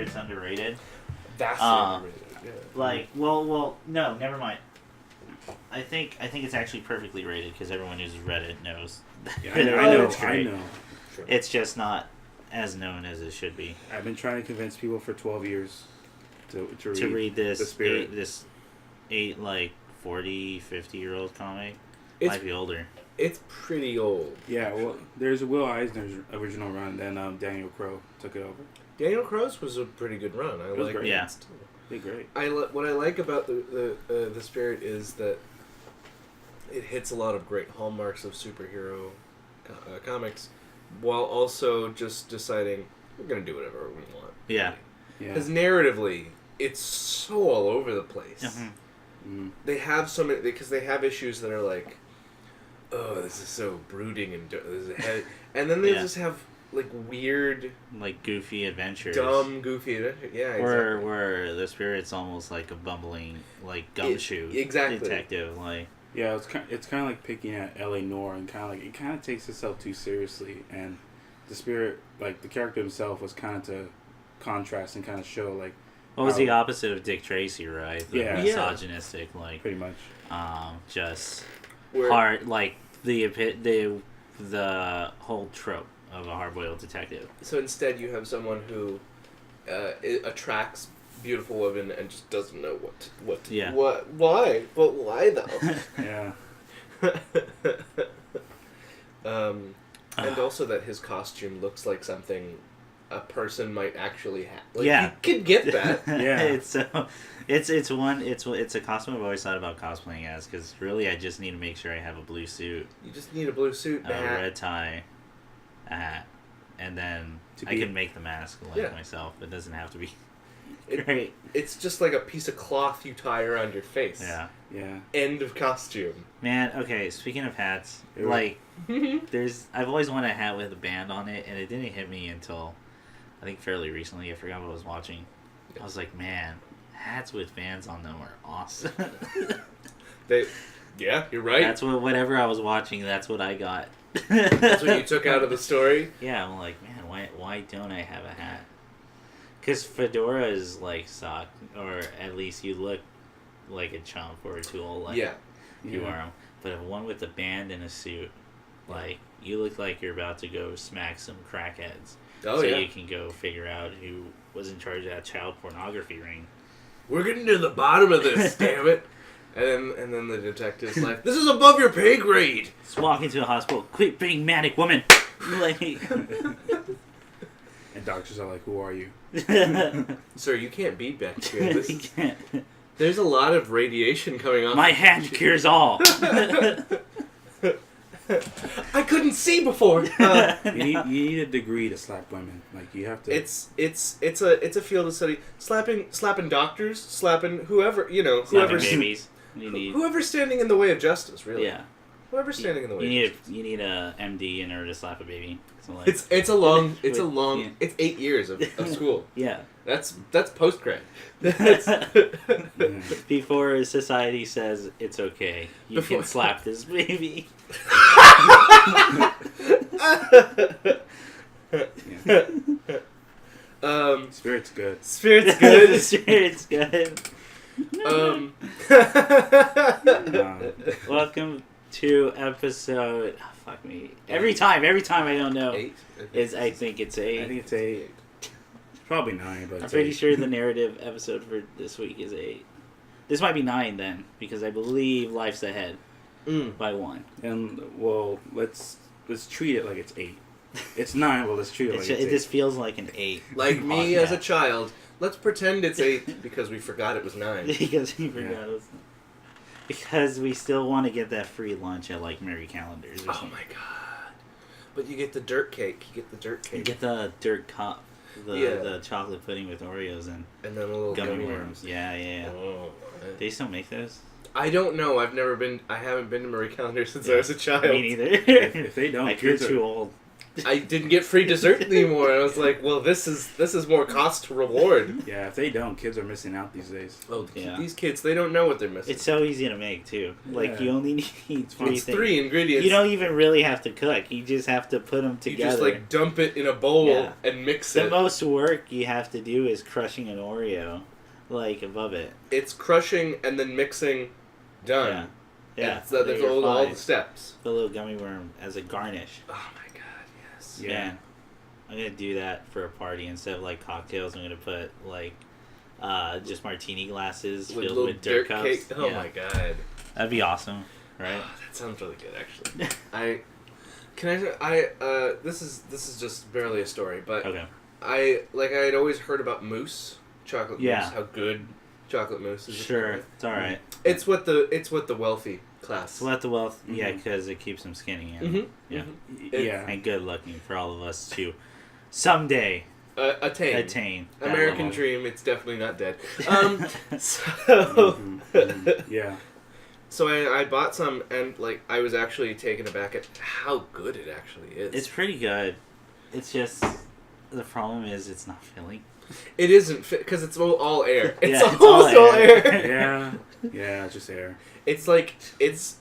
Spirit's underrated. That's underrated. Yeah. Like, well, no, never mind. I think it's actually perfectly rated because everyone who's read it knows. Yeah, I know. Sure. It's just not as known as it should be. I've been trying to convince people for 12 years to read this The Spirit. eight like 40, 50-year-old comic. It's- Might be older. It's pretty old. Yeah, well, there's Will Eisner's original run, then Daniel Crow took it over. Daniel Crow's was a pretty good run. I like great. it. Yeah. Did great. What I like about the Spirit is that it hits a lot of great hallmarks of superhero comics, while also just deciding we're gonna do whatever we want. Yeah. Yeah. Because narratively, it's so all over the place. Mm-hmm. They have so many because they have issues that are like, oh, this is so brooding and this is heavy. And then they just have like weird, like goofy adventures. dumb, goofy adventure. Yeah, Where exactly. where the Spirit's almost like a bumbling like gumshoe exactly. detective. Like Yeah, it's kind of like picking at L.A. Noire, and it kind of takes itself too seriously, and the Spirit, like the character himself, was kind of to contrast and kind of show like. what was the opposite of Dick Tracy, right? The Yeah. misogynistic, like Pretty much. just Where- hard, like the whole trope of a hard-boiled detective. So instead, you have someone who attracts beautiful women and just doesn't know what. Yeah. Why? But why though? Yeah. And also that his costume looks like something a person might actually have. Like, Yeah. you could get that. Yeah. it's a costume I've always thought about cosplaying as, because really I just need to make sure I have a blue suit, You just need a blue suit, a a hat. red tie, a hat, and then I can make the mask like myself. It doesn't have to be great. It's just like a piece of cloth you tie around your face. Yeah. Yeah. End of costume. Man, okay, speaking of hats, Ew. like, I've always wanted a hat with a band on it, and it didn't hit me until, I think, fairly recently. I forgot what I was watching. I was like, man, hats with bands on them are awesome. Yeah, you're right. That's whatever I was watching, that's what I got. That's what you took out of the story? Yeah, I'm like, man, why don't I have a hat? Because fedoras, like, suck, or at least you look like a chump or a tool, like, Yeah. you wear them. But one with a band and a suit, like, you look like you're about to go smack some crackheads. Oh, so yeah. you can go figure out who was in charge of that child pornography ring. We're getting to the bottom of this, damn it. And then the detective's like, this is above your pay grade. Just walk into a hospital, quit being manic, woman! Like, And doctors are like, "Who are you?" Sir, you can't be back here. you can't. There's a lot of radiation coming off. My hand cures all. I couldn't see before. You need a degree to slap women. Like you have to. It's a field of study. Slapping doctors, slapping whoever, Slapping whoever's babies. You need, whoever's standing in the way of justice, really. yeah. Whoever's standing in the way. You need a MD in order to slap a baby. So like, It's 8 years of school. yeah. That's post grad. Before society says it's okay, you can slap this baby. Spirit's good. Spirit's good. Spirit's good. Welcome to episode. Oh, fuck me. Every time I don't know. 8. I think it's 8. I think it's 8. It's probably 9, but I'm it's pretty 8. sure the narrative episode for this week is 8. This might be 9 then, because I believe Life's Ahead by 1. And well, let's treat it like it's 8. It's 9. Well, let's treat it like it's 8. It just feels like an 8. Like me Oh, as yeah. a child. Let's pretend it's 8 because we forgot it was 9. Because we forgot it was. Because we still want to get that free lunch at like Mary Callender's. Or Oh something. my god! But you get the dirt cake. You get the dirt cup, the chocolate pudding with Oreos and then a little gummy worms. Yeah. Oh, They still make those? I don't know. I haven't been to Marie Callender since I was a child. Me neither. If they don't, like you're too old. I didn't get free dessert anymore. I was like, well, this is more cost to reward. Yeah, if they don't, kids are missing out these days. Oh, Yeah. these kids, they don't know what they're missing. It's so easy to make too. Like Yeah. you only need three It's things. 3 ingredients. You don't even really have to cook. You just have to put them You together. just like dump it in a bowl Yeah. and mix The it. most work you have to do is crushing an Oreo, like above it. It's crushing and then mixing. Done. Yeah. And so there's all the steps. The little gummy worm as a garnish. Oh my god, yes. Yeah. Man, I'm gonna do that for a party instead of like cocktails. I'm gonna put like just martini glasses With filled little with dirt cups. cake. Oh Yeah. my god. That'd be awesome, right? That sounds really good, actually. This is just barely a story, but Okay. I had always heard about mousse, chocolate Yeah. mousse, how good chocolate mousse is. Sure, it's all right. It's what the wealthy class. So let the wealth, yeah, Mhm. because it keeps them skinny and Mhm. yeah, Yeah. and good looking for all of us to someday Attain. attain. that American level. dream. It's definitely not dead. So Yeah. so I bought some and like I was actually taken aback at how good it actually is. It's pretty good. It's just the problem is it's not filling. It isn't because it's all air. It's Yeah, it's almost all all air. air. Yeah. Yeah, just air. It's like it's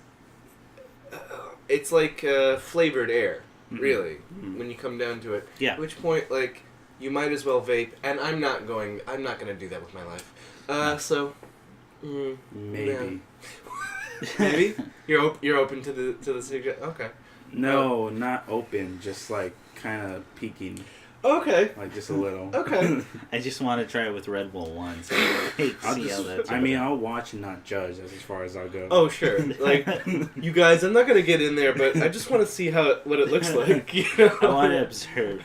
flavored air, really, when you come down to it. Yeah. At which point, like, you might as well vape, and I'm not gonna do that with my life. So, Maybe. maybe you're open to the suggestion. Okay. No, not open. Just like kind of peeking, Okay. like just a little. Okay. I just want to try it with Red Bull once. I'll See how just, that's. I mean, I'll watch and not judge. That's as far as I'll go. Oh sure. Like, you guys, I'm not gonna get in there, but I just want to see what it looks like. You know? I want to observe.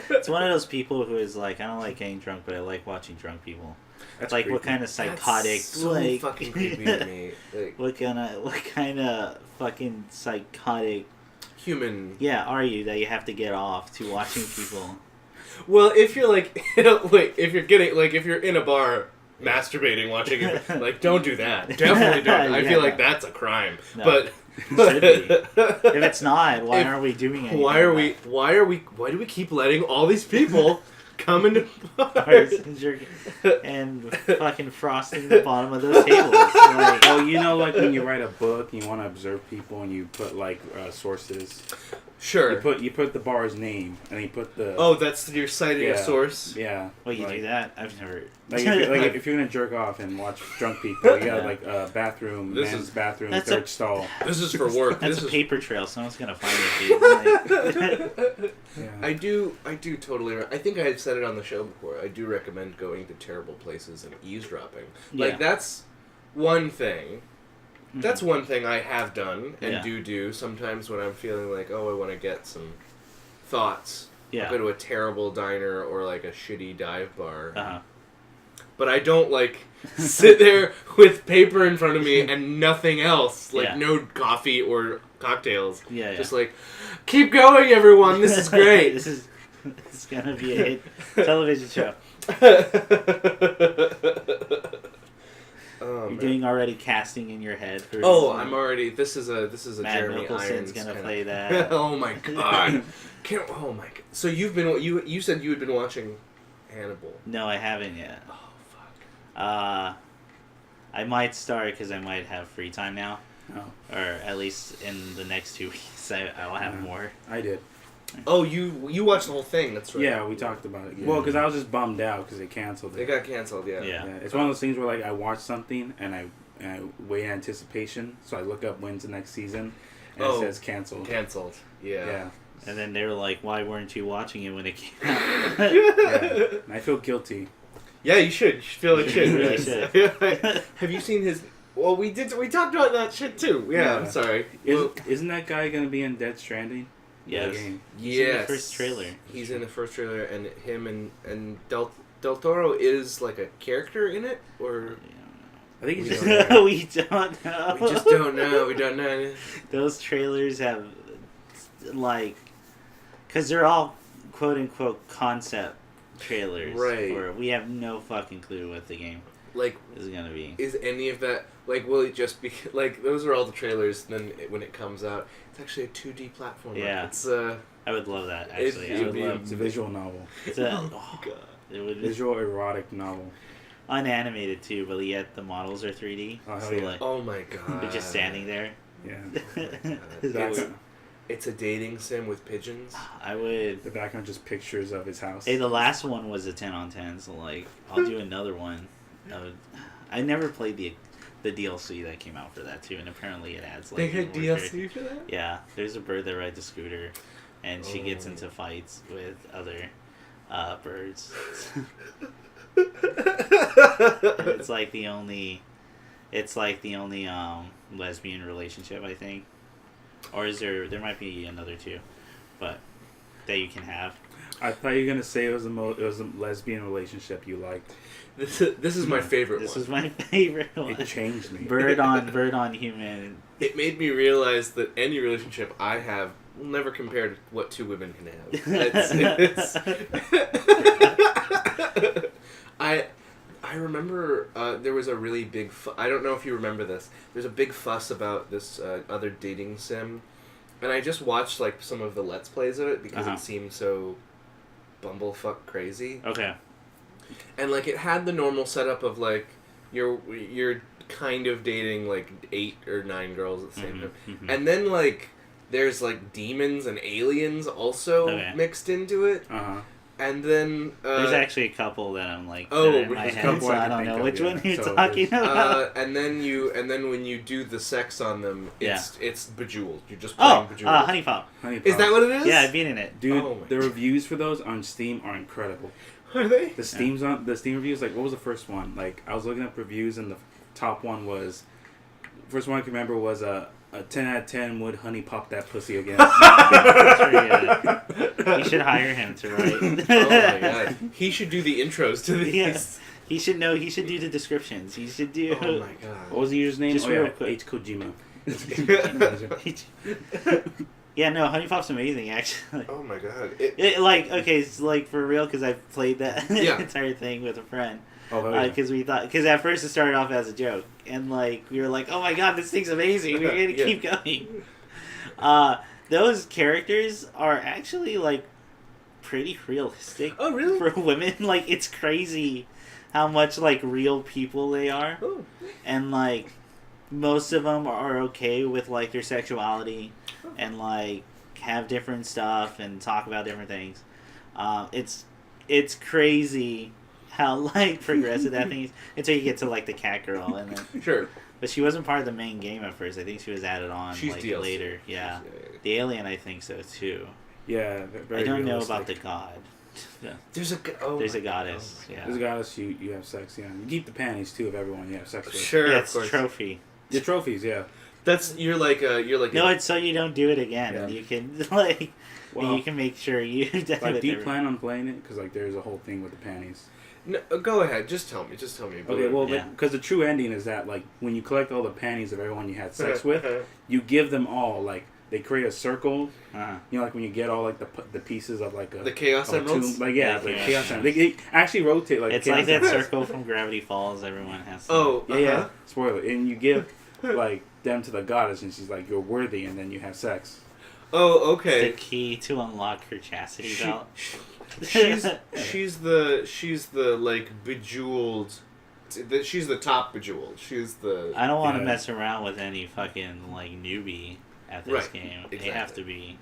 It's one of those people who is like, I don't like getting drunk, but I like watching drunk people. That's Like, creepy. what kind of psychotic, That's so like, fucking creepy to me. Like, what kind of fucking psychotic, human. yeah, are you that you have to get off to watching people? Well, if you're like, if you're in a bar masturbating, watching it, like, don't do that. Definitely don't. I feel Yeah. like that's a crime. No. But Should be. If it's not, why If- aren't we doing it? why do we keep letting all these people come into bars bars? and fucking frosting the bottom of those tables? Like, Well, you know, like when you write a book and you want to observe people and you put like sources. Sure. You put the bar's name and you put the. Oh, that's you're citing Yeah. a source. Yeah. well, you like, do that? I've never. Like if you're gonna jerk off and watch drunk people, you got like bathroom, This men's is- bathroom, That's third a- stall. This is for work. That's this a is paper trail. Someone's gonna find it, dude. Like, Yeah. I do totally. I think I had said it on the show before. I do recommend going to terrible places and eavesdropping. Yeah. Like that's one thing. That's one thing I have done and Yeah. do sometimes when I'm feeling like, oh, I want to get some thoughts. Yeah. I'll go to a terrible diner or like a shitty dive bar. Uh-huh. But I don't like sit there with paper in front of me and nothing else, like Yeah. no coffee or cocktails. Yeah, yeah. Just like, keep going, everyone. This is great. this is gonna be a hit television show. Oh, You're man. doing already casting in your head. For Oh, I'm already. This is a Matt Jeremy Nicholson's Irons gonna kinda- play that. Oh my god! Oh my god! So you said you had been watching Hannibal. No, I haven't yet. Oh fuck! I might start because I might have free time now, Oh, or at least in the next 2 weeks, I'll have Yeah. more. I did. Oh, you watched the whole thing. That's right. Yeah, we talked about it. Yeah. Well, because I was just bummed out because they canceled They it. got canceled. Yeah. Yeah. It's one of those things where like I watch something and I wait in anticipation, so I look up when's the next season, and Oh. it says canceled. Canceled. Yeah. Yeah. And then they were like, "Why weren't you watching it when it came out?" Yeah. And I feel guilty. Yeah, you should. You should feel like shit. You really Really. Have you seen his? Well, we talked about that shit too. Yeah. Yeah. I'm sorry. Well, Isn't that guy gonna be in Dead Stranding? Yes. The game? He's in the yes. first trailer. He's in the first trailer, and him and Del Toro is like a character in it, or I think he's We just don't there. We don't know. we just don't know. We don't know. Those trailers have, like, because they're all quote unquote concept trailers. Right. Or we have no fucking clue what the game Like, is gonna be. is any of that like? Will it just be like those are all the trailers? And then when it comes out, it's actually a 2D platform. Yeah. It's I would love that. Actually, I would love. It's a visual novel. It's a, Oh, God. It would Visual erotic novel. unanimated too, but yet the models are 3D. Oh, hell so yeah. like Oh my God. they're just standing there. Yeah. It's a dating sim with pigeons. I would. The background just pictures of his house. Hey, the last one was a 10 on 10, so like I'll do another one. I never played the DLC that came out for that too, and apparently it adds like. They had even more DLC for that? Yeah, there's a bird that rides a scooter, and she gets into fights with other birds. And it's like the only lesbian relationship, I think, or is there might be another two, but that you can have. I thought you were gonna say it was a lesbian relationship you liked. This is my favorite This one. is my favorite one. It changed me. Bird on human. It made me realize that any relationship I have will never compare to what two women can have. I remember there was a really big... I don't know if you remember this. There's a big fuss about this other dating sim. And I just watched like some of the Let's Plays of it because it seemed so bumblefuck crazy. Okay. And like it had the normal setup of like you're kind of dating like 8 or 9 girls at the same time. Mm-hmm. And then like there's like demons and aliens also mixed into it. And then there's actually a couple that I'm like oh, in my head, so I don't know which one you're talking about. and then when you do the sex on them, it's Bejeweled. You're just playing Bejeweled. Honey Pop. Is that what it is? Yeah, I've been in it, dude. The reviews for those on Steam are incredible. Are they? The Steam reviews, like what was the first one? Like I was looking up reviews and the top one was first one I can remember was a 10 out of 10 would honey pop that pussy again. You should hire him to write. Oh my God. He should do the intros to these. Yes. He should do the descriptions. He should do... Oh my God. What was the user's name? Just real quick. H. Kojima. Yeah, no, Honey Pop's amazing, actually. Oh my God. It's like for real, because I've played that entire thing with a friend. Because because at first it started off as a joke, and like we were like, oh my God, this thing's amazing, we're gonna keep going. Those characters are actually like pretty realistic. Oh really? For women, like it's crazy how much like real people they are. Oh. And like most of them are okay with like their sexuality and like have different stuff and talk about different things. It's crazy how like progressive that thing is until you get to like the cat girl and then sure. But she wasn't part of the main game at first. I think she was added on like DLC. later. Yeah. The alien, I think so too. Yeah, very I don't know realistic. about the god. Yeah. There's a goddess. Yeah. There's a goddess. You have sex. Yeah. You keep the panties too of everyone you have sex with. Sure. Yeah, of it's course. trophy. The trophies. Yeah. That's No, it's so you don't do it again. Yeah. You can like you can make sure you. Like, do you plan on playing it? Because like there's a whole thing with the panties. No, go ahead. Just tell me. Okay, well, because the true ending is that like when you collect all the panties of everyone you had sex with, you give them all like they create a circle. You know, like when you get all like the pieces of like a the Chaos Emeralds. Like Chaos Emeralds. They actually rotate like. It's like that circle from Gravity Falls. Everyone has. Yeah. Spoiler, and you give like them to the goddess, and she's like, "You're worthy," and then you have sex. Oh, okay. It's the key to unlock her chastity belt. She's the like bejeweled. She's the top bejeweled. She's the. I don't want to mess around with any fucking like newbie at this game. Exactly. They have to be.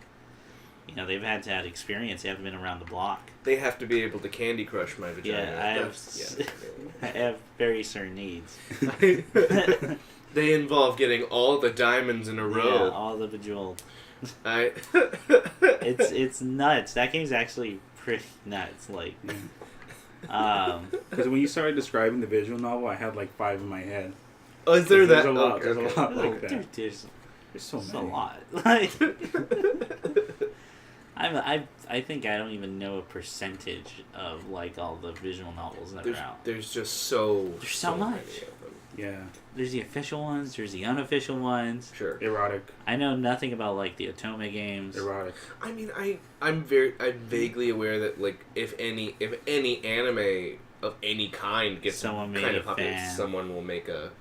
You know, they've had to have experience. They haven't been around the block. They have to be able to Candy Crush my vagina. Yeah, I have very certain needs. They involve getting all the diamonds in a row. Yeah, all the bejeweled. I. It's nuts. That game's actually pretty nuts. Like, because when you started describing the visual novel, I had like 5 in my head. Oh, is there that? There's a lot. Okay. There's a lot like that. Dude, there's so many. a lot. Like, I think I don't even know a percentage of like all the visual novels that are out. There's just There's so much. many of them. Yeah. There's the official ones. There's the unofficial ones. Sure. Erotic. I know nothing about like the Otome games. Erotic. I mean, I'm vaguely aware that like if any anime of any kind gets Someone made kind a of popular, fan. someone will make a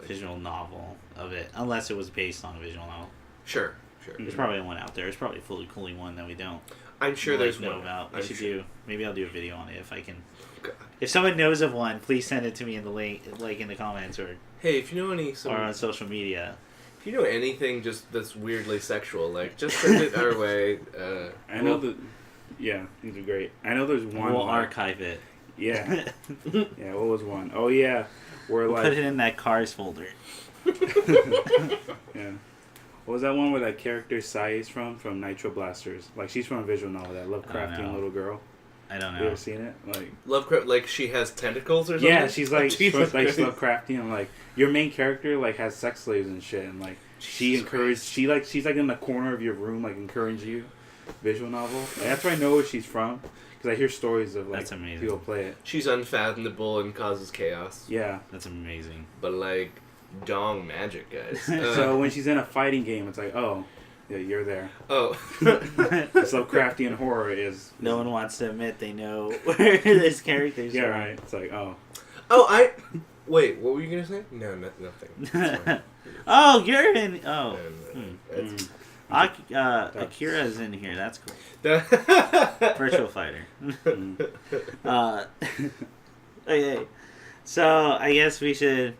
Visual novel of it, unless it was based on a visual novel. Sure. sure. There's probably one out there. There's probably a fully cooling one that we don't. I'm sure there's know one about. Maybe I'll do a video on it if I can. God. If someone knows of one, please send it to me in the link, like in the comments or. Hey, if you know or on social media. If you know anything just that's weirdly sexual, like just send it our way. I know that. Yeah, these are great. I know there's one. We'll archive it. Yeah. Yeah. What was one? Oh yeah, we'll put it in that Cars folder. Yeah. What was that one where that character Sai is from Nitro Blasters? Like she's from a visual novel, that Lovecraftian little girl. I don't know. You ever seen it? Like Lovecraft, like she has tentacles or something. Yeah, she's like she's Lovecraftian. Like your main character like has sex slaves and shit, and like she's like in the corner of your room, like encouraging you. Visual novel. And that's where I know where she's from because I hear stories of like people play it. She's unfathomable and causes chaos. Yeah, that's amazing. But like dong magic, guys. So when she's in a fighting game, it's like, oh, yeah, you're there. Oh, this Lovecraftian horror is. No one wants to admit they know where this character's from. Yeah, right. It's like, oh. Wait, what were you gonna say? No, nothing. Oh, you're in. Oh. Akira's in here. That's cool. Virtual Fighter. Okay. So I guess we should.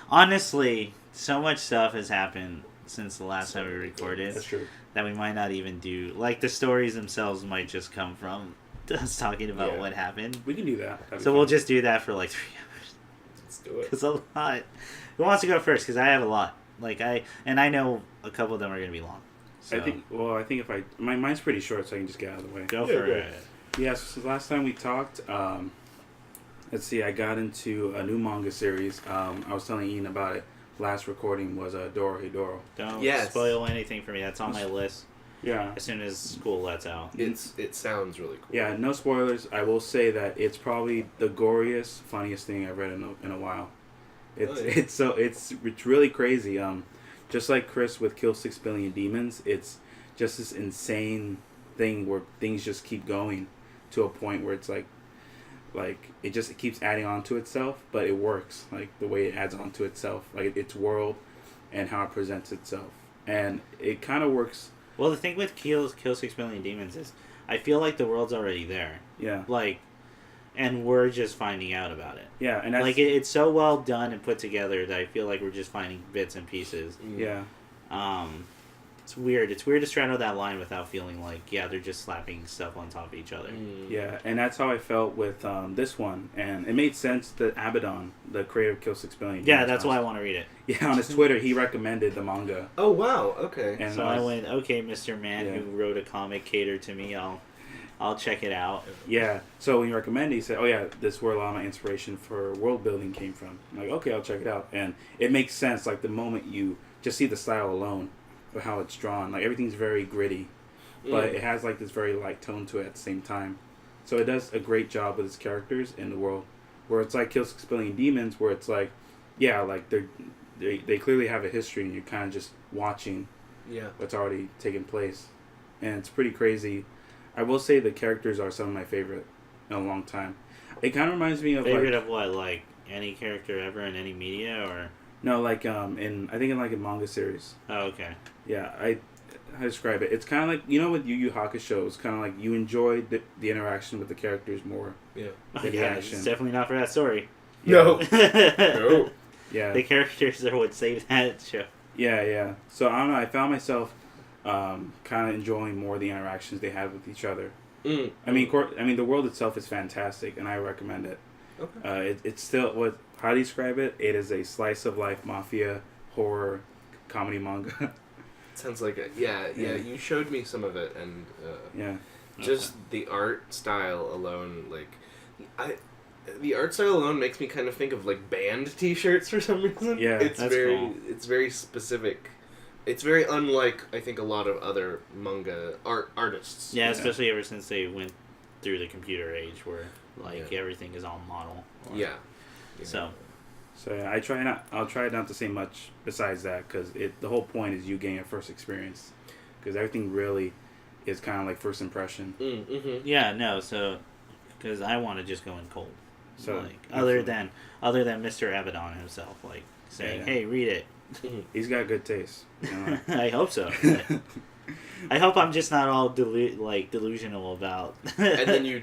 Honestly, so much stuff has happened since the last time we recorded. That's true. That we might not even do. Like the stories themselves might just come from us talking about what happened. We can do that. So we'll just do that for like 3 hours. Let's do it. Because a lot. Who wants to go first? Because I have a lot. I know a couple of them are gonna be long. So. I think if mine's pretty short, so I can just get out of the way. Go for it. Yes, so last time we talked, let's see, I got into a new manga series. I was telling Ian about it. Last recording was Dorohedoro. Don't spoil anything for me. That's on my list. Yeah. As soon as school lets out. It sounds really cool. Yeah, no spoilers. I will say that it's probably the goriest, funniest thing I've read in a while. It's really crazy. Just like Chris with Kill 6 Billion Demons, it's just this insane thing where things just keep going to a point where it's like it keeps adding on to itself, but it works, like the way it adds on to itself, like its world and how it presents itself. And it kind of works. Well, the thing with Kill 6 Billion Demons is I feel like the world's already there. Yeah. And we're just finding out about it. Yeah, and it's so well done and put together that I feel like we're just finding bits and pieces. Yeah. It's weird. It's weird to straddle that line without feeling like, they're just slapping stuff on top of each other. Yeah, and that's how I felt with this one. And it made sense that Abaddon, the creator of Kill 6 Billion... Yeah, that's why I want to read it. Yeah, on his Twitter, he recommended the manga. Oh, wow, okay. And so I went, okay, Mr. Man who wrote a comic catered to me, I'll check it out. Yeah. So when you recommended, he said, "Oh yeah, this is where a lot of my inspiration for world building came from." I'm like, okay, I'll check it out, and it makes sense. Like the moment you just see the style alone, of how it's drawn, like everything's very gritty, but it has like this very light tone to it at the same time. So it does a great job with its characters in the world, where it's like Kill 6 Billion Demons, where it's like, like they clearly have a history, and you're kind of just watching, what's already taken place, and it's pretty crazy. I will say the characters are some of my favorite in a long time. It kind of reminds me of favorite of what, like any character ever in any media, or no, like I think in like a manga series. Oh, okay. Yeah, how to describe it? It's kind of like with Yu Yu Hakusho. It's kind of like you enjoy the interaction with the characters more. Yeah. Than the action. It's definitely not for that story. No. No. Yeah. The characters are what saved that show. Yeah. So I don't know. I found myself kind of enjoying more the interactions they had with each other. I mean, the world itself is fantastic, and I recommend it. Okay. It's still how do you describe it? It is a slice of life mafia horror comedy manga. Sounds like it. Yeah. You showed me some of it, and just the art style alone, the art style alone makes me kind of think of like band T-shirts for some reason. Yeah, it's very specific. It's very unlike, I think, a lot of other manga artists. Yeah, especially ever since they went through the computer age where, everything is on model. So yeah, I'll try not to say much besides that, because the whole point is you getting a first experience. Because everything really is kind of like first impression. Mm-hmm. Yeah, no, so... Because I want to just go in cold. So, other than Mr. Abaddon himself, saying, hey, read it. He's got good taste. I hope so. I hope I'm just not all delusional about. And then you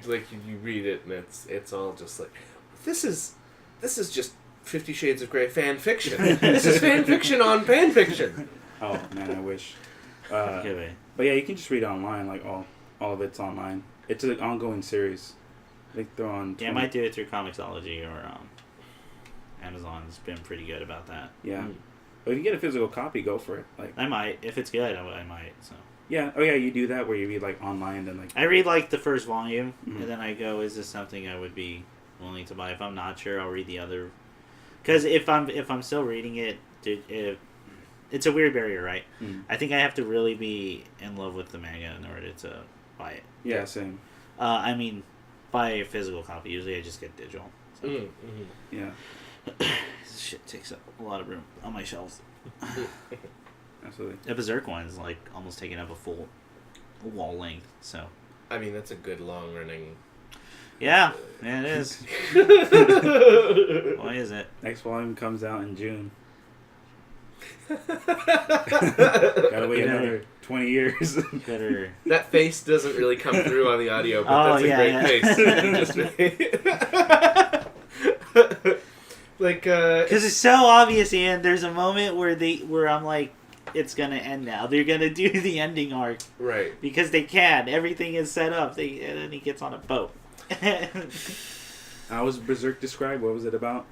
read it and it's all just like, this is just 50 Shades of Grey fan fiction. This is fan fiction on fan fiction. Oh man, I wish. But yeah, you can just read it online. Like all of it's online. It's an ongoing series. They're on. Yeah, I might do it through Comixology or Amazon's been pretty good about that. Yeah. But if you get a physical copy, go for it. Like I might. If it's good, I might. So. Yeah. Oh yeah, you do that where you read like online then like. I read like the first volume, and then I go, "Is this something I would be willing to buy?" If I'm not sure, I'll read the other. Because if I'm still reading it, it's a weird barrier, right? I think I have to really be in love with the manga in order to buy it. Yeah, same. I mean, buy a physical copy. Usually, I just get digital. So. Yeah. This shit takes up a lot of room on my shelves. Absolutely. The Berserk one is like almost taking up a full wall length. So. I mean, that's a good long running. Yeah, it is. Why is it? Next volume comes out in June. Gotta wait another 20 years. That face doesn't really come through on the audio, but that's a great face. Because it's so obvious, Ian. There's a moment where I'm like, it's gonna end now. They're gonna do the ending arc, right? Because they can. Everything is set up. And then he gets on a boat. How was Berserk described? What was it about?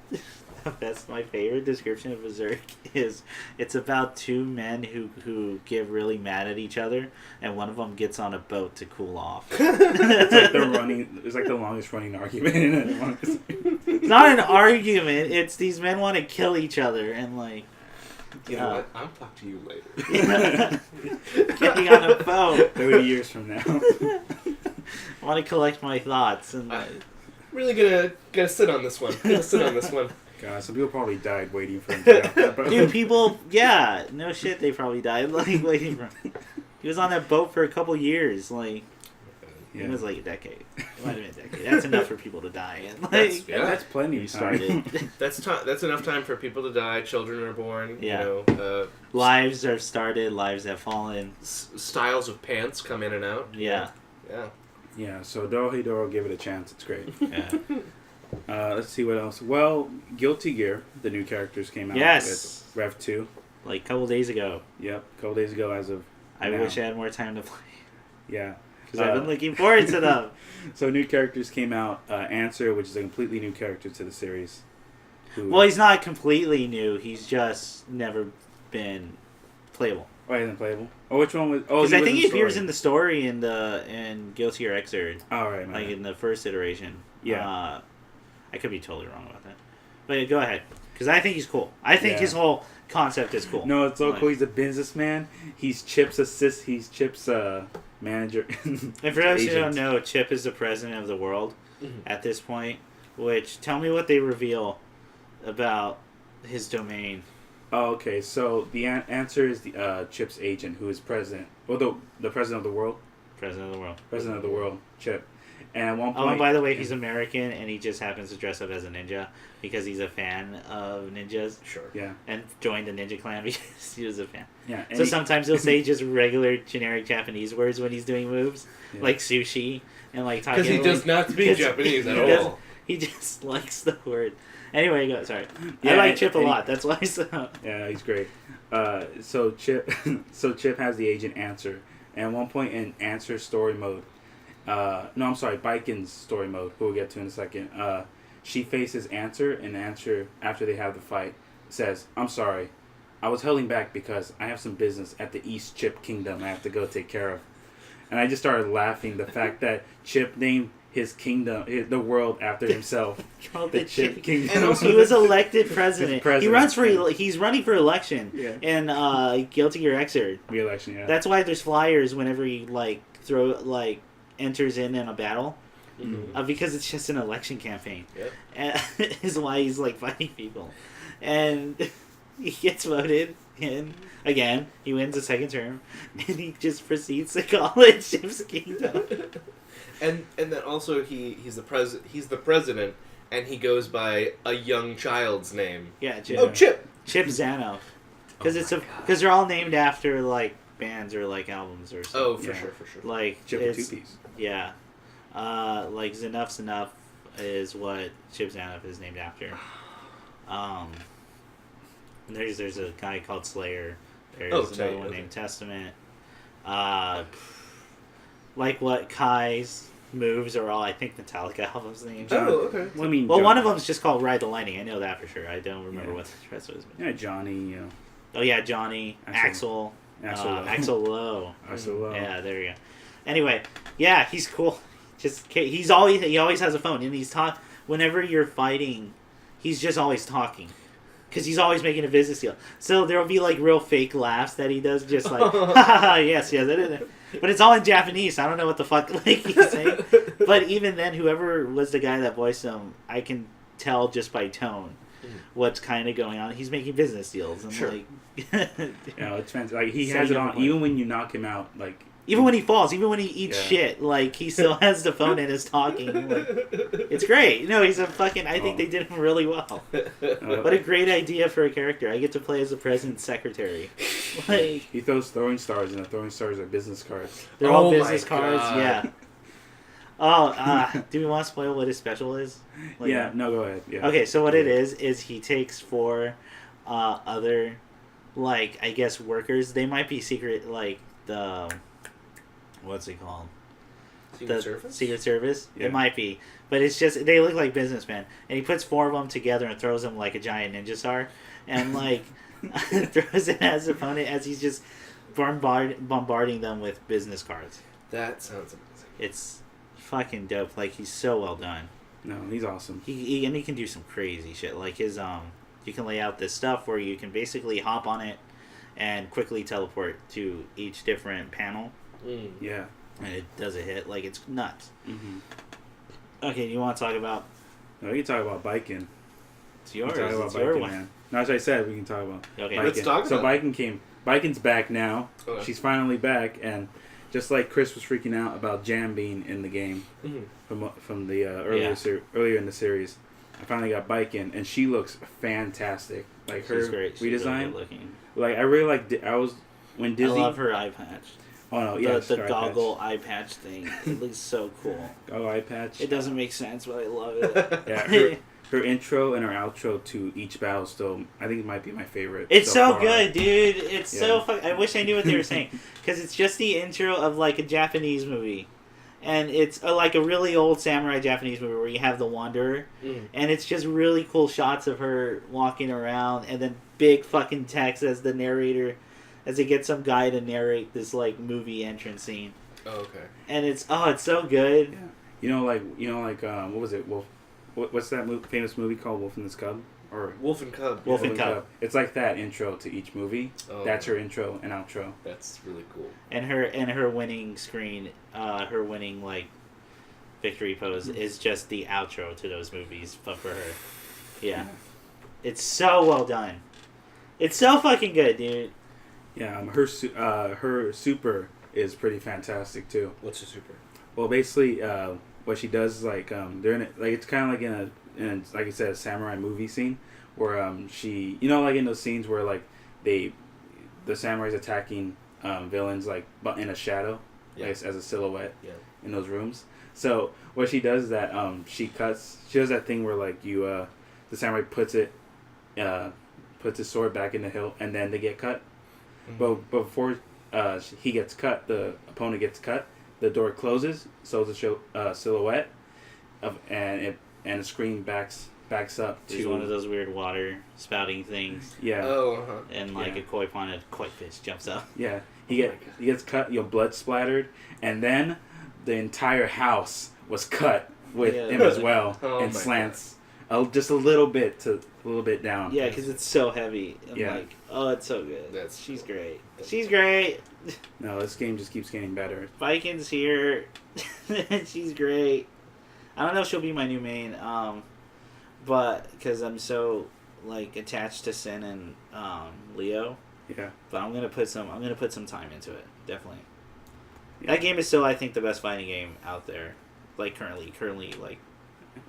That's my favorite description of Berserk. It's about two men who get really mad at each other, and one of them gets on a boat to cool off. It's like the longest running argument in it. It's not an argument. It's these men want to kill each other, and like. You know what? I'll talk to you later. Getting on a boat. 30 years from now. I want to collect my thoughts and. Really gonna sit on this one. God, some people probably died waiting for him to get off that boat. Dude, no shit, they probably died waiting for him. He was on that boat for a couple years, It was like a decade. It might have been a decade. That's enough for people to die. And that's plenty of time. That's enough time for people to die. Children are born. Yeah. Lives are started. Lives have fallen. Styles of pants come in and out. Yeah. Yeah. Yeah, so Dorohedoro, give it a chance. It's great. Yeah. Let's see what else. Well, Guilty Gear, the new characters came out. Yes. With Rev 2. Like a couple days ago. Yep, a couple days ago as of I wish I had more time to play. Yeah. Because I've been looking forward to them. So new characters came out. Answer, which is a completely new character to the series. Well, he's not completely new. He's just never been playable. Oh, he isn't playable? Oh, which one was... Because I think he appears in the story in Guilty or Xrd. Oh, right. Like in the first iteration. Yeah. I could be totally wrong about that. But go ahead. Because I think he's cool. I think his whole concept is cool. No, it's so cool. He's a businessman. He's Chip's assist. He's Chip's manager. And for those who don't know, Chip is the president of the world at this point. Which, tell me what they reveal about his domain. Oh, okay. So the answer is the Chip's agent, who is president. Well, the president of the world. President of the world. President of the world, Chip. And at one point... Oh, and by the way, he's American, and he just happens to dress up as a ninja because he's a fan of ninjas. Sure. Yeah. And joined the ninja clan because he was a fan. Yeah. So sometimes he'll say just regular, generic Japanese words when he's doing moves, like sushi, and like talking... Because he does not speak Japanese at all. He just likes the word. Anyway, go. Sorry. I like Chip a lot. That's why. Yeah, he's great. So Chip has the agent Answer, and at one point in Answer story mode, Biken's story mode, who we'll get to in a second. She faces Answer, and Answer, after they have the fight, says, "I'm sorry, I was holding back because I have some business at the East Chip Kingdom I have to go take care of." And I just started laughing the fact that Chip named his kingdom, the world, after himself. Called the Chip Kingdom. And also, he was elected president. He's running for election in Guilty Gear Xrd. Re-election, yeah. That's why there's flyers whenever he enters in a battle. Because it's just an election campaign. Yep. Is why he's fighting people. And he gets voted in again. He wins a second term. And he just proceeds to call it Chip's Kingdom. And then also he's the president, and he goes by a young child's name. Yeah, Chip. Oh, Chip. Chip Zano. Because they're all named after bands or like albums or something. Oh, for sure. Like Chip and 2-piece. Yeah, like Zanuff's Enough is what Chip Zanuff is named after. There's a guy called Slayer. There's another one named Testament. Like what Kai's moves are all, I think, Metallica albums named. Oh, okay. Well, I mean, one of them's just called Ride the Lightning. I know that for sure. I don't remember what the rest was. Yeah, Johnny. Oh yeah, Johnny, Axl Low. Yeah, there you go. Anyway, yeah, he's cool. He always has a phone, and whenever you're fighting, he's just always talking. Because he's always making a business deal. So there'll be like real fake laughs that he does, just like, ha yes. But it's all in Japanese. So I don't know what the fuck like he's saying. But even then, whoever was the guy that voiced him, I can tell just by tone what's kind of going on. He's making business deals. And like, it's fantastic. Like, he has it on, even when you knock him out, like... Even when he falls, even when he eats shit, like, he still has the phone and is talking. Like, it's great. He's a fucking... I think they did him really well. What a great idea for a character. I get to play as the president's secretary. Like, he throws throwing stars, and the throwing stars are business cards. They're all business cards, yeah. Do we want to spoil what his special is? Like, no, go ahead. Yeah. Okay, so what it is he takes 4 other, like, I guess, workers. They might be secret, like, the... What's it called? Secret Service? Yeah. It might be. But it's just, they look like businessmen. And he puts 4 of them together and throws them like a giant ninja star. And, like, throws it as an opponent as he's just bombarding them with business cards. That sounds amazing. It's fucking dope. Like, he's so well done. No, he's awesome. He can do some crazy shit. Like, his, you can lay out this stuff where you can basically hop on it and quickly teleport to each different panel. Yeah. And it does a hit. Like, it's nuts. Mm-hmm. Okay, you want to talk about... No, we can talk about biking. It's yours. It's your one. Man. No, as I said, we can talk about okay. biking. Let's talk about it. Biken's back now. Okay. She's finally back, and just like Chris was freaking out about Jam being in the game from the earlier in the series, I finally got Biken, and she looks fantastic. Like, her redesign. She's really good looking. Like, I really like... when Disney... I love her eye patch. Oh no, yeah, the goggle eye patch thing. It looks so cool. Goggle eye patch. It doesn't make sense, but I love it. Yeah, her intro and her outro to each battle still, I think it might be my favorite. It's so good, dude. It's so fucking... I wish I knew what they were saying. Because it's just the intro of, like, a Japanese movie. And it's like a really old samurai Japanese movie where you have the Wanderer. And it's just really cool shots of her walking around. And then big fucking text as the narrator... As they get some guy to narrate this, like, movie entrance scene. Oh, okay. And it's so good. Yeah. What was it? What's that famous movie called? Wolf and the Cub? Or Wolf and Cub. Wolf and Cub. It's like that intro to each movie. Oh. That's her intro and outro. That's really cool. And her winning screen, her winning, like, victory pose is just the outro to those movies, but for her. Yeah. It's so well done. It's so fucking good, dude. Yeah, her super is pretty fantastic too. What's her super? Well, basically, what she does is like they're in it, like it's kind of like in like I said, a samurai movie scene where she, like in those scenes where like the samurai's attacking villains like but in a shadow, like, as a silhouette in those rooms. So what she does is that she does that thing where like the samurai puts his sword back in the hilt and then they get cut. But before he gets cut, the opponent gets cut. The door closes, so the silhouette and the screen backs up to one of those weird water spouting things. Yeah. Oh. And like a koi pond, a koi fish jumps up. Yeah. He gets cut. Blood splattered, and then the entire house was cut with him as well, and slants. Just a little bit down. Yeah, because it's so heavy. And like, it's so good. She's great. She's great. No, this game just keeps getting better. Viking's here. She's great. I don't know if she'll be my new main, but because I'm so like attached to Sin and Leo. Yeah. But I'm gonna put some time into it. Definitely. Yeah. That game is still, I think, the best fighting game out there. Like currently like.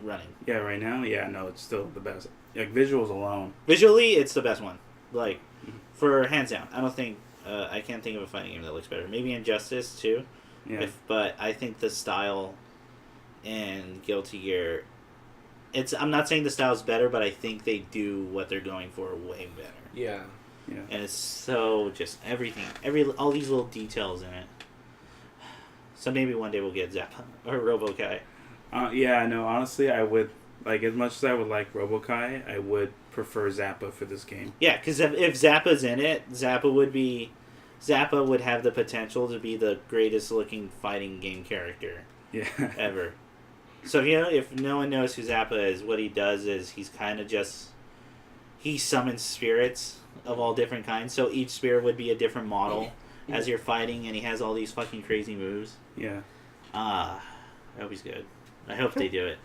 Running. Yeah, right now? Yeah, no, it's still the best. Like, visuals alone. Visually, it's the best one. Like, for hands down. I don't think I can't think of a fighting game that looks better. Maybe Injustice too. Yeah. But I think the style in Guilty Gear, I'm not saying the style's better, but I think they do what they're going for way better. Yeah. Yeah. And it's so just everything, all these little details in it. So maybe one day we'll get Zappa or Robo-Kai. Yeah, no, honestly, I would, like, as much as I would like Robo-Kai, I would prefer Zappa for this game. Yeah, because if Zappa's in it, Zappa would have the potential to be the greatest looking fighting game character ever. So, if no one knows who Zappa is, what he does is he's kind of just... He summons spirits of all different kinds, so each spirit would be a different model as you're fighting, and he has all these fucking crazy moves. Yeah. I hope he's good. I hope they do it.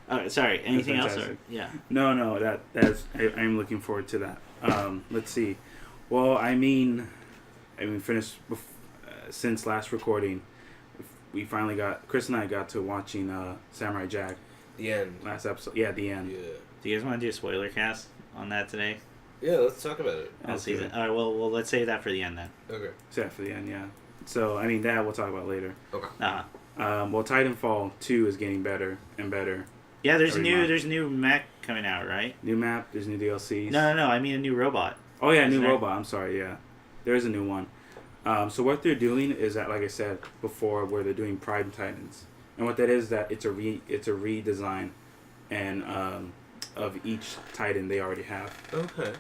Oh, sorry, anything else? Or, yeah. No, that's I'm looking forward to that. Let's see. Well, I mean, finished since last recording. We finally Chris and I got to watching Samurai Jack. The end. Last episode. Yeah, the end. Yeah. Do you guys want to do a spoiler cast on that today? Yeah, let's talk about it. All right, well, let's save that for the end then. Okay. Save that for the end, yeah. So, I mean, that we'll talk about later. Okay. Well, Titanfall 2 is getting better and better. Yeah, there's a new mech coming out, right? New map, there's new DLCs. No, I mean a new robot. Oh, yeah, new robot. I'm sorry, yeah. There is a new one. So what they're doing is that, like I said before, where they're doing Prime Titans. And what that is that it's a redesign and of each Titan they already have. Okay.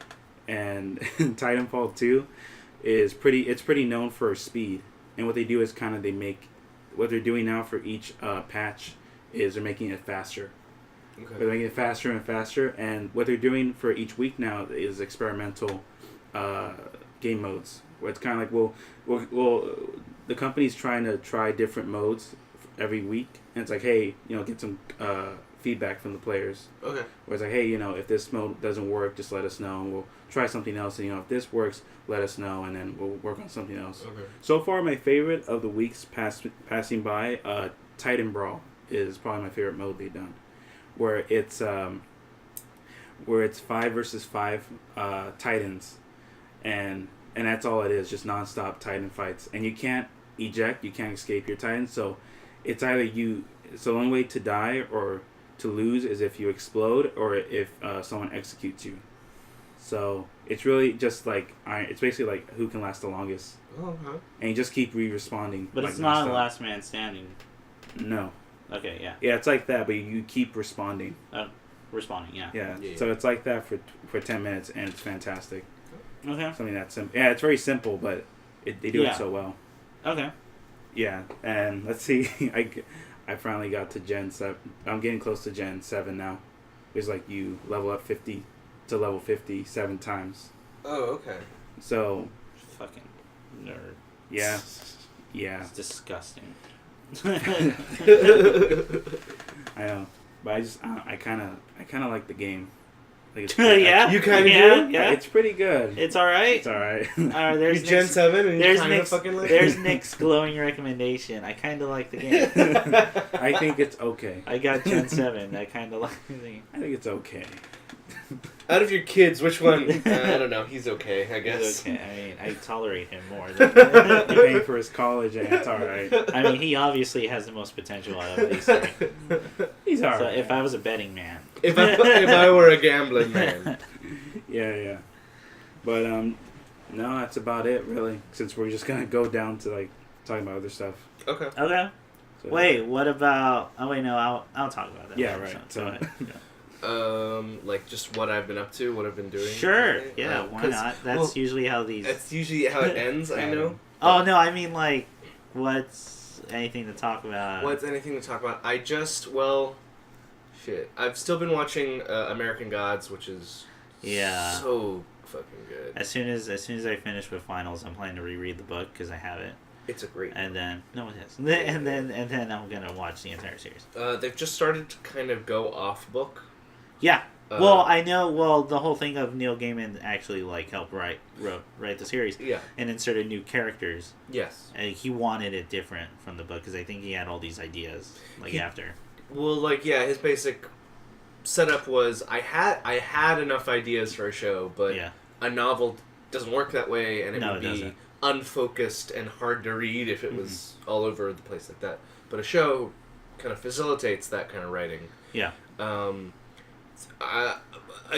And Titanfall 2 is pretty known for speed. And what they do is what they're doing now for each patch is they're making it faster. Okay. They're making it faster and faster, and what they're doing for each week now is experimental game modes. Where it's kind of like, well, the company's trying to try different modes every week, and it's like, hey, get some feedback from the players. Okay. Where it's like, hey, if this mode doesn't work, just let us know, and we'll try something else, and if this works, let us know, and then we'll work on something else. Okay. So far, my favorite of the weeks passing by, Titan Brawl is probably my favorite mode they've done, where it's 5 versus 5 Titans, and that's all it is, just nonstop Titan fights, and you can't eject, you can't escape your Titan, so it's either it's the only way to die or to lose is if you explode or if someone executes you. So it's really just like it's basically like who can last the longest. Uh-huh. And you just keep responding. But it's not a last man standing. No. Okay, yeah. Yeah, it's like that, but you keep responding. Responding, yeah. Yeah. So it's like that for 10 minutes, and it's fantastic. Okay. Something that simple. Yeah, it's very simple, but they do it so well. Okay. Yeah, and let's see. I finally got to Gen 7. I'm getting close to Gen 7 now. It's like you level up 50 to level 50 7 times. Oh, okay. So. Fucking nerd. Yeah. Yeah. It's disgusting. I know, but I kind of like the game. Like yeah, you kind of do. Yeah, it's pretty good. It's all right. It's all right. There's Gen 7, and there's you kind of fucking like. There's Nick's glowing recommendation. I kind of like the game. I think it's okay. I got Gen 7. I kind of like the game. I think it's okay. Out of your kids, which one? I don't know. He's okay, I guess. He's okay. I mean, I tolerate him more. You're paying for his college, and it's all right. I mean, he obviously has the most potential out of these three. He's all right. So if I was a betting man. If I were a gambling man. Yeah. But, no, that's about it, really. Since we're just going to go down to, like, talking about other stuff. Okay. So, wait, what about... Oh, wait, no, I'll talk about that. Yeah, right. So like just what I've been up to, what I've been doing. Sure, yeah, why not? That's usually how these. That's usually how it ends. I know. Oh no, I mean like, what's anything to talk about? What's anything to talk about? Shit. I've still been watching American Gods, which is so fucking good. As soon as I finish with finals, I'm planning to reread the book because I have it. It's a great. And then no, it is. And then I'm gonna watch the entire series. They've just started to kind of go off book. Yeah. Well, I know. Well, the whole thing of Neil Gaiman actually like helped write the series. Yeah. And inserted new characters. Yes. And he wanted it different from the book because I think he had all these ideas after. Well, his basic setup was I had enough ideas for a show, but a novel doesn't work that way, and it would be unfocused and hard to read if it was all over the place like that. But a show kind of facilitates that kind of writing. Yeah. I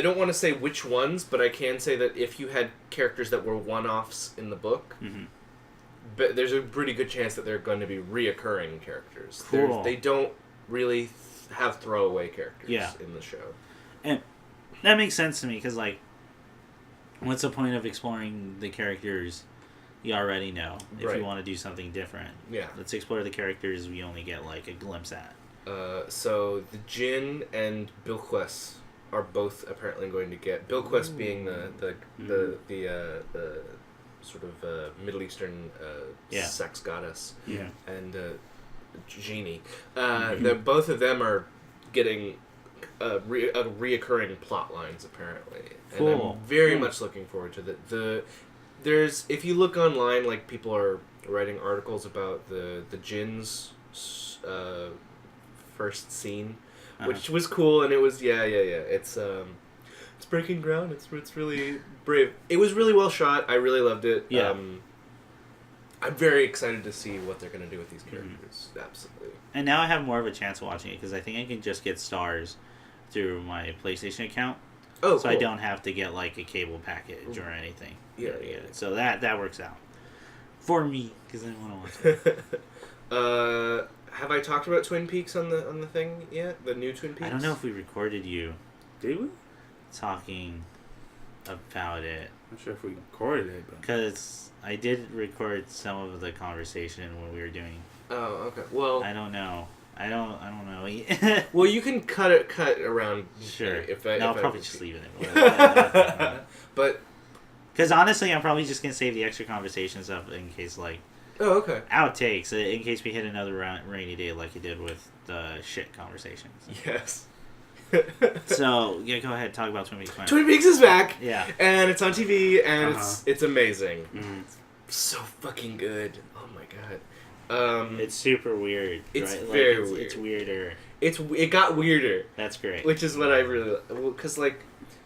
don't want to say which ones, but I can say that if you had characters that were one-offs in the book, but there's a pretty good chance that they're going to be reoccurring characters. Cool. They don't really have throwaway characters in the show. And that makes sense to me, because, like, what's the point of exploring the characters you already know if you want to do something different? Yeah. Let's explore the characters we only get, like, a glimpse at. So the Jinn and Bilquis are both apparently going to get... Bilquis being the sort of Middle Eastern sex goddess. Yeah. And genie. Both of them are getting reoccurring plot lines, apparently. And I'm very much looking forward to that. There's, if you look online, like, people are writing articles about the Jinn's first scene, which was cool, and it was it's breaking ground. It's really brave. It was really well shot. I really loved it. I'm very excited to see what they're going to do with these characters. Absolutely. And now I have more of a chance of watching it, because I think I can just get Stars through my PlayStation account. Oh, so cool. I don't have to get, like, a cable package or anything. Yeah. So that works out for me, because I want to watch it. Have I talked about Twin Peaks on the thing yet? The new Twin Peaks? I don't know if we recorded you. Did we? Talking about it. I'm not sure if we recorded it, because I did record some of the conversation when we were doing. Oh, okay. Well, I don't know. I don't know. Well, you can cut around. Sure. I'll probably just leave it. But because honestly, I'm probably just gonna save the extra conversation stuff in case, like. Oh, okay. Outtakes, in case we hit another rainy day like you did with the shit conversations. Yes. So, yeah, go ahead, talk about Twin Peaks. Twin Peaks is back! Yeah. And it's on TV, and it's amazing. It's so fucking good. Oh my god. It's super weird. It's right? very weird. weird. It's weirder. It got weirder. That's great. Which is what I really... Because, like...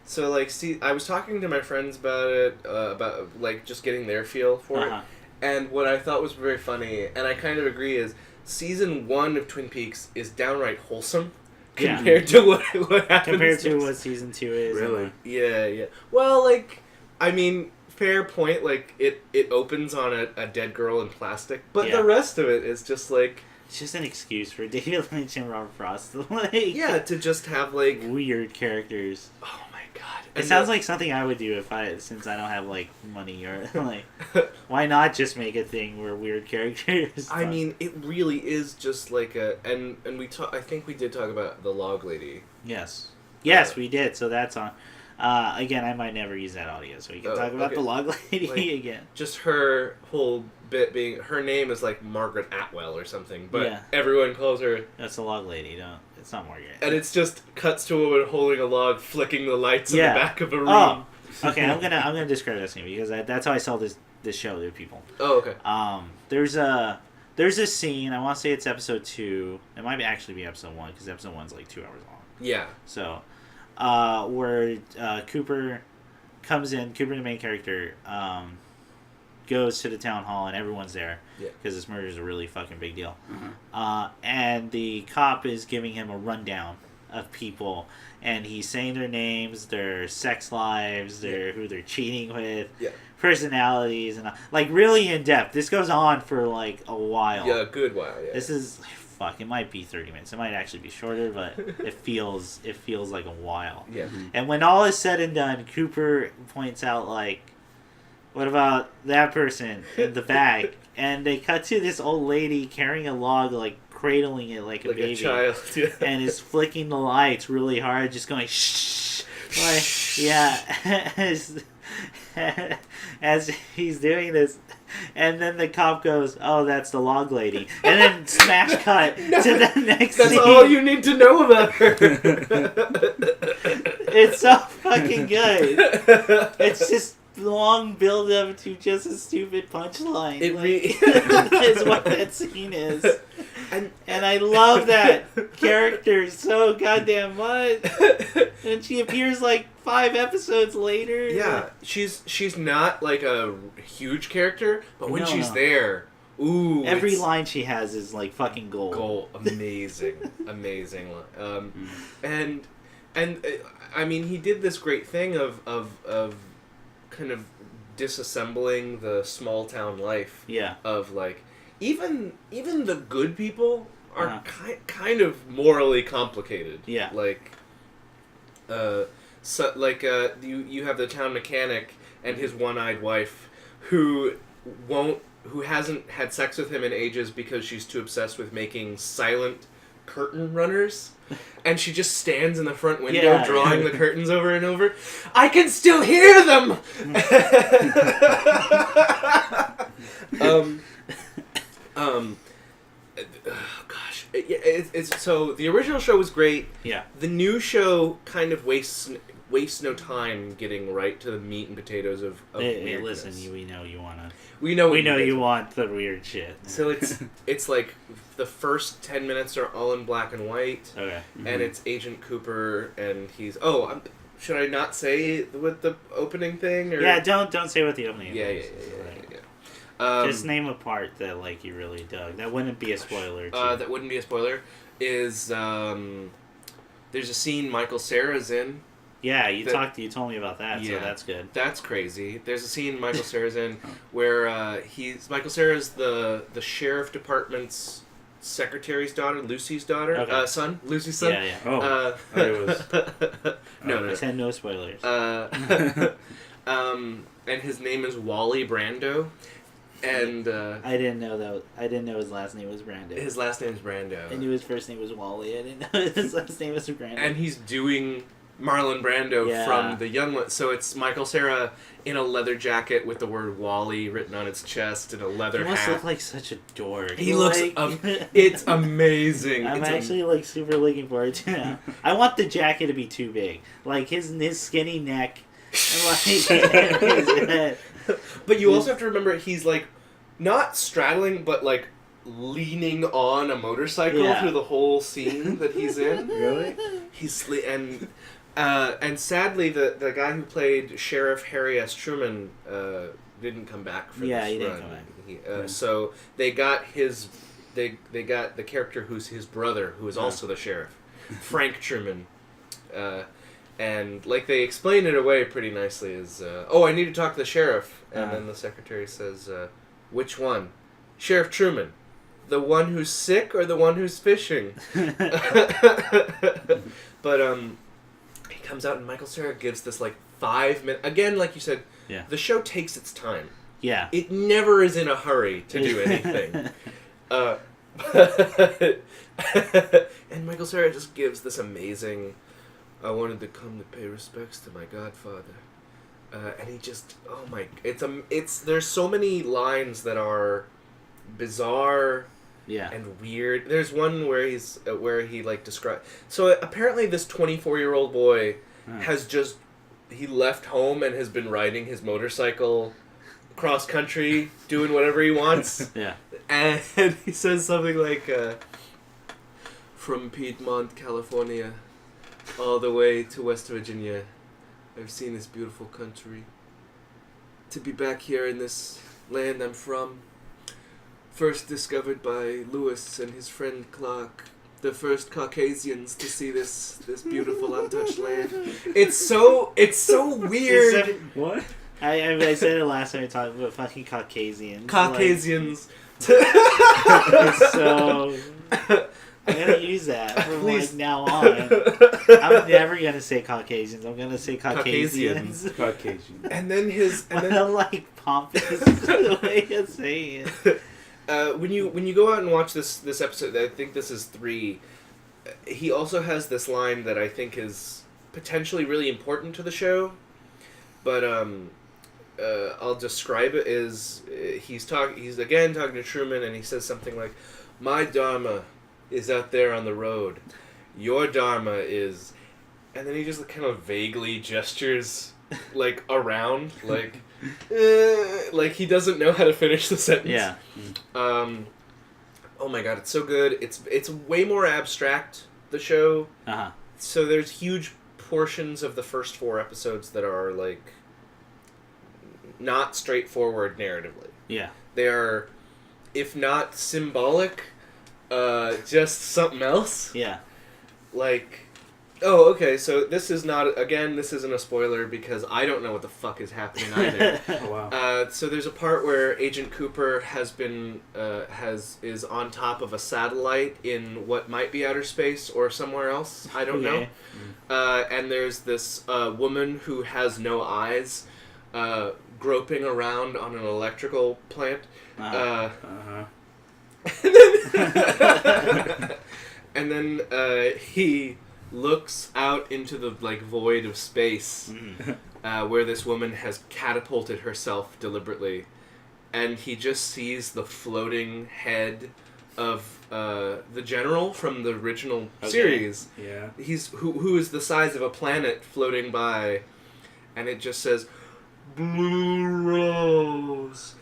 So, like, see, I was talking to my friends about it, about, like, just getting their feel for it. And what I thought was very funny, and I kind of agree, is season 1 of Twin Peaks is downright wholesome compared to what happens. Compared to what season 2 is. Really? Yeah. Well, like, I mean, fair point. Like, it opens on a dead girl in plastic, but the rest of it is just like... It's just an excuse for David Lynch and Robert Frost to, like... Yeah, to just have, like... Weird characters. Oh my god. It sounds like something I would do since I don't have, like, money or, like... Why not just make a thing where weird characters... I mean, it really is just like a... And I think we did talk about the Log Lady. Yes. Yes, we did, so that's on... again, I might never use that audio, so we can talk about the Log Lady again. Just her whole bit being... Her name is, like, Margaret Atwell or something, but everyone calls her... That's the Log Lady, it's not Margaret. And it's just cuts to a woman holding a log, flicking the lights in the back of a room. Oh, okay, I'm gonna describe this scene, because that's how I saw this show to people. Oh, okay. There's a scene, I want to say it's episode 2, it might actually be episode 1, because episode 1's like 2 hours long. Yeah. So... where Cooper comes in, Cooper, the main character, goes to the town hall and everyone's there because this murder is a really fucking big deal. And the cop is giving him a rundown of people, and he's saying their names, their sex lives, who they're cheating with, personalities, and like really in depth. This goes on for like a while. Yeah, a good while. Yeah. This is. Fuck, it might be 30 minutes. It might actually be shorter, but it feels like a while. Yeah. And when all is said and done, Cooper points out, like, what about that person in the back? And they cut to this old lady carrying a log, like, cradling it like a baby. A child, and is flicking the lights really hard, just going, shh. Like, as he's doing this. And then the cop goes, "Oh, that's the log lady," and then smash cut to the next scene. That's all you need to know about her. It's so fucking good. It's just long build up to just a stupid punchline. It is what that scene is. And I love that character so goddamn much. And she appears like 5 episodes later. Yeah, she's not like a huge character, but when she's there, ooh, every line she has is like fucking gold. Gold, amazing. And I mean, he did this great thing of kind of disassembling the small town life. Yeah. Of like, even the good people are kind of morally complicated. Yeah. Like, you have the town mechanic and his one-eyed wife who hasn't had sex with him in ages because she's too obsessed with making silent curtain runners. And she just stands in the front window drawing the curtains over and over. I can still hear them! Gosh. It's so the original show was great. Yeah. The new show kind of wastes no time getting right to the meat and potatoes of hey, listen, we know you wanna. We know you want the weird shit. So it's like the first 10 minutes are all in black and white. Okay. Mm-hmm. And it's Agent Cooper, and he's should I not say what the opening thing? Or? Yeah, don't say what the opening is. Yeah. Just name a part that like you really dug. That wouldn't be a spoiler. That wouldn't be a spoiler. Is there's a scene Michael Cera's in. Yeah, you told me about that, so that's good. That's crazy. There's a scene Michael Cera's in where Michael Cera's the sheriff department's secretary's daughter, Lucy's daughter, son, Lucy's son. Yeah. Oh, it was. No. Pretend no spoilers. And his name is Wally Brando. And I didn't know that. I didn't know his last name was Brando. His last name is Brando. I knew his first name was Wally. I didn't know his last name was Brando. And he's doing Marlon Brando from the Young One. So it's Michael Cera in a leather jacket with the word Wally written on its chest and a leather hat. He must look like such a dork. He looks... it's amazing. I'm actually like super looking forward to it. I want the jacket to be too big. Like his skinny neck. And, but you also have to remember he's like not straddling but like leaning on a motorcycle through the whole scene that he's in. Really? And sadly the guy who played Sheriff Harry S. Truman didn't come back for this run. He didn't come back. So they got they got the character who's his brother, who is also the sheriff, Frank Truman. And like they explain it away pretty nicely is, I need to talk to the sheriff. And then the secretary says, which one? Sheriff Truman. The one who's sick or the one who's fishing? But he comes out and Michael Cera gives this like 5 minute... Again, like you said, the show takes its time. Yeah. It never is in a hurry to do anything. And Michael Cera just gives this amazing... I wanted to come to pay respects to my godfather, and he just there's so many lines that are bizarre, and weird. There's one where he like describes. So apparently this 24-year-old boy he left home and has been riding his motorcycle cross country, doing whatever he wants. And he says something like, "From Piedmont, California, all the way to West Virginia, I've seen this beautiful country. To be back here in this land I'm from, first discovered by Lewis and his friend Clark, the first Caucasians to see this beautiful untouched land." It's so weird. What? I said it last time I talked about fucking Caucasians. Caucasians. It's so... I'm gonna use that from like now on. I'm never gonna say Caucasians. I'm gonna say Caucasians. Caucasian. And then like pompous the way you say it. When you go out and watch this episode, I think this is 3. He also has this line that I think is potentially really important to the show, but I'll describe it as he's again talking to Truman, and he says something like, "My Dharma is out there on the road. Your Dharma is..." And then he just kind of vaguely gestures, like, around, like he doesn't know how to finish the sentence. Yeah. Oh my god, it's so good. It's way more abstract, the show. Uh-huh. So there's huge portions of the first 4 episodes that are, like, not straightforward narratively. Yeah. They are, if not symbolic, just something else. Yeah. Like, oh, okay, so this isn't a spoiler because I don't know what the fuck is happening either. Oh, wow. So there's a part where Agent Cooper has been, is on top of a satellite in what might be outer space or somewhere else. I don't know. And there's this woman who has no eyes, groping around on an electrical plant. And then he looks out into the, like, void of space, where this woman has catapulted herself deliberately, and he just sees the floating head of the general from the original series. Yeah. Who is the size of a planet floating by, and it just says, Blue Rose.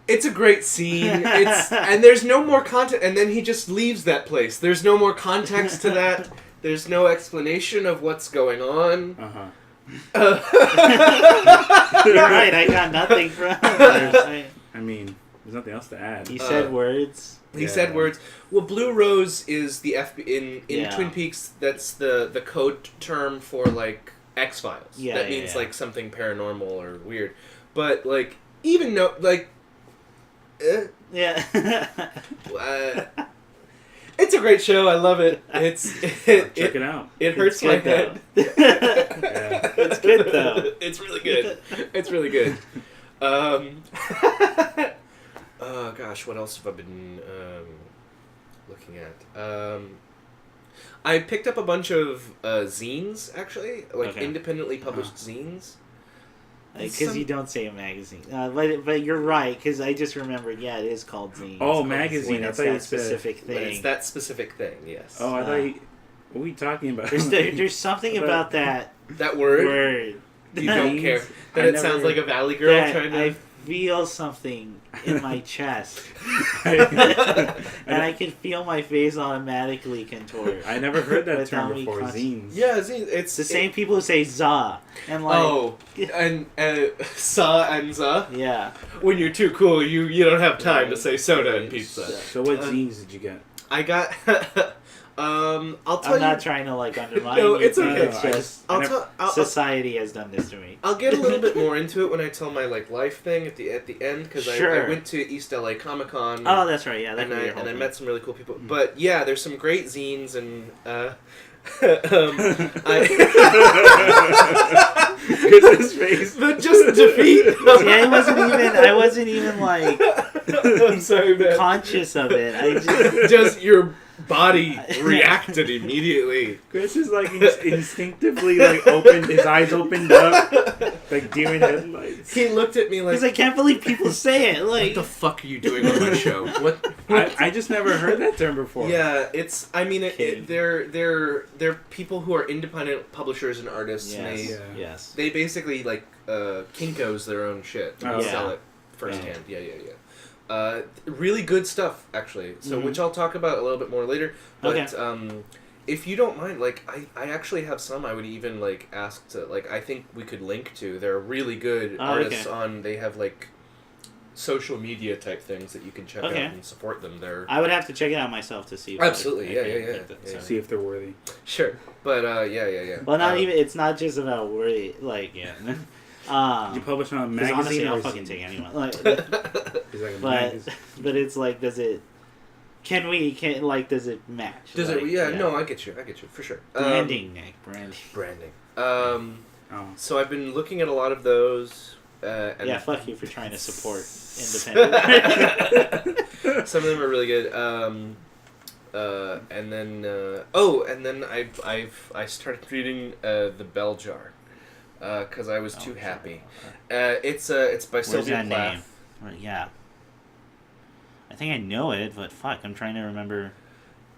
It's a great scene. And there's no more context. And then he just leaves that place. There's no more context to that. There's no explanation of what's going on. You're right. I got nothing from. I mean, there's nothing else to add. He said words. He said words. Well, Blue Rose is the in Twin Peaks. That's the code term for, like, X-Files. Yeah, that means like something paranormal or weird. But, like, even no, like. Yeah. It's a great show. I love it. Check it out. It hurts my head. It's good though. It's really good. It's really good. Oh gosh, what else have I been looking at? I picked up a bunch of zines, actually, like independently published zines. Because you don't say a magazine. But you're right, because I just remembered, it is called zines. Oh, magazine. It's that specific thing. It's that specific thing, yes. Oh, I thought what are we talking about? There's something about that word. You don't care. That it sounds like a Valley Girl trying to... I feel something in my chest. And I can feel my face automatically contort. I never heard that term before, zines. Yeah, zines. It's the same people who say za. And like, and sa and za? Yeah. When you're too cool, you don't have time to say soda and pizza. So what zines did you get? I got... I'll tell I'm not trying to, like, undermine No, it's okay. It's just society has done this to me. I'll get a little bit more into it when I tell my, like, life thing at the end, because I went to East LA Comic Con. Oh, that's right. Yeah, and I met some really cool people. Mm-hmm. But yeah, there's some great zines and Chris's face, but just defeat. Yeah, I wasn't even like. I'm sorry, man. Conscious of it. I just your body reacted immediately. Chris is like instinctively like his eyes opened up, like deer in headlights. He looked at me like, because I can't believe people say it. Like, what the fuck are you doing on my show? What? I just never heard that term before. Yeah, it's. I mean, they're people who are independent publishers and artists. Yes. And they basically like Kinko's their own shit and sell it firsthand. Yeah. Really good stuff, actually. So, which I'll talk about a little bit more later. But if you don't mind, like, I actually have some I would even like ask to, like, I think we could link to. They're really good artists on. They have like social media type things that you can check out and support them. I would have to check it out myself to see. If absolutely, yeah. See if they're worthy. Sure, but yeah. Well, not even. It's not just about worthy. Like, you publish on a magazine. Honestly, I'll fucking take anyone. Like, but it's like, does it? Does it match? Does it? Yeah, no, I get you for sure. Branding, Nick. Branding. So I've been looking at a lot of those. And fuck you for trying to support independent. Some of them are really good. And then I started reading The Bell Jar. Because I was too happy. It's by Sylvia Plath. Yeah. I think I know it, but fuck, I'm trying to remember.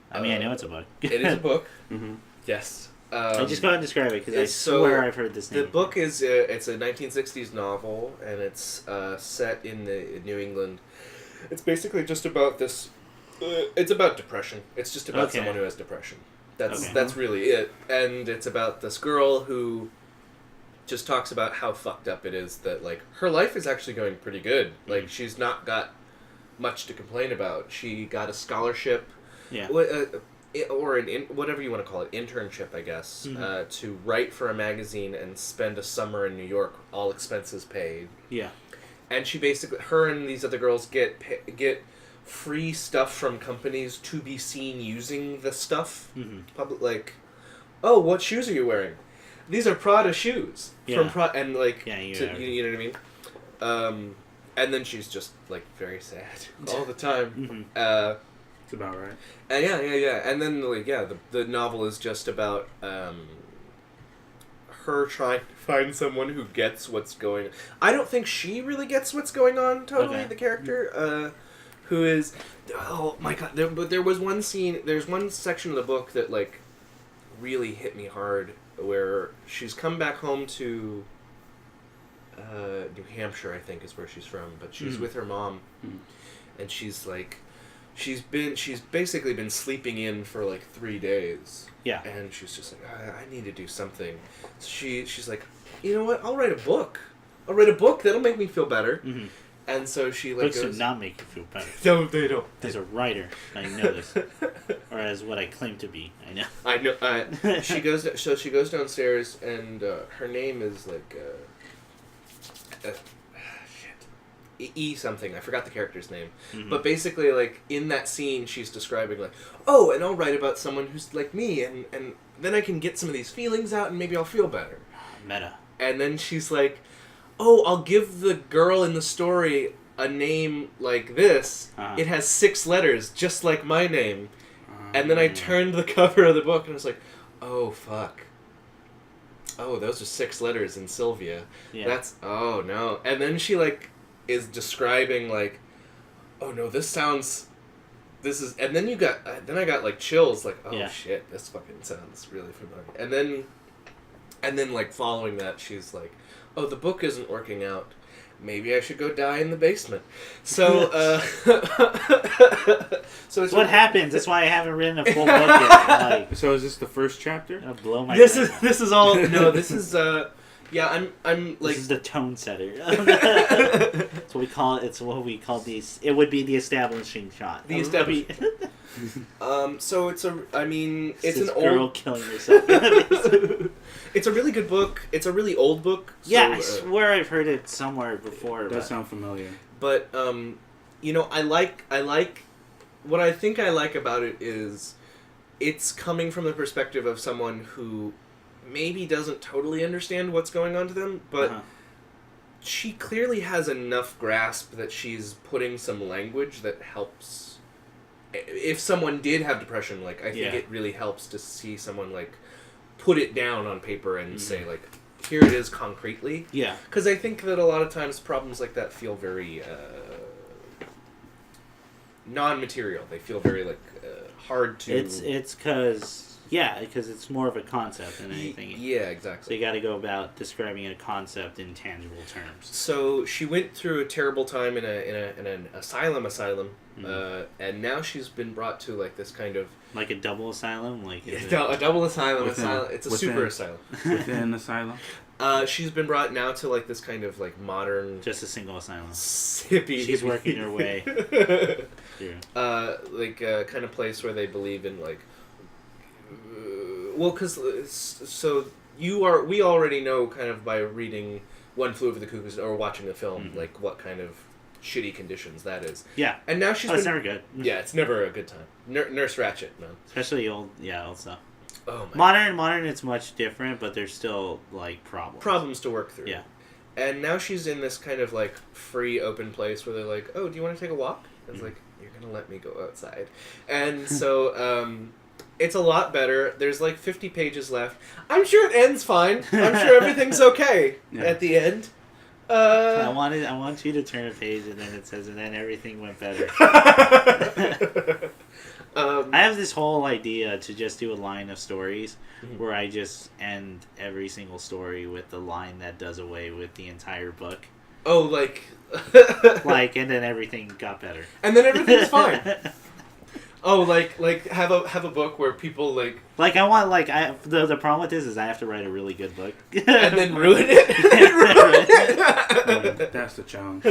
I mean, I know it's a book. It is a book. Mm-hmm. Yes. Just go ahead and describe it, because I swear I've heard this name. The book is it's a 1960s novel, and it's set in the New England. It's basically just about this. It's about depression. It's just about someone who has depression. That's really it. And it's about this girl who just talks about how fucked up it is that, like, her life is actually going pretty good. Like, she's not got much to complain about. She got a scholarship. Yeah. Or whatever you want to call it, internship, I guess, to write for a magazine and spend a summer in New York, all expenses paid. Yeah. And she basically, her and these other girls get free stuff from companies to be seen using the stuff. Public, like, oh, what shoes are you wearing? These are Prada shoes from Prada, and like, you know what I mean. And then she's just like very sad all the time. It's about right. And yeah. And then like the novel is just about her trying to find someone who gets what's going on. I don't think she really gets what's going on totally, the character. Who is, oh my god, there was one scene, there's one section of the book that, like, really hit me hard, where she's come back home to New Hampshire, I think is where she's from, but she's with her mom, and she's, like, she's basically been sleeping in for, like, 3 days. Yeah. And she's just like, I need to do something. So she's like, you know what, I'll write a book, that'll make me feel better. And so she like books do not make you feel better. No, they don't. As a writer, I know this, or as what I claim to be. I know. She goes downstairs, and her name is like E something. I forgot the character's name. But basically, like in that scene, she's describing like, oh, and I'll write about someone who's like me, and then I can get some of these feelings out, and maybe I'll feel better. Meta. And then she's like, oh, I'll give the girl in the story a name like this. It has 6 letters, just like my name. And then I turned the cover of the book and I was like, oh, fuck. Oh, those are 6 letters in Sylvia. Yeah. Oh, no. And then she, like, is describing, like, oh, no, this is... And then I got, like, chills, like, oh, shit, this fucking sounds really familiar. And then, like, following that, she's like, oh, the book isn't working out. Maybe I should go die in the basement. So, so it's what happens. That's why I haven't written a full book yet. Like, so is this the first chapter? I'll blow my. This is all. No, this is. I'm like. This is the tone setter. That's what we call it. It's what we call these. It would be the establishing shot. The establishing. So it's a. I mean, it's an girl old killing herself. It's a really good book. It's a really old book. So, yeah, I swear I've heard it somewhere before. It does sound familiar. But you know, I like what I think I like about it is it's coming from the perspective of someone who maybe doesn't totally understand what's going on to them, but she clearly has enough grasp that she's putting some language that helps. If someone did have depression, like, I think it really helps to see someone, like, put it down on paper and say, like, here it is concretely. Yeah. Because I think that a lot of times problems like that feel very non-material. They feel very, like, hard to... It's because it's more of a concept than anything. Yeah, exactly. So you got to go about describing a concept in tangible terms. So she went through a terrible time in an asylum, and now she's been brought to, like, this kind of... Like a double asylum? Like a double asylum. It's a super asylum. Within asylum? She's been brought now to, like, this kind of, like, modern... Just a single asylum. Hippie. She's working her way. Like, kind of place where they believe in, like... well, because... So, we already know, kind of, by reading One Flew Over the Cuckoo's... Or watching the film, like, what kind of shitty conditions that is. Yeah. And now she's it's never good. Yeah, it's never a good time. Nurse Ratched, man. Especially old stuff. Oh, my Modern, it's much different, but there's still, like, problems to work through. Yeah. And now she's in this kind of, like, free, open place where they're like, oh, do you want to take a walk? I was like, you're going to let me go outside. And so, it's a lot better. There's, like, 50 pages left. I'm sure it ends fine. I'm sure everything's okay at the end. I want you to turn a page and then it says, and then everything went better. I have this whole idea to just do a line of stories where I just end every single story with the line that does away with the entire book. Oh, like Like, and then everything got better. And then everything's fine. Oh, like have a book where people like I want the problem with this is I have to write a really good book and then ruin it. That's the challenge.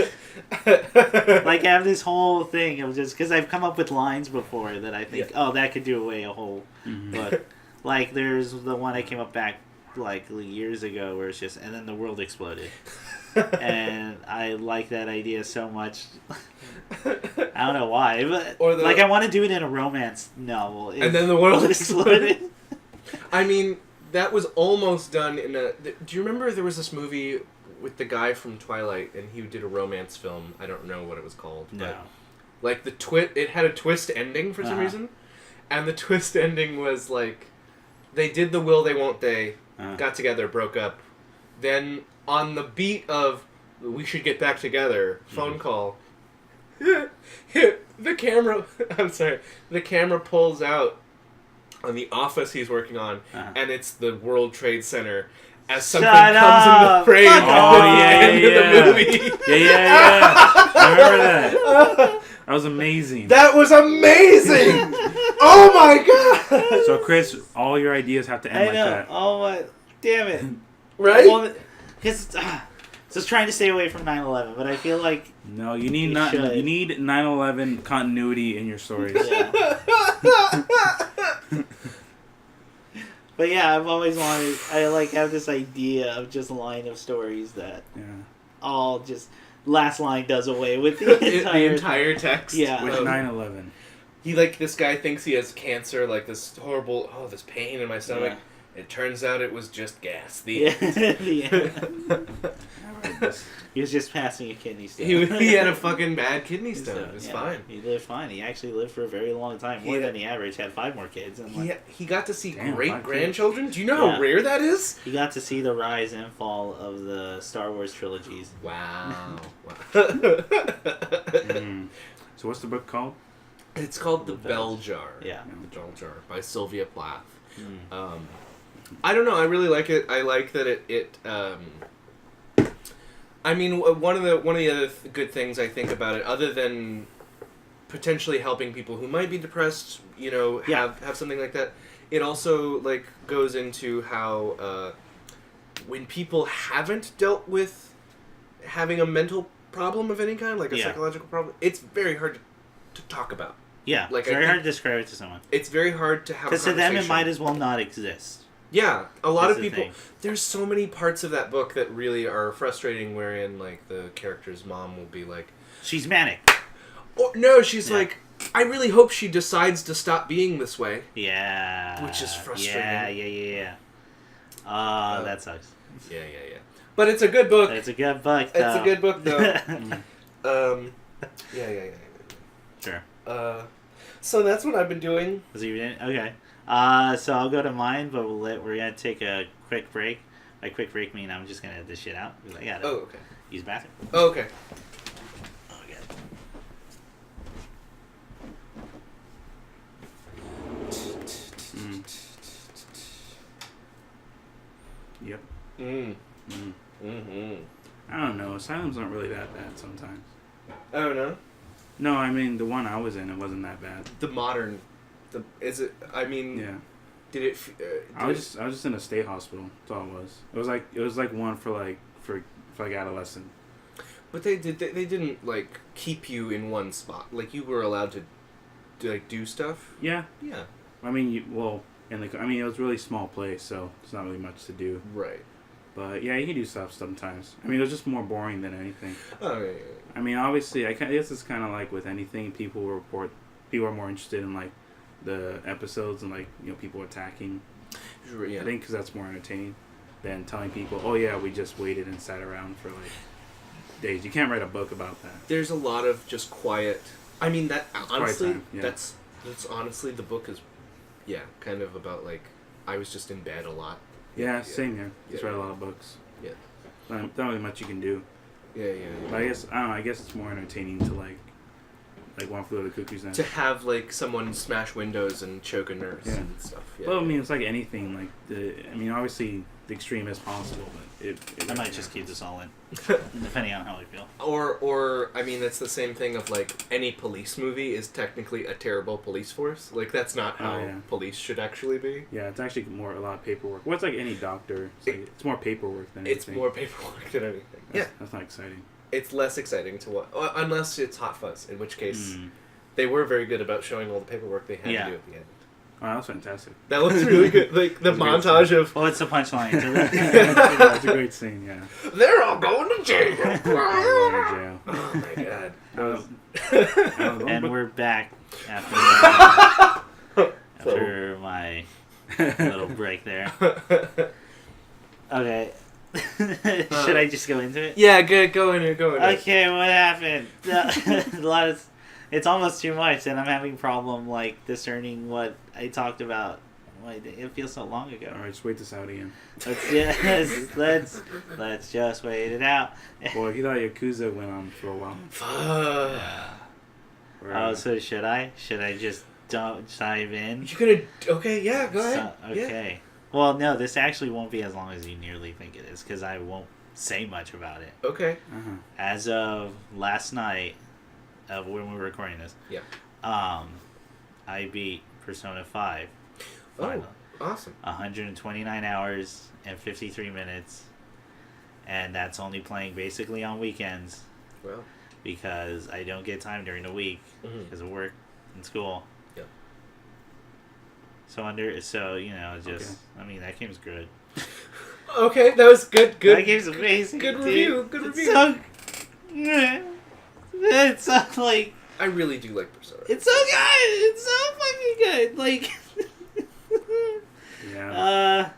Like, I have this whole thing of just because I've come up with lines before that I think that could do away a whole book. Like, there's the one I came up back like years ago where it's just and then the world exploded. And I like that idea so much. I don't know why, but I want to do it in a romance novel. And then the world exploded. I mean, that was almost done in a... Do you remember there was this movie with the guy from Twilight, and he did a romance film? I don't know what it was called. No. But, like, it had a twist ending for some reason. And the twist ending was, like, they did the will they won't they, got together, broke up. Then... on the beat of we should get back together, phone call. The camera pulls out on the office he's working on, and it's the World Trade Center as something comes into frame at the end of the movie. Yeah. I remember that. That was amazing. That was amazing! Oh my god! So, Chris, all your ideas have to end like that. Oh my... Damn it. Right? Well, because just trying to stay away from 9/11, but I feel like no, you need 9/11 continuity in your stories. Yeah. But yeah, I've always wanted. I have this idea of just a line of stories that all just last line does away with the entire text. Yeah, with 9/11. He this guy thinks he has cancer, like this horrible this pain in my stomach. Yeah. It turns out it was just gas. The end. He was just passing a kidney stone. He had a fucking bad kidney stone. It was fine. He lived fine. He actually lived for a very long time, more than the average. Had 5 more kids. And he got to see great grandchildren. Do you know how rare that is? He got to see the rise and fall of the Star Wars trilogies. Wow. So what's the book called? It's called The Bell Jar. Yeah. The Bell Jar by Sylvia Plath. I don't know. I really like it. I like that it I mean, one of the other good things I think about it, other than potentially helping people who might be depressed, have something like that, it also goes into how when people haven't dealt with having a mental problem of any kind, like a psychological problem, it's very hard to talk about. Yeah, it's very hard to describe it to someone. It's very hard to have a conversation. Because to them, it might as well not exist. Yeah, a lot of people... There's so many parts of that book that really are frustrating, wherein, the character's mom will be like... She's manic. Or, no, she's like, I really hope she decides to stop being this way. Yeah. Which is frustrating. Yeah. That sucks. Yeah. But it's a good book. It's a good book, though. It's a good book, though. Yeah. Sure. So that's what I've been doing. Okay. So I'll go to mine, but we're gonna take a quick break. By quick break, mean I'm just gonna edit this shit out because I gotta use the bathroom. Oh, okay. Oh, yeah. Yep. Mm-hmm. I don't know. Asylums aren't really that bad sometimes. Oh, no? No, I mean, the one I was in, it wasn't that bad. The modern... Is it... I mean... Yeah. Did it... I was just in a state hospital. That's all it was. It was like one for adolescent. But they didn't keep you in one spot. You were allowed to do stuff. Yeah. Yeah. I mean, it was a really small place, so there's not really much to do. Right. But yeah, you can do stuff sometimes. I mean, it was just more boring than anything. Oh yeah. I mean, obviously, I guess it's kind of like with anything. People are more interested in the episodes and people attacking. Yeah. I think because that's more entertaining than telling people, oh yeah, we just waited and sat around for days. You can't write a book about that. There's a lot of just quiet. I mean, that honestly, that's honestly the book is, kind of about I was just in bed a lot. Yeah, same here. Just read a lot of books. Yeah. Not really much you can do. Yeah. But I guess it's more entertaining to like One Flew Over the Cuckoo's Nest. To have like someone smash windows and choke a nurse and stuff. Yeah, well, I mean, it's like anything. Like obviously the extreme is possible, but I might just keep this all in, depending on how I feel. Or I mean, it's the same thing of like any police movie is technically a terrible police force. Like that's not how police should actually be. Yeah, it's actually a lot of paperwork. Well, it's like any doctor. It's more paperwork than anything. It's more paperwork than anything. That's not exciting. It's less exciting to watch, unless it's Hot Fuzz, in which case they were very good about showing all the paperwork they had to do at the end. Oh, that was fantastic. That looks really good. Like the montage of... Well, it's the punchline. That's a great scene, yeah. They're all going to jail. Oh my god. And we're back after my little break there. Okay. Should I just go into it? Yeah, go in here, Okay, what happened? It's almost too much, and I'm having problem like discerning what I talked about. It feels so long ago. All right, just wait this out, Ian. Let's just wait it out. Boy, he thought Yakuza went on for a while. Oh, so should I? Should I just dive in? You're gonna... Okay, yeah, go ahead. Okay. Yeah. Well, no, this actually won't be as long as you nearly think it is, because I won't say much about it. Okay. Uh-huh. As of last night, when we were recording this, I beat Persona 5. Finally. Oh, awesome. 129 hours and 53 minutes, and that's only playing basically on weekends. Well. Because I don't get time during the week because of work and school. I mean, that game's good. Okay, that was good. That game's amazing. Good review. It's so like... I really do like Persona. It's so good. It's so fucking good. Like... yeah.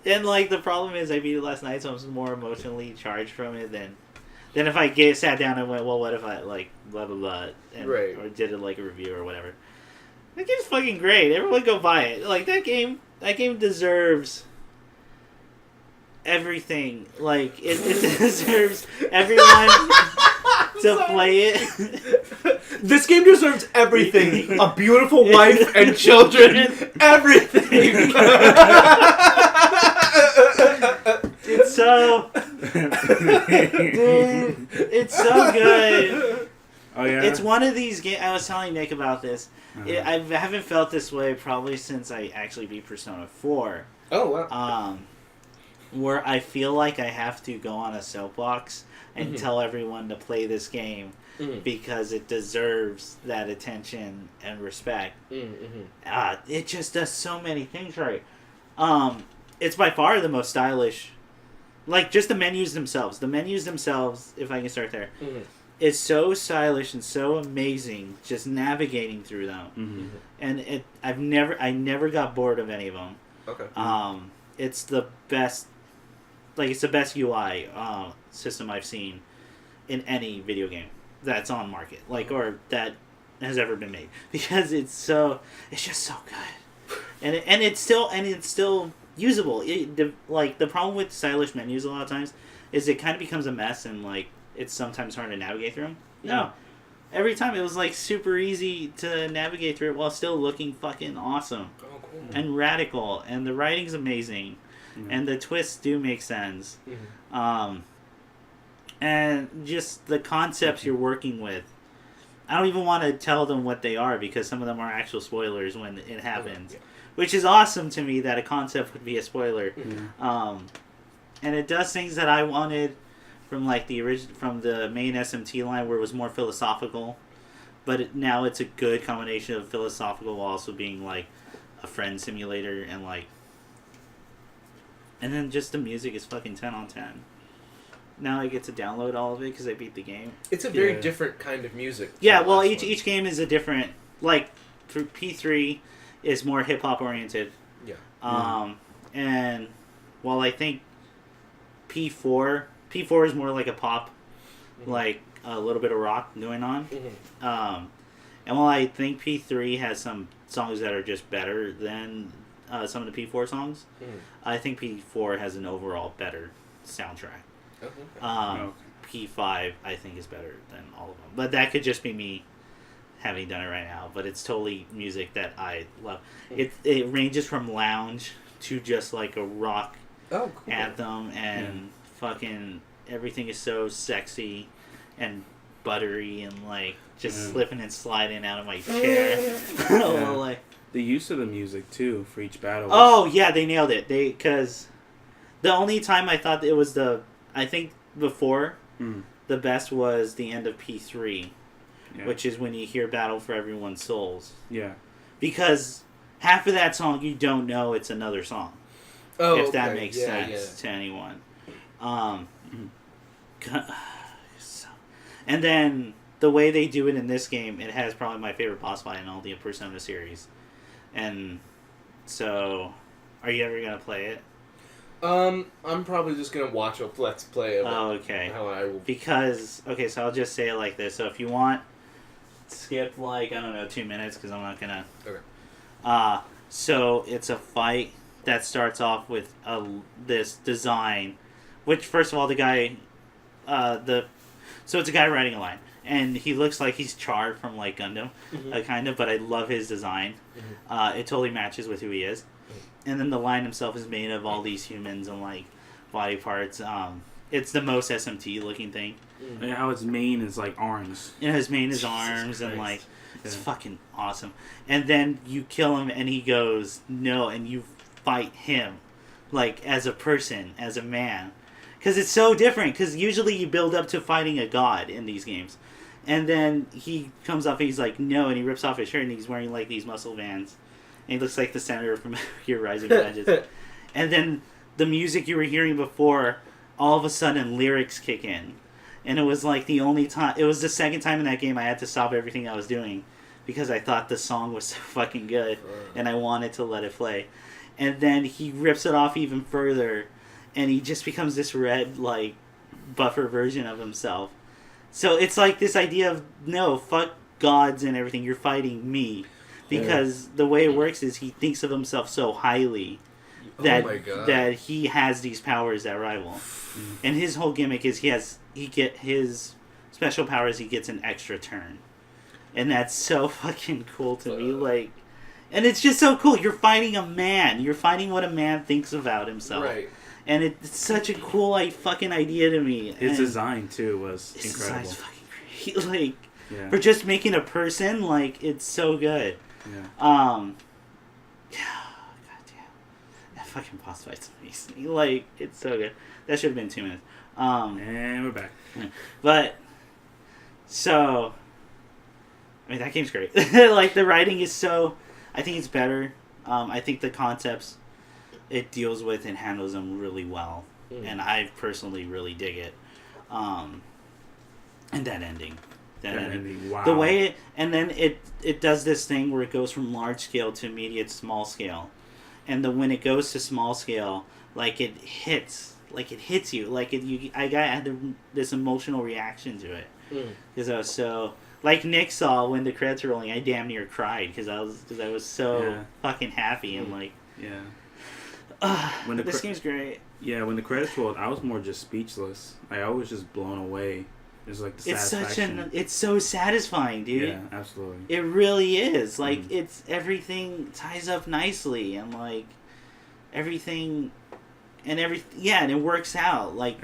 And like the problem is I beat it last night, so I'm more emotionally charged from it than if I sat down and went, well, what if I like blah blah blah, or did it like a review or whatever. That game's fucking great. Everyone go buy it. Like that game deserves everything. Like it deserves everyone to play it. This game deserves everything. A beautiful wife and children. Everything. It's so dude, it's so good. Oh yeah. It's one of these games. I was telling Nick about this. I haven't felt this way probably since I actually beat Persona 4. Oh wow. Where I feel like I have to go on a soapbox and tell everyone to play this game because it deserves that attention and respect. It just does so many things right. It's by far the most stylish. Like just the menus themselves. The menus themselves, if I can start there. It's so stylish and so amazing just navigating through them. And I never got bored of any of them. Okay. It's the best, like it's the best UI system I've seen in any video game that's on market, like or that has ever been made, because it's just so good, and it's still usable. The problem with stylish menus a lot of times is it kind of becomes a mess and like it's sometimes hard to navigate through them. No. Every time it was like super easy to navigate through it while still looking fucking awesome. Oh, cool. And radical, and the writing's amazing, and the twists do make sense. And just the concepts you're working with. I don't even want to tell them what they are because some of them are actual spoilers when it happens. Which is awesome to me that a concept would be a spoiler. And it does things that I wanted from like from the main SMT line where it was more philosophical, but now it's a good combination of philosophical while also being like a friend simulator and then just the music is fucking 10 on 10. Now I get to download all of it because I beat the game. It's a very different kind of music. Yeah, well each game is a different, like for P3 is more hip hop oriented. Yeah. And while I think P4 is more like a pop, like a little bit of rock going on. And while I think P3 has some songs that are just better than some of the P4 songs, I think P4 has an overall better soundtrack. P5 I think is better than all of them, but that could just be me having done it right now, but it's totally music that I love. It ranges from lounge to just like a rock anthem, and fucking everything is so sexy and buttery and like just slipping and sliding out of my chair. Like, the use of the music too for each battle. Oh yeah, they nailed it. Because the only time I thought it was I think before the best was the end of P3, which is when you hear "Battle for Everyone's Souls." Yeah, because half of that song you don't know it's another song. Oh, if that makes sense to anyone. And then the way they do it in this game, it has probably my favorite boss fight in all the Persona series. And so, are you ever gonna play it? I'm probably just gonna watch a Let's Play of it. Oh, okay. How I will. Because, okay, so I'll just say it like this. So if you want, skip like, I don't know, 2 minutes, because I'm not gonna... Okay. So it's a fight that starts off with this design, which, first of all, the guy, so it's a guy riding a line, and he looks like he's Char from, like, Gundam, kind of, but I love his design. It totally matches with who he is. And then the line himself is made of all these humans and, like, body parts. It's the most SMT looking thing. And how his mane is, like, arms. Yeah, his mane is arms, and, like, it's fucking awesome. And then you kill him, and he goes, no, and you fight him, like, as a person, as a man. Because it's so different, because usually you build up to fighting a god in these games. And then he comes up and he's like, no, and he rips off his shirt, and he's wearing, like, these muscle bands. And he looks like the senator from your Rising Legends. And then the music you were hearing before, all of a sudden lyrics kick in. And it was like the only time, it was the second time in that game I had to stop everything I was doing because I thought the song was so fucking good and I wanted to let it play. And then he rips it off even further and he just becomes this red, like, buffer version of himself. So it's like this idea of, no, fuck gods and everything, you're fighting me. Because the way it works is he thinks of himself so highly that he has these powers that rival. And his whole gimmick is his special powers, he gets an extra turn. And that's so fucking cool to me. Like, and it's just so cool. You're fighting a man. You're fighting what a man thinks about himself. Right. And it's such a cool, like, fucking idea to me. His design, too, was incredible. His design's fucking great. Like, for just making a person, like, it's so good. Yeah. God damn. That fucking boss fight's amazing. Like, it's so good. That should have been 2 minutes. And we're back. But, so, I mean, that game's great. Like, the writing is so, I think it's better. I think the concepts it deals with and handles them really well. And I personally really dig it. And that ending. Wow. The way it, and then it does this thing where it goes from large scale to immediate small scale, and when it goes to small scale, like it hits you, like I had this emotional reaction to it because I was so, like Nick saw when the credits were rolling, I damn near cried because I was so fucking happy and like this game's great. Yeah, when the credits rolled, I was more just speechless. I was just blown away. It's like the satisfaction. It's so satisfying, dude. Yeah, absolutely. It really is. Like, it's everything ties up nicely and like everything and it works out. Like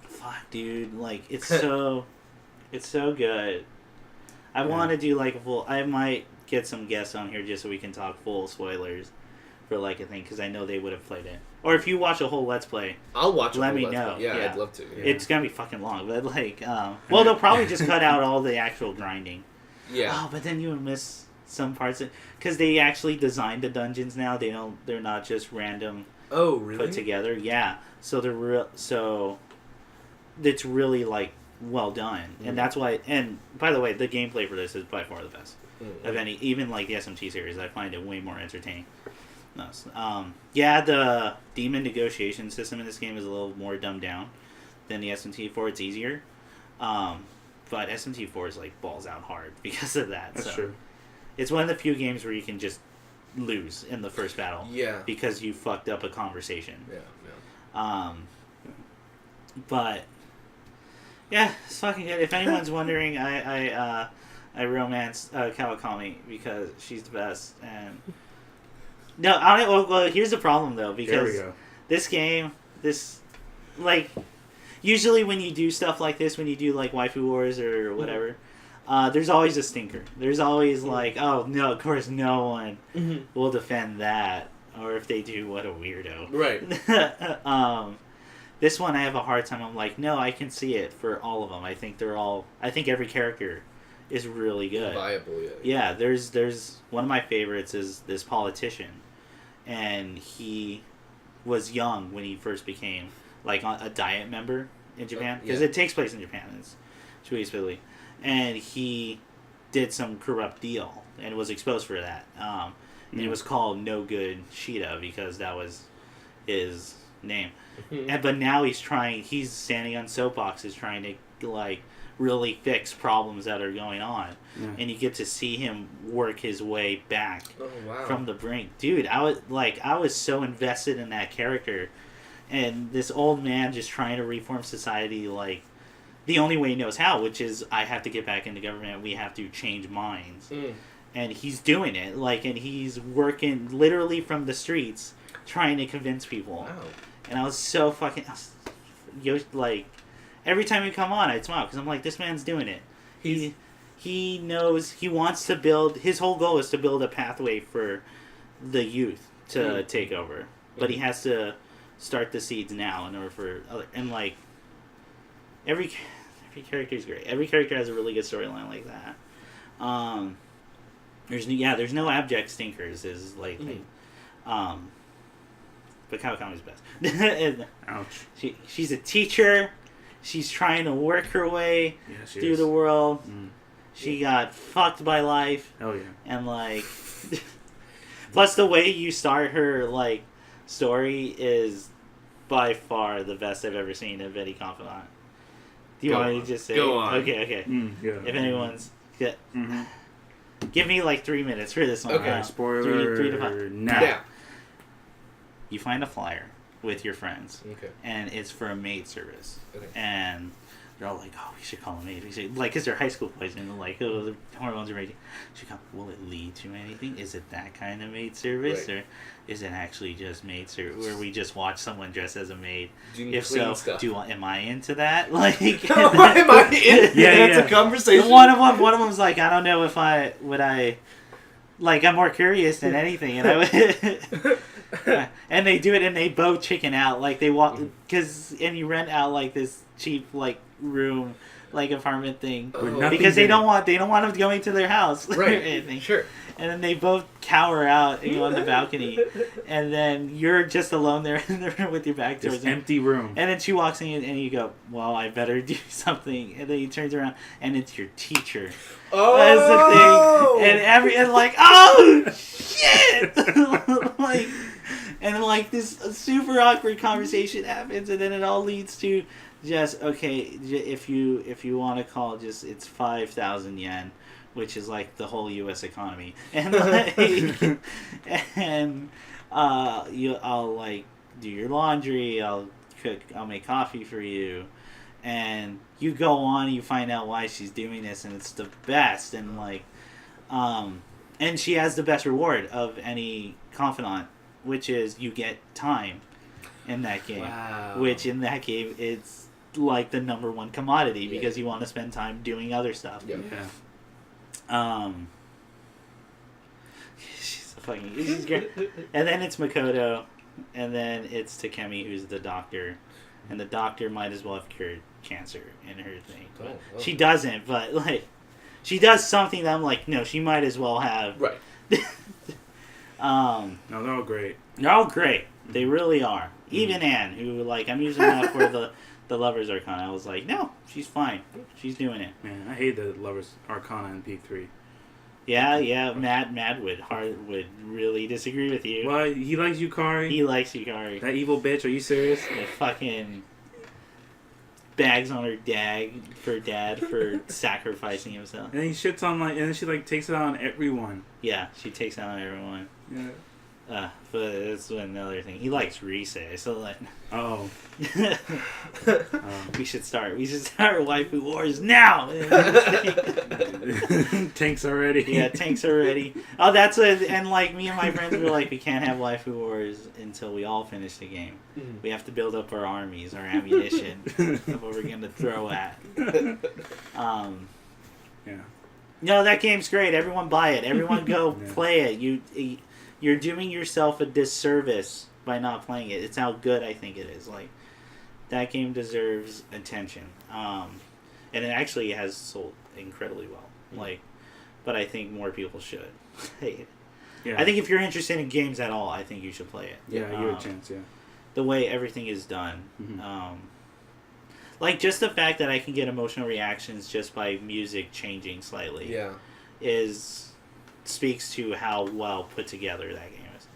fuck, dude, like it's so good. I want to do like a full, I might get some guests on here just so we can talk full spoilers for like a thing because I know they would have played it. Or if you watch a whole Let's Play, I'll watch. Let me know. Yeah, I'd love to. Yeah. It's gonna be fucking long, but like, well, they'll probably just cut out all the actual grinding. Yeah. Oh, but then you would miss some parts because they actually designed the dungeons now. They're not just random. Oh, really? Put together, yeah. So they're so it's really like well done, and that's why. And by the way, the gameplay for this is by far the best of any. Even like the SMT series, I find it way more entertaining. The demon negotiation system in this game is a little more dumbed down than the SMT4. It's easier, but SMT4 is like balls out hard because of that. That's true. It's one of the few games where you can just lose in the first battle. Yeah. Because you fucked up a conversation. Yeah. But Yeah, it's fucking good. If anyone's wondering, I romanced Kawakami because she's the best. And no, well, here's the problem though, because this game, like, usually when you do stuff like this, when you do like Waifu Wars or whatever, there's always a stinker. There's always like, oh no, of course no one will defend that, or if they do, what a weirdo. Right. This one I have a hard time. I'm like, no, I can see it for all of them. I think every character is really good. Viable, yeah. Yeah, there's one of my favorites is this politician, and he was young when he first became like a diet member in Japan, because it takes place in Japan. It's Shueisui, and he did some corrupt deal and was exposed for that. And it was called No Good Shida because that was his name. But now he's standing on Soapbox, trying to like really fix problems that are going on, and you get to see him work his way back from the brink. Dude, I was so invested in that character, and this old man just trying to reform society like the only way he knows how, which is I have to get back into government. We have to change minds, and he's doing it. Like, and he's working literally from the streets trying to convince people. Wow. And I was so fucking like, every time he come on, I'd smile because I'm like, this man's doing it. He knows he wants to build. His whole goal is to build a pathway for the youth to take over, but he has to start the seeds now in order for other. And like, every character is great. Every character has a really good storyline like that. There's no abject stinkers. Is like, but Kawakami's best. And ouch. She's a teacher. She's trying to work her way through the world. She got fucked by life. Oh yeah. And like, plus the way you start her like story is by far the best I've ever seen of any confidant. Do you want me to just say? Go on. Okay. Yeah. If anyone's good, give me like 3 minutes for this one. Okay. Spoiler 3 to 5 now. Yeah. You find a flyer with your friends, and it's for a maid service, and they're all like, "Oh, we should call a maid." We should, like, 'cause they're high school boys, and they're like, "Oh, the hormones are raging." Will it lead to anything? Is it that kind of maid service, or is it actually just maid service where we just watch someone dress as a maid? If so, am I into that? Like, am I in? It's a conversation. One of them's like, I don't know if I would. I'm more curious than anything, and I would. And they do it, and they both chicken out. Like, they walk, and you rent out like this cheap like room, like apartment thing, because they don't want them going to their house, right? Or anything. Sure. And then they both cower out and go on the balcony, and then you're just alone there in the room with your back towards them. Empty room. And then she walks in, and you go, "Well, I better do something." And then he turns around, and it's your teacher. Oh, that's the thing. And like, oh shit, like. And like this super awkward conversation happens, and then it all leads to just if you want to call, just it's 5,000 yen, which is like the whole U.S. economy, and like, and I'll like do your laundry, I'll make coffee for you, and you go on, you find out why she's doing this, and it's the best, and like, and she has the best reward of any confidant, which is you get time in that game. Wow. Which in that game, it's like the number one commodity because you want to spend time doing other stuff. Yeah. She's great. And then it's Makoto, and then it's Takemi, who's the doctor, and the doctor might as well have cured cancer in her thing. But she doesn't, but like, she does something that I'm like, no, she might as well have. Right. No, they're all great. They're all great. They really are. Even Anne, who, like, I'm using that for the Lovers Arcana. I was like, no, she's fine. She's doing it. Man, I hate the Lovers Arcana in Peak 3. Yeah, Matt would really disagree with you. Well, he likes Yukari. He likes Yukari. That evil bitch, are you serious? The fucking bags on her dad for sacrificing himself. And he shits on, like, and then she, like, takes it out on everyone. Yeah, she takes it out on everyone. Yeah. But that's another thing. He likes Recess, so like. Oh. We should start Waifu Wars now. Tanks already. Yeah, tanks already. Oh, that's and like me and my friends were like, we can't have Waifu Wars until we all finish the game. We have to build up our armies, our ammunition of what we're gonna throw at. Yeah. No, that game's great. Everyone buy it. Everyone go play it. You're doing yourself a disservice by not playing it. It's how good I think it is. Like, that game deserves attention. And it actually has sold incredibly well. Like, but I think more people should. I think if you're interested in games at all, I think you should play it. Yeah, you have a chance, yeah. The way everything is done. Like, just the fact that I can get emotional reactions just by music changing slightly speaks to how well put together that game is.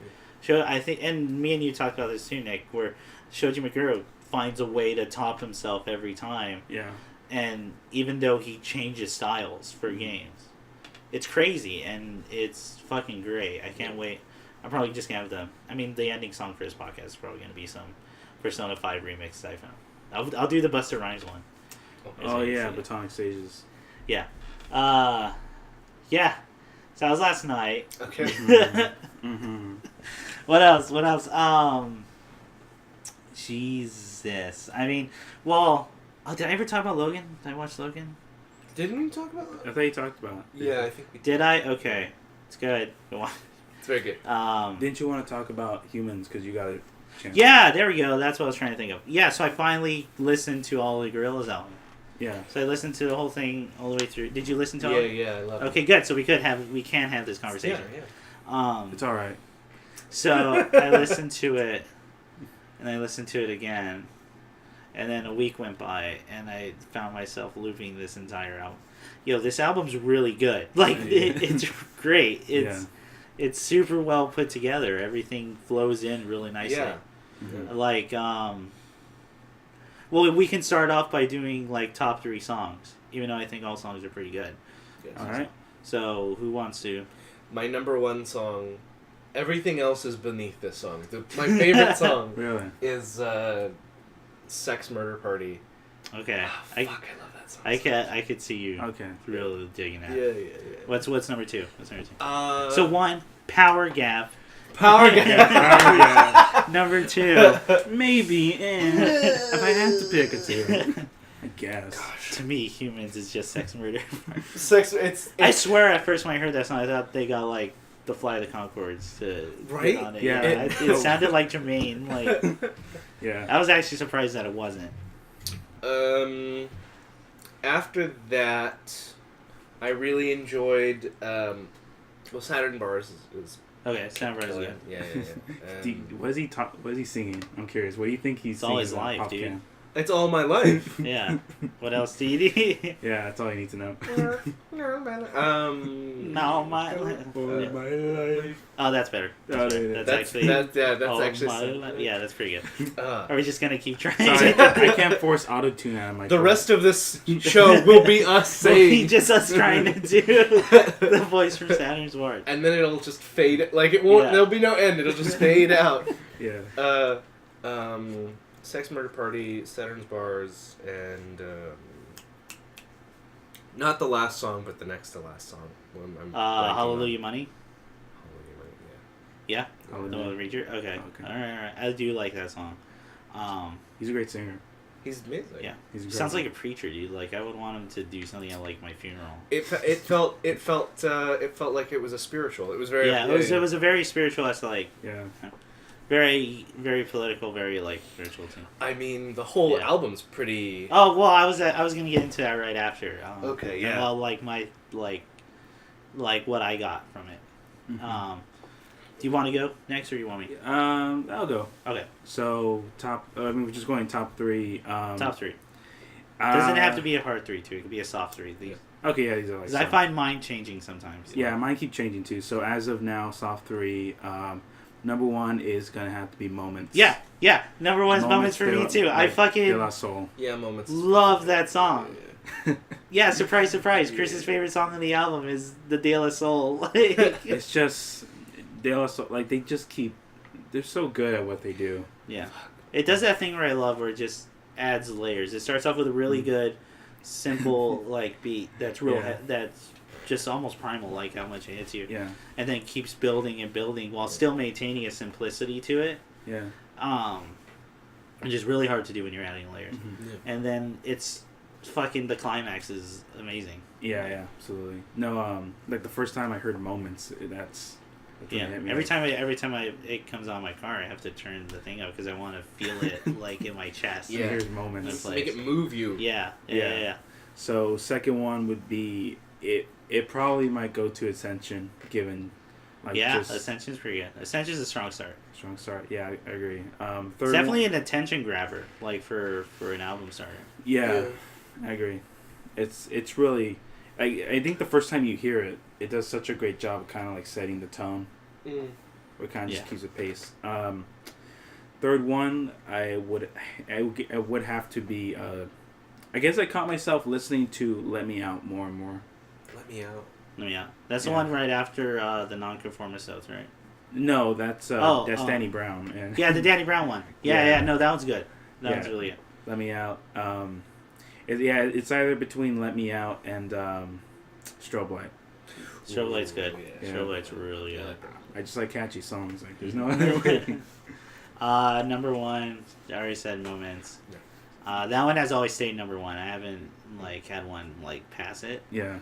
I think, and me and you talked about this too, Nick, where Shoji Meguro finds a way to top himself every time. Yeah. And even though he changes styles for games, it's crazy and it's fucking great. I can't wait. I'm probably just gonna have the ending song for this podcast is probably gonna be some Persona 5 remix that I found. I'll do the Busta Rhymes one. Oh yeah, Platonic Stages. Yeah. Yeah. So that was last night. Okay. What else? Jesus. I mean, well, did I ever talk about Logan? Did I watch Logan? Didn't we talk about that? I thought you talked about it. Yeah, I think we did. Did I? Okay. It's good. Go on. It's very good. Didn't you want to talk about Humanz because you got a chance? Yeah, there we go. That's what I was trying to think of. Yeah, so I finally listened to all the Gorillaz album. Yeah. So I listened to the whole thing all the way through. Did you listen to it? Yeah, I love it. Okay, good. So we can have this conversation. Yeah. It's all right. So I listened to it, and I listened to it again, and then a week went by, and I found myself looping this entire album. This album's really good. Like, it's great. It's super well put together. Everything flows in really nicely. Yeah. Like, well, we can start off by doing, like, top 3 songs, even though I think all songs are pretty good. Yes. All right. So, who wants to? My number one song, everything else is beneath this song. My favorite song really is Sex Murder Party. Okay. I love that song. I could see you really digging that. Yeah. What's number 2? So 1, Power Gap. Power Gap. Number 2, maybe. If I had to pick a 2, I guess. Gosh. To me, Humanz is just Sex Murder. I swear at first when I heard that song, I thought they got like the Fly the Conchords to right put on it. Yeah. It sounded like Jermaine. Like, yeah. I was actually surprised that it wasn't. After that, I really enjoyed. Saturn Bars is okay. Saturn Bars is good. Yeah. What is he singing? I'm curious. What do you think he's singing? It's all his life, dude. Can? It's all my life. Yeah. What else do you need? Yeah, that's all you need to know. No, my life. Oh, that's better. That's actually. Yeah, that's pretty good. Are we just gonna keep trying? Sorry, I can't force auto-tune out of my. The rest of this show will be us saying. Just us trying to do the voice from Saturn's Ward. And then it'll just fade. Like it won't. Yeah. There'll be no end. It'll just fade out. Yeah. Sex Murder Party, Saturn's Bars, and not the last song, but the next to last song. Hallelujah Money? Hallelujah Money, yeah. Yeah? The Reacher? Okay. Alright. I do like that song. He's a great singer. He's amazing. Yeah. Sounds like a preacher, dude. Like, I would want him to do something at, like, my funeral. It felt like it was a spiritual. It was very... Yeah, it was a very spiritual, like... Yeah. Very, very political, very, like, spiritual too. I mean, the whole album's pretty... Oh, well, I was going to get into that right after. Okay, yeah. Well, like, my, like what I got from it. Mm-hmm. Do you want to go next, or you want me? I'll go. Okay. So, we're just going top 3. Top 3. Doesn't have to be a hard 3, too. It could be a soft 3. Okay, yeah, these are like... Because I find mine changing sometimes. Yeah, mine keep changing, too. So, as of now, soft 3... number 1 is gonna have to be Moments. Yeah. Number 1 is Moments for me too. I fucking De La Soul. Yeah, Moments. Love that song. Yeah, surprise, surprise. Chris's favorite song on the album is the De La Soul. It's just De La Soul. Like they just keep they're so good at what they do. Yeah, it does that thing where I love where it just adds layers. It starts off with a really good, simple like beat that's real. That's just almost primal, like how much it hits you. Yeah, and then keeps building and building while still maintaining a simplicity to it. Yeah. Which is really hard to do when you're adding layers. Mm-hmm. Yeah. And then it's fucking the climax is amazing. Yeah, absolutely. No, like the first time I heard Moments, that's every time it comes on my car, I have to turn the thing up because I want to feel it like in my chest. Yeah, here's Moments. Make it move you. Yeah. So second one would be it probably might go to Ascension, given like Ascension's pretty good. Ascension's a strong start. Yeah, I agree. Third it's definitely an attention grabber, like for an album starter. Yeah, I agree. It's really, I think the first time you hear it, it does such a great job of kind of like setting the tone. It kind of just keeps it pace. Third one, I would have to be. I guess I caught myself listening to "Let Me Out" more and more. Let Me Out. That's the one right after the Nonconformist Oath, right? No, that's Danny Brown. Yeah, the Danny Brown one. Yeah. No, that one's good. That one's really good. Let Me Out. It's either between Let Me Out and Strobe Light. Strobe Light's good. Yeah. Strobe Light's really good. I just like catchy songs. Like, there's no other way. Number one, I already said Moments. That one has always stayed number one. I haven't had one pass it. Yeah.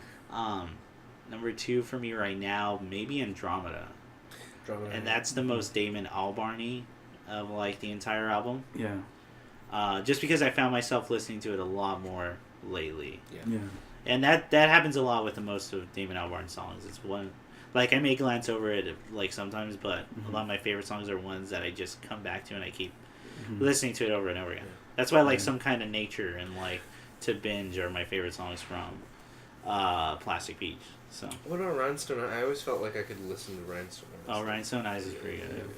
Number two for me right now, maybe Andromeda. And that's the most Damon Albarn-y of the entire album. Yeah. Just because I found myself listening to it a lot more lately. Yeah. And that happens a lot with the most of Damon Albarn songs. It's one I may glance over it sometimes, but a lot of my favorite songs are ones that I just come back to and I keep listening to it over and over again. That's why Some Kind of Nature and To Binge are my favorite songs from Plastic Beach. So. What about Rhinestone? I always felt like I could listen to Rhinestone Eyes. Oh, Rhinestone Eyes is pretty good.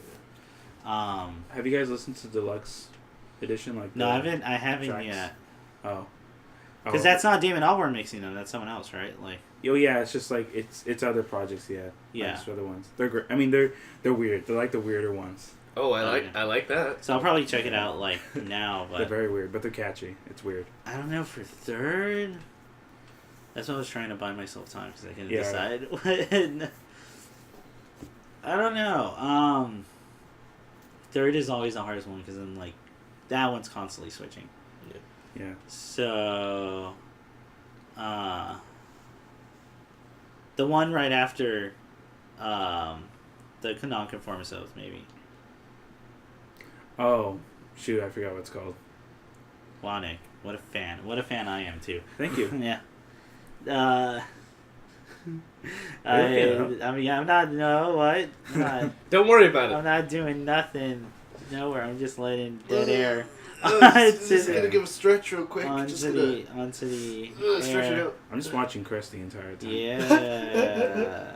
Have you guys listened to Deluxe Edition? No, I haven't tracks? Yet. Oh. Because that's not Damon Albarn mixing them. That's someone else, right? Oh yeah, it's just it's other projects. Yeah. Just other ones. They're great. I mean, they're weird. They're the weirder ones. Oh, I like that. So I'll probably check it out now. But they're very weird, but they're catchy. It's weird. I don't know for third. That's why I was trying to buy myself time because I couldn't decide. I don't know. Third is always the hardest one because then that one's constantly switching. Yeah. So, the one right after, the Nonconformist Oath, maybe. Oh, shoot! I forgot what it's called. Wow, Nick, what a fan! What a fan I am too. Thank you. Yeah. I'm not. No, what? I'm not, Don't worry about it. I'm not doing nothing. Nowhere. I'm just letting dead air. Just gonna give a stretch real quick. Onto the stretch it out. I'm just watching Chris the entire time. Yeah.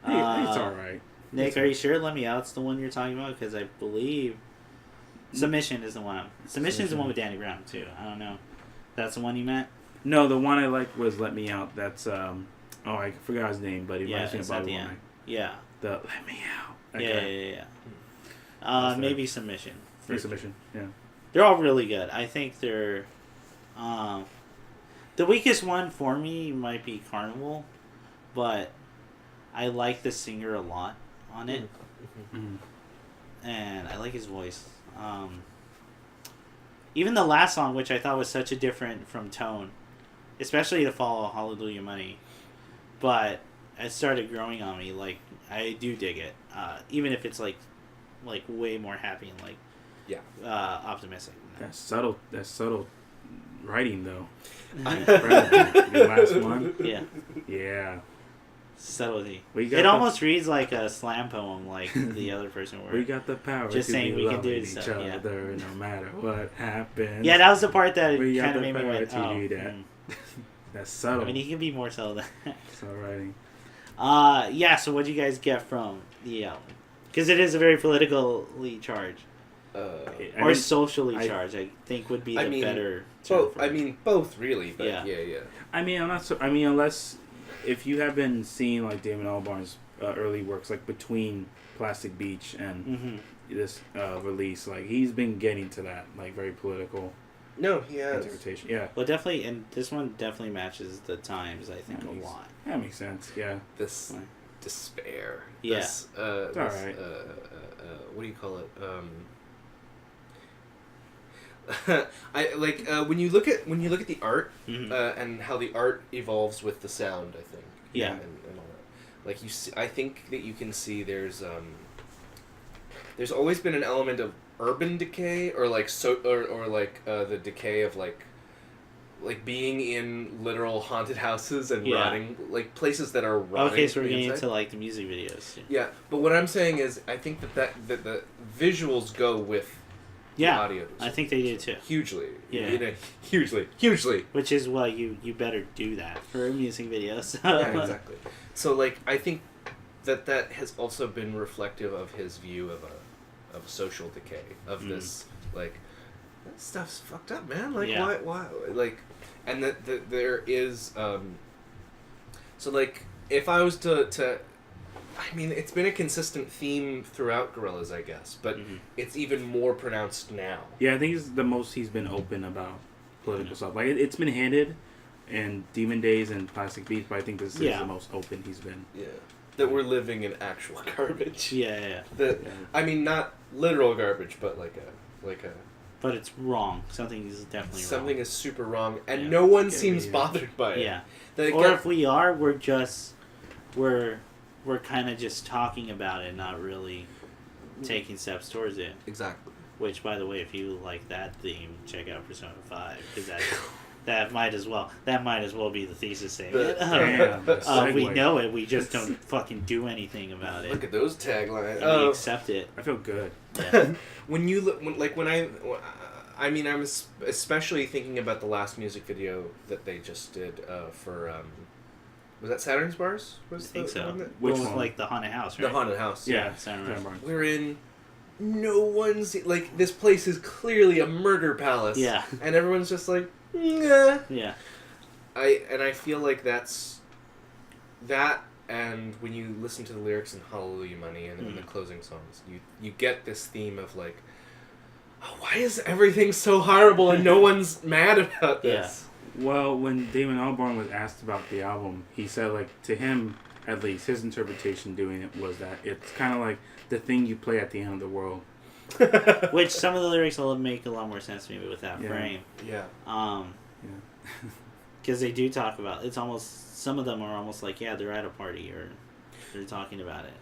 It's all right. Nick, are you sure Let Me Out's the one you're talking about? Because I believe Submission is the one. Submission is the one with Danny Brown too. I don't know. That's the one you meant? No, the one I liked was Let Me Out. That's I forgot his name, but he reminds me of Bob Womack. Yeah. The Let Me Out. Yeah. Maybe Submission. Submission. Yeah. They're all really good. I think they're the weakest one for me might be Carnival, but I like the singer a lot on it. And I like his voice. Even the last song, which I thought was such a different from tone, especially to follow Hallelujah Money, but it started growing on me. I do dig it, even if it's way more happy and optimistic. That's subtle writing though. The last one. Yeah. Subtlety. It almost reads like a slam poem, like the other person wrote. We got the power. Just to saying be we can do each other no matter what happens. Yeah, that was the part that kind of made me went, That's subtle. I mean, he can be more subtle than that. Subtle writing. So what do you guys get from the album? Because it is a very politically charged. Or socially charged, I think would be the better term. Both really, but yeah. I mean, I'm not so. I mean, unless if you have been seeing like Damon Albarn's early works, like between Plastic Beach and this release, like he's been getting to that like very political. No, he has. Interpretation. Yeah. Well, definitely, and this one definitely matches the times. I think a lot. That makes sense. Yeah. This despair. Yeah. This, it's all right. What do you call it? I like when you look at the art and how the art evolves with the sound. I think. Yeah. And all that. Like you see, I think that you can see there's always been an element of urban decay or like the decay of like being in literal haunted houses and rotting, like places that are rotting. Okay, so we're getting into like the music videos. Yeah, but what I'm saying is, I think that the visuals go with the audio. I think they do too. Hugely. Yeah. Hugely. Which is why you better do that for music videos. Yeah, exactly. So like, I think that has also been reflective of his view of social decay, of this like. That stuff's fucked up, man. Like, why, like, and that there is, so, like, if I was to, I mean, it's been a consistent theme throughout Gorillaz, I guess, but it's even more pronounced now. Yeah, I think it's the most he's been open about political stuff. Like, it's been hinted in Demon Days and Plastic Beach, but I think this is the most open he's been. Yeah. That we're living in actual garbage. Yeah. I mean, not literal garbage, but like a... But it's wrong. Something is definitely wrong. Something is super wrong, and no one seems bothered by it. Yeah. Or if we are, we're kind of just talking about it, not really taking steps towards it. Exactly. Which, by the way, if you like that theme, check out Persona 5, because that might as well be the thesis statement. We know it, we just don't fucking do anything about it. Look at those taglines. We accept it. I feel good. Yeah. I'm especially thinking about the last music video that they just did for was that Saturn's Bars? I think so. Which one? Like the haunted house, right? The haunted house. Yeah, Saturn's Bars. We're in. No one's like, this place is clearly a murder palace. Yeah. And everyone's just like, nah. Yeah. I feel like that's that. And when you listen to the lyrics in Hallelujah Money and in the closing songs, you get this theme of like, oh, why is everything so horrible and no one's mad about this? Yeah. Well, when Damon Albarn was asked about the album, he said, like, to him, at least, his interpretation doing it was that it's kind of like the thing you play at the end of the world. Which some of the lyrics will make a lot more sense to me with that frame. Yeah. Because they do talk about, it's almost, some of them are almost like, they're at a party or they're talking about it.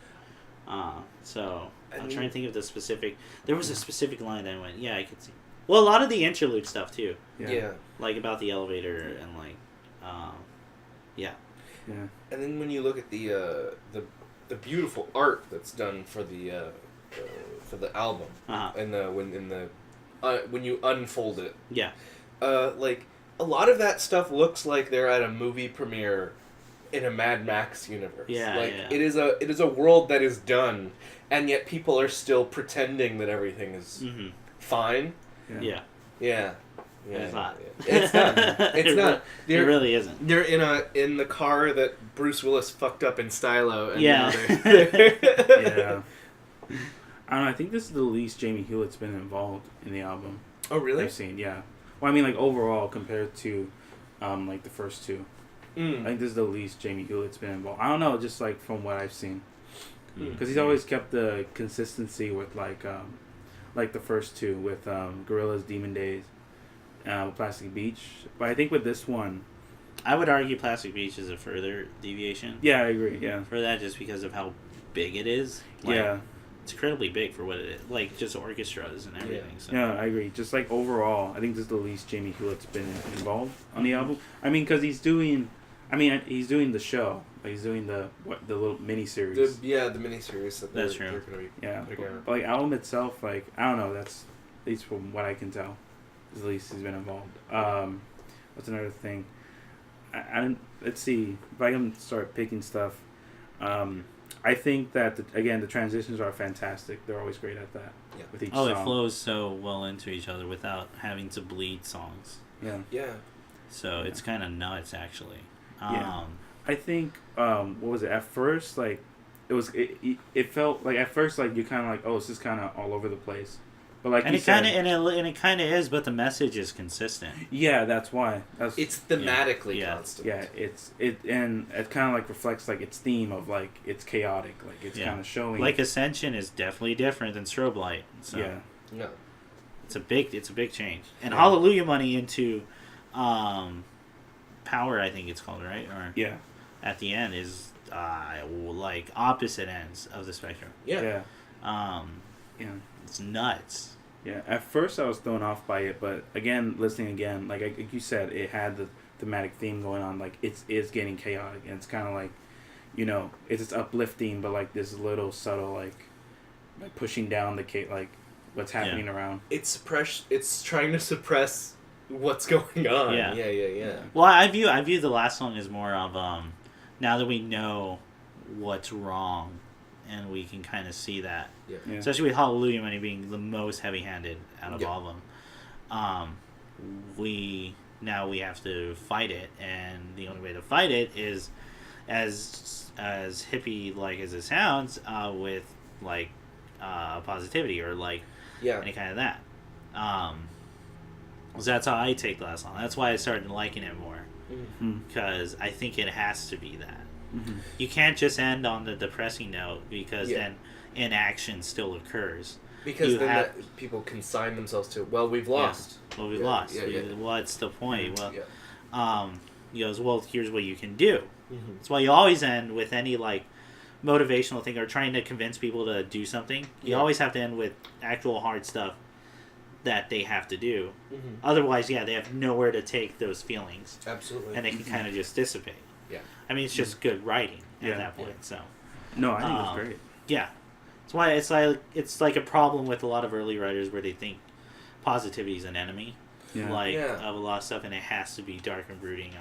So I'm trying to think of the specific, there was a specific line that I went, I could see. Well, a lot of the interlude stuff too. Yeah. Like about the elevator and like, Yeah. And then when you look at the beautiful art that's done for the album, and when you unfold it, like a lot of that stuff looks like they're at a movie premiere in a Mad Max universe. It is a world that is done, and yet people are still pretending that everything is fine. Yeah. It's not. It's not. It's not. It really isn't. They're in the car that Bruce Willis fucked up in Stylo. And Yeah. I don't know. I think this is the least Jamie Hewlett's been involved in the album. Oh, really? I've seen, yeah. Well, I mean, like overall compared to, like the first two. I think this is the least Jamie Hewlett's been involved. I don't know, just like from what I've seen, because he's always kept the consistency with like the first two with Gorillaz, Demon Days, Plastic Beach. But I think with this one, I would argue Plastic Beach is a further deviation. Yeah, I agree. Yeah, for that, just because of how big it is. It's incredibly big for what it is. Like just orchestras and everything. So. Yeah, I agree. Just like overall, I think this is the least Jamie Hewlett's been involved on the album. I mean, because he's doing the show. Like he's doing the little miniseries. The miniseries that that's true. They're gonna be but like album itself, like I don't know. That's at least from what I can tell, is the least he's been involved. What's another thing? Let's see if I can start picking stuff. I think that the transitions are fantastic. They're always great at that. Yeah. With each song. It flows so well into each other without having to bleed songs. Yeah. Yeah. So it's kind of nuts, actually. I think what was it at first, like it felt like at first like you kind of like, oh, this is kind of all over the place, but like, and it kind of is, but the message is consistent. Yeah, that's why. It's thematically constant. Yeah, and it kind of like reflects like its theme of like it's chaotic, like it's kind of showing. Like Ascension is definitely different than Strobe Light. So yeah, it's a big change. And Hallelujah Money into Power, I think it's called, right? Or at the end is like opposite ends of the spectrum. Yeah. It's nuts. Yeah, at first I was thrown off by it, but again, listening again, like you said, it had the thematic theme going on. Like it's getting chaotic, and it's kind of like, it's uplifting, but like this little subtle like pushing down like what's happening around. It's trying to suppress what's going on. Yeah. Well, I view the last song as more of now that we know what's wrong, and we can kind of see that. Yeah. Especially with Hallelujah Money being the most heavy-handed out of all of them. We have to fight it, and the only way to fight it is as hippie like as it sounds, with like positivity or like any kind of that. So that's how I take the last song. That's why I started liking it more, because I think it has to be that. Mm-hmm. You can't just end on the depressing note, because then inaction still occurs. Because people consign themselves to, we've lost. Yeah. Well, we've lost. What's the point? Well, here's what you can do. Mm-hmm. That's why you always end with any like motivational thing or trying to convince people to do something. You always have to end with actual hard stuff that they have to do. Mm-hmm. Otherwise, they have nowhere to take those feelings. Absolutely. And they can kind of just dissipate. Yeah. I mean, it's just good writing at that point. Yeah. So. No, I think it's great. Yeah. That's why it's like a problem with a lot of early writers where they think positivity is an enemy. Yeah. Of a lot of stuff, and it has to be dark and brooding.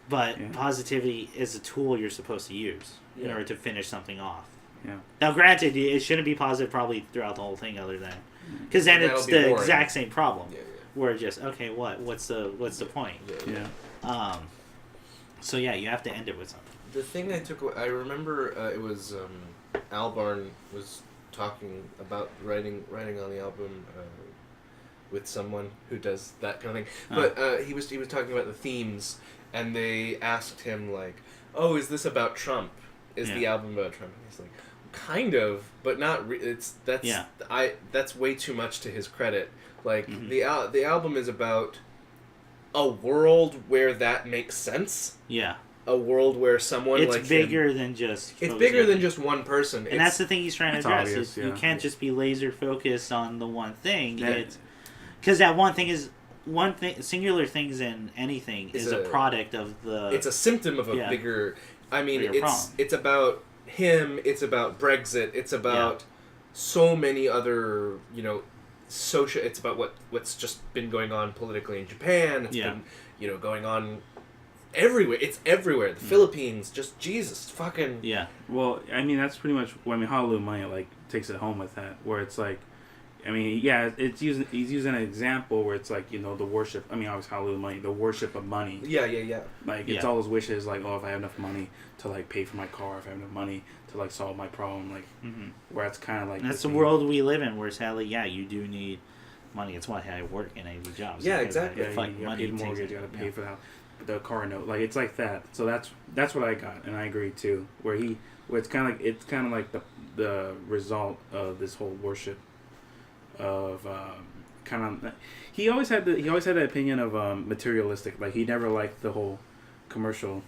But positivity is a tool you're supposed to use in order to finish something off. Yeah. Now, granted, it shouldn't be positive probably throughout the whole thing, other than because then it's the boring. Exact same problem. Yeah. Where just what's the point? Yeah. So you have to end it with something. The thing I remember it was Albarn was talking about writing on the album with someone who does that kind of thing. But he was talking about the themes, and they asked him like, "Oh, is this about Trump? Is the album about Trump?" And he's like, "Kind of, but not. That's way too much to his credit. Like the album is about a world where that makes sense. Yeah." A world where someone it's bigger than just one person, and that's the thing he's trying to address. Obvious, you can't just be laser focused on the one thing. Because that one thing is one thing. Singular things in anything is a product of the. It's a symptom of a bigger. I mean, it's about him. It's about Brexit. It's about so many other social. It's about what's just been going on politically in Japan. It's been going on. Everywhere. It's everywhere. The Philippines, just Jesus fucking... Yeah. Well, I mean, that's pretty much... Hallelujah Money, like, takes it home with that, where it's like... I mean, he's using an example where it's like, the worship... I mean, obviously, Hallelujah Money, the worship of money. Yeah. Like, it's all his wishes, like, if I have enough money to, like, pay for my car, if I have enough money to, like, solve my problem, like... Mm-hmm. Where it's kind of like... And that's the world we live in, where sadly, you do need money. It's why I work in a job. Yeah, exactly. You pay the mortgage, you gotta pay for the car note, like it's like that. So that's what I got, and I agree too. Where it's kind of like the result of this whole worship of he always had that opinion of materialistic. Like he never liked the whole commercial.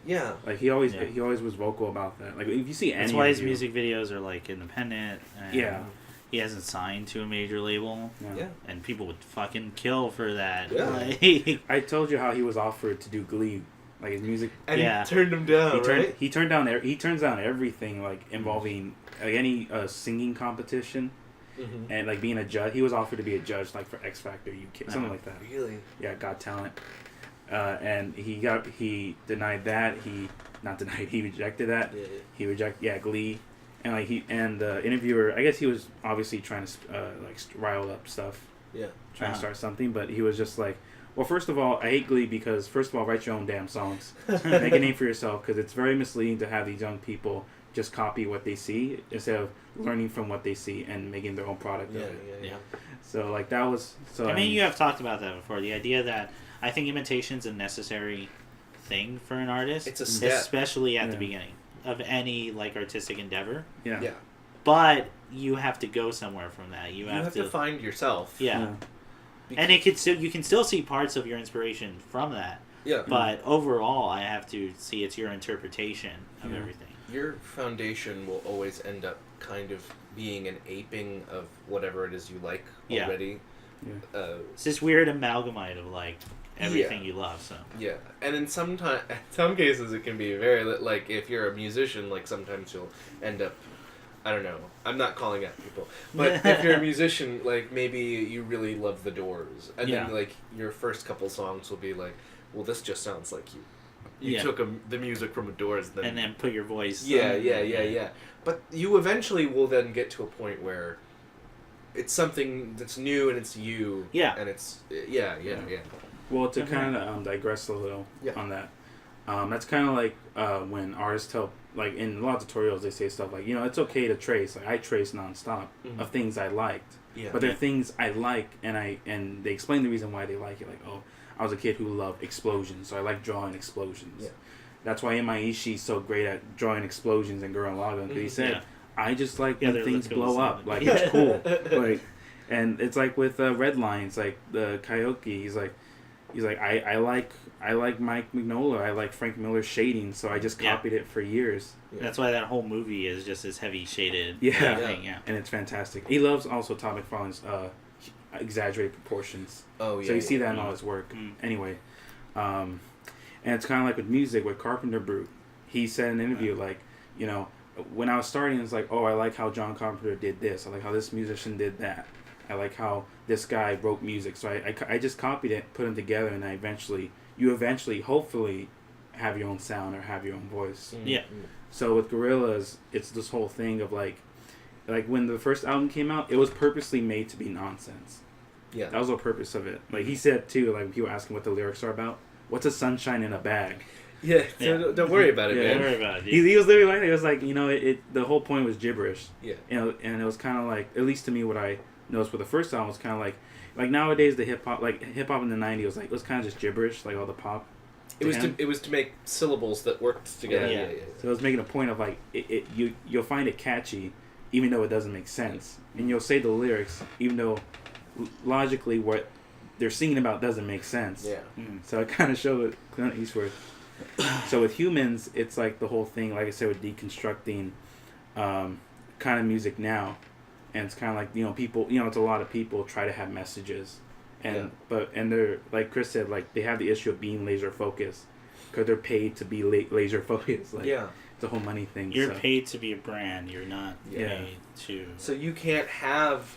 Yeah. Like he always was vocal about that. Like if you see any, that's why his music videos are like independent. And he hasn't signed to a major label. Yeah. And people would fucking kill for that. Yeah. Like, I told you how he was offered to do Glee, like his music. And he turned him down, right? He turns down everything, like, involving like, any singing competition. Mm-hmm. And, like, being a judge. He was offered to be a judge, like, for X Factor UK, something like that. Really? Yeah, Got Talent. And he denied that. He rejected that. Yeah. He rejected, Glee. And the interviewer, I guess he was obviously trying to rile up stuff. Yeah. Trying to start something, but he was just like, Well, first of all, I hate Glee because, first of all, write your own damn songs. Make a name for yourself, because it's very misleading to have these young people just copy what they see instead of learning from what they see and making their own product of it. Yeah. So, like, that was... So, I mean, you have talked about that before. The idea that I think imitation's a necessary thing for an artist. It's a step. Especially at the beginning of any, like, artistic endeavor. Yeah. But you have to go somewhere from that. You have to find yourself. Yeah. And you can still see parts of your inspiration from that. Yeah. But overall, I have to see it's your interpretation of everything. Your foundation will always end up kind of being an aping of whatever it is you like already. Yeah. It's this weird amalgamate of like everything you love. So yeah, and in some cases it can be very like if you're a musician, like sometimes you'll end up. I don't know. I'm not calling out people, but if you're a musician, like maybe you really love the Doors, and then like your first couple songs will be like, well, this just sounds like you. You took the music from a Doors, and then put your voice. Yeah. But you eventually will then get to a point where it's something that's new and it's you. Yeah. And it's Well, to kind of digress a little on that, that's kind of like when artists tell, like in a lot of tutorials, they say stuff like, it's okay to trace. Like I trace nonstop of things I liked, but there are things I like, and they explain the reason why they like it. Like, oh, I was a kid who loved explosions, so I like drawing explosions. Yeah. That's why Imaiishi's so great at drawing explosions in Gurren Lagann, because he said, I just like when things blow up. Like, it's cool. Like, and it's like with Red Lines, like the Karaoke, he's like, I like Mike Mignola, I like Frank Miller's shading, so I just copied it for years. Yeah. That's why that whole movie is just this heavy shaded thing, and it's fantastic. He loves also Todd McFarlane's exaggerated proportions. Oh yeah. So you see that in all his work. Anyway, and it's kind of like with music with Carpenter Brute. He said in an interview like, when I was starting, it's like, oh, I like how John Carpenter did this. I like how this musician did that. I like how this guy wrote music. So I just copied it, put them together, and you eventually, hopefully, have your own sound or have your own voice. Yeah. So with Gorillaz, it's this whole thing of like when the first album came out, it was purposely made to be nonsense. Yeah. That was the purpose of it. Like he said too, like when people ask him what the lyrics are about, what's a sunshine in a bag? Yeah. Don't worry about it, man. Don't worry about it. He was literally like, it was like, the whole point was gibberish. Yeah. And it was kind of like, at least to me, what I noticed with the first album was kind of like nowadays the hip hop in the 90s was like, it was kind of just gibberish, like all the pop. It was to make syllables that worked together. Yeah. So it was making a point of like, you'll find it catchy, even though it doesn't make sense. And you'll say the lyrics, even though logically what they're singing about doesn't make sense. Yeah. So it kind of showed Clint Eastwood. So with Humanz, it's like the whole thing, like I said, with deconstructing kind of music now. And it's kind of like, people, it's a lot of people try to have messages. And they're, like Chris said, like they have the issue of being laser focused because they're paid to be laser focused. Like, it's a whole money thing. You're paid to be a brand. You're not paid to. So you can't have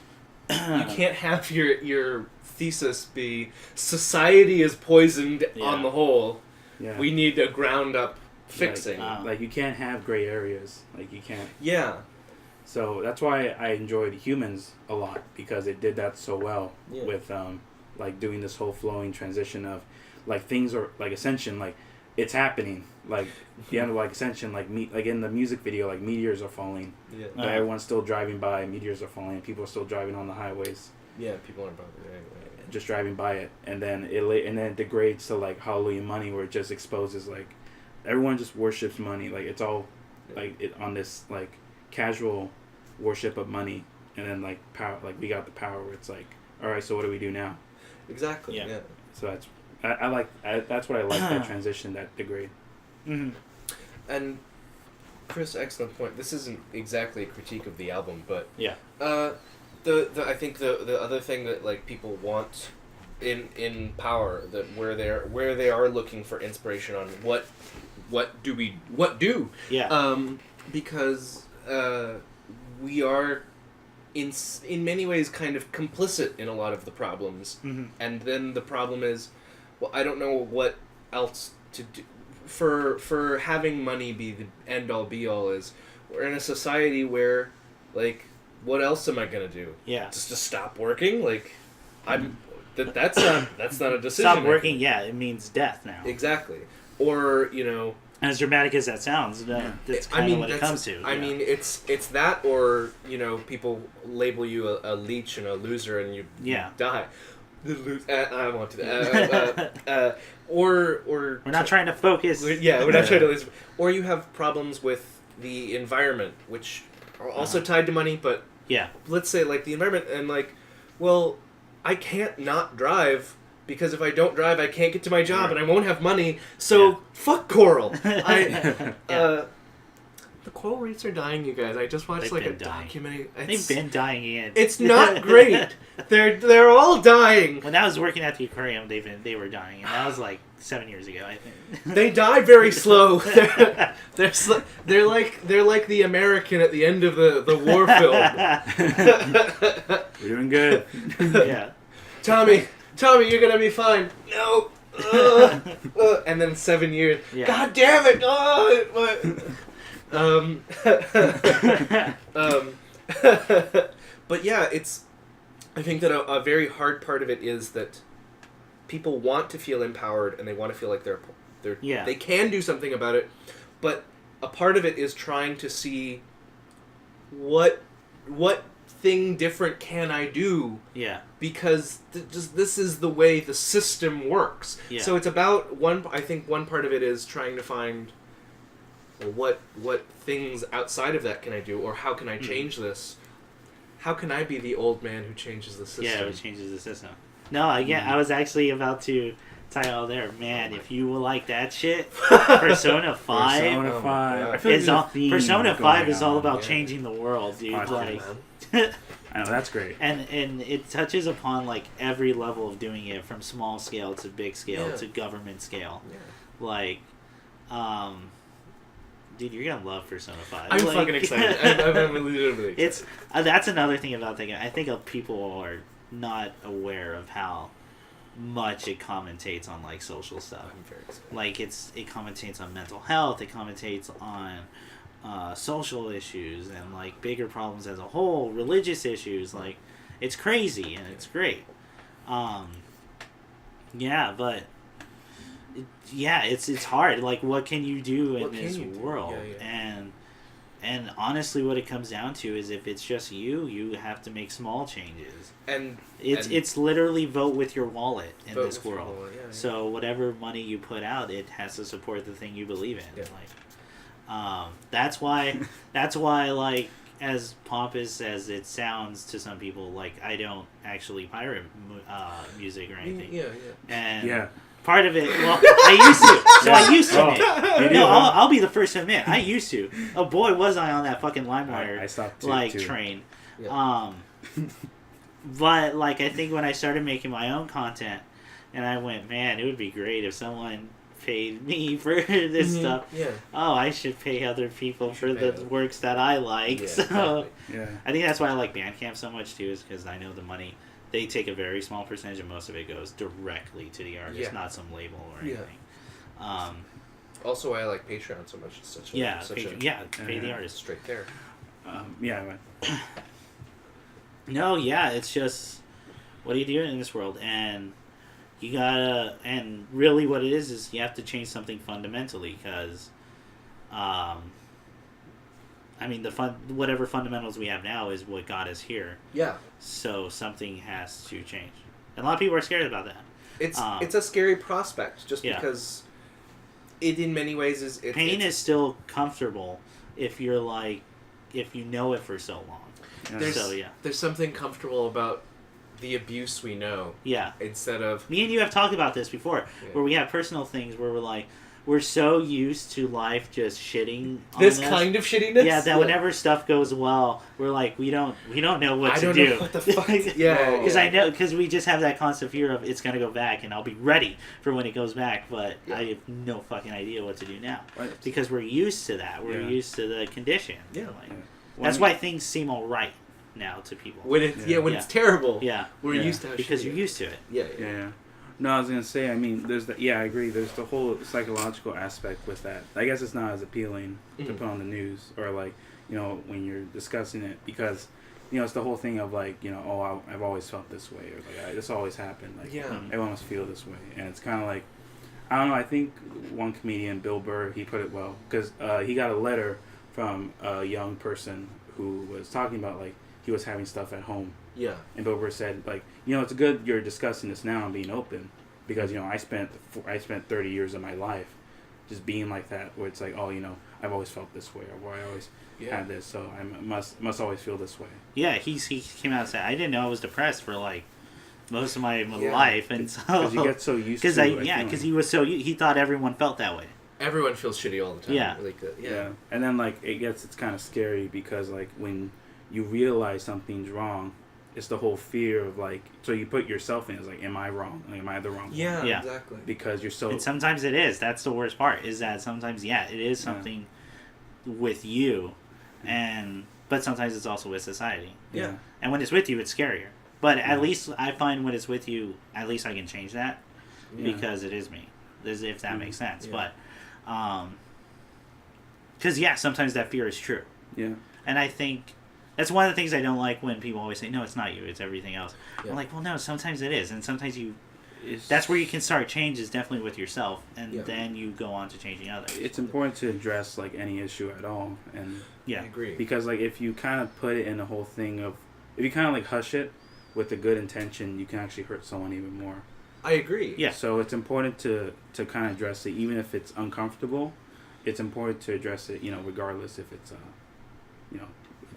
your thesis be society is poisoned on the whole. Yeah. We need a ground up fixing. Like you can't have gray areas. Like you can't. Yeah. So that's why I enjoyed Humanz a lot, because it did that so well with like doing this whole flowing transition of like things are like Ascension, like it's happening, like the end of like Ascension, like in the music video, like meteors are falling, but everyone's still driving by, meteors are falling, people are still driving on the highways. Yeah, people aren't bothered. Just driving by it, and then it degrades to like Hallelujah Money, where it just exposes like everyone just worships money, like it's all like it on this like casual worship of money, and then like power, like we got the power where it's like, all right, so what do we do now? Exactly. Yeah. So that's that's what I like, that transition, that degrade. Mm-hmm. And Chris, excellent point. This isn't exactly a critique of the album, but I think the other thing that like people want in Power, that where they are looking for inspiration on what do because we are in many ways kind of complicit in a lot of the problems, and then the problem is, well, I don't know what else to do. For having money be the end all be all is, we're in a society where like, what else am I gonna do? Yeah. Just to stop working? Like, that's not a decision. Stop working. Yeah, it means death now. Exactly. Or as dramatic as that sounds, that's kind of what it comes to. I mean, it's that, or people label you a leech and a loser, and you die. I want to. Or we're not trying to focus. We're not trying to lose. Or you have problems with the environment, which are also tied to money. But let's say like the environment, and like, well, I can't not drive. Because if I don't drive, I can't get to my job, and I won't have money. So fuck coral. The coral reefs are dying, you guys. I just watched a documentary. They've been dying again. It's not great. They're all dying. When I was working at the aquarium, they were dying, and that was like 7 years ago, I think. They die very slow. They're like the American at the end of the war film. We're doing good. Yeah. Tommy, you're gonna be fine. No. And then 7 years. Yeah. God damn it! But yeah, I think that a very hard part of it is that people want to feel empowered and they want to feel like they can do something about it. But a part of it is trying to see what thing different can I do? Yeah. Because this is the way the system works. Yeah. So it's about I think one part of it is trying to find what things outside of that can I do, or how can I change this? How can I be the old man who changes the system? Yeah, who changes the system. No, I was actually about to tie all there. Man, if you will like that shit, Persona 5. Persona 5. Persona 5 is all about changing the world, dude. I know, that's great. And it touches upon like every level of doing it, from small scale to big scale to government scale. Yeah. Like, dude, you're gonna love Persona 5. I'm fucking excited. I'm legitimately excited. It's that's another thing about that game. I think people are not aware of how much it commentates on like social stuff. I'm very excited. Like it commentates on mental health. It commentates on social issues and like bigger problems as a whole, religious issues. Like, it's crazy and it's great. But it's hard. Like, what can you do in this world? And honestly, what it comes down to is if it's just you have to make small changes. And it's literally vote with your wallet in this world. So whatever money you put out, it has to support the thing you believe in. Yeah. Like, that's why like, as pompous as it sounds to some people, like, I don't actually pirate music or anything. And part of it, well, I used to. So I used to admit. No, I'll be the first to admit. I used to. Oh boy, was I on that fucking LimeWire I stopped too. Train. Yeah. But like, I think when I started making my own content, and I went, man, it would be great if someone paid me for this stuff. Yeah. Oh, I should pay other people for the works that I like. Yeah, so I think that's why I like Bandcamp so much too, is because I know the money. They take a very small percentage, and most of it goes directly to the artist, not some label or anything. Also, why I like Patreon so much. It's such pay the artist straight there. It's just, what are you doing in this world? And you gotta, and really what it is you have to change something fundamentally, because, whatever fundamentals we have now is what got us here. Yeah. So something has to change. And a lot of people are scared about that. It's a scary prospect, just because it in many ways is... Pain is still comfortable if you're like, if you know it for so long. There's something comfortable about the abuse we know. Yeah. Instead of... Me and you have talked about this before, where we have personal things where we're like, we're so used to life just shitting on this kind of shittiness. Yeah, that whenever stuff goes well, we're like, we don't know what to do. I don't know what the fuck. I know, because we just have that constant fear of it's gonna go back, and I'll be ready for when it goes back. But I have no fucking idea what to do now, because we're used to that. We're used to the condition. Yeah, that's why things seem all right now to people. When it's it's terrible. Yeah, we're used to it because you're used to it. Yeah. No, I was going to say, I mean, I agree, there's the whole psychological aspect with that. I guess it's not as appealing to put on the news, or like, when you're discussing it, because it's the whole thing of like, I've always felt this way, or like this always happened. Like, everyone must feel this way, and it's kind of like, I don't know. I think one comedian, Bill Burr, he put it well because he got a letter from a young person who was talking about like he was having stuff at home. Yeah. And Bill Burr said like, it's good you're discussing this now and being open because I spent 30 years of my life just being like that, where it's like, oh, I've always felt this way, or I always had this, so I must always feel this way. Yeah, he came out and said, I didn't know I was depressed for like most of my life, and so because you get so used to it. Because he thought everyone felt that way. Everyone feels shitty all the time. Yeah. Yeah. And then like it's kind of scary because like when you realize something's wrong, it's the whole fear of like, so you put yourself in, it's like, am I wrong? Like, am I the wrong one? Yeah, exactly. Because you're so... And sometimes it is. That's the worst part, is that sometimes, it is something with you, but sometimes it's also with society. Yeah. And when it's with you, it's scarier. But at least I find when it's with you, at least I can change that because it is me, if that makes sense. Yeah. But, because, sometimes that fear is true. Yeah. And I think... That's one of the things I don't like when people always say, no, it's not you, it's everything else. Yeah. I'm like, well, no, sometimes it is. And sometimes that's where you can start change, is definitely with yourself. And then you go on to changing others. It's important to address, like, any issue at all. And I agree. Because, like, if you kind of put it in the whole thing of... If you kind of, like, hush it with a good intention, you can actually hurt someone even more. I agree. Yeah. So it's important to kind of address it, even if it's uncomfortable. It's important to address it, regardless if it's,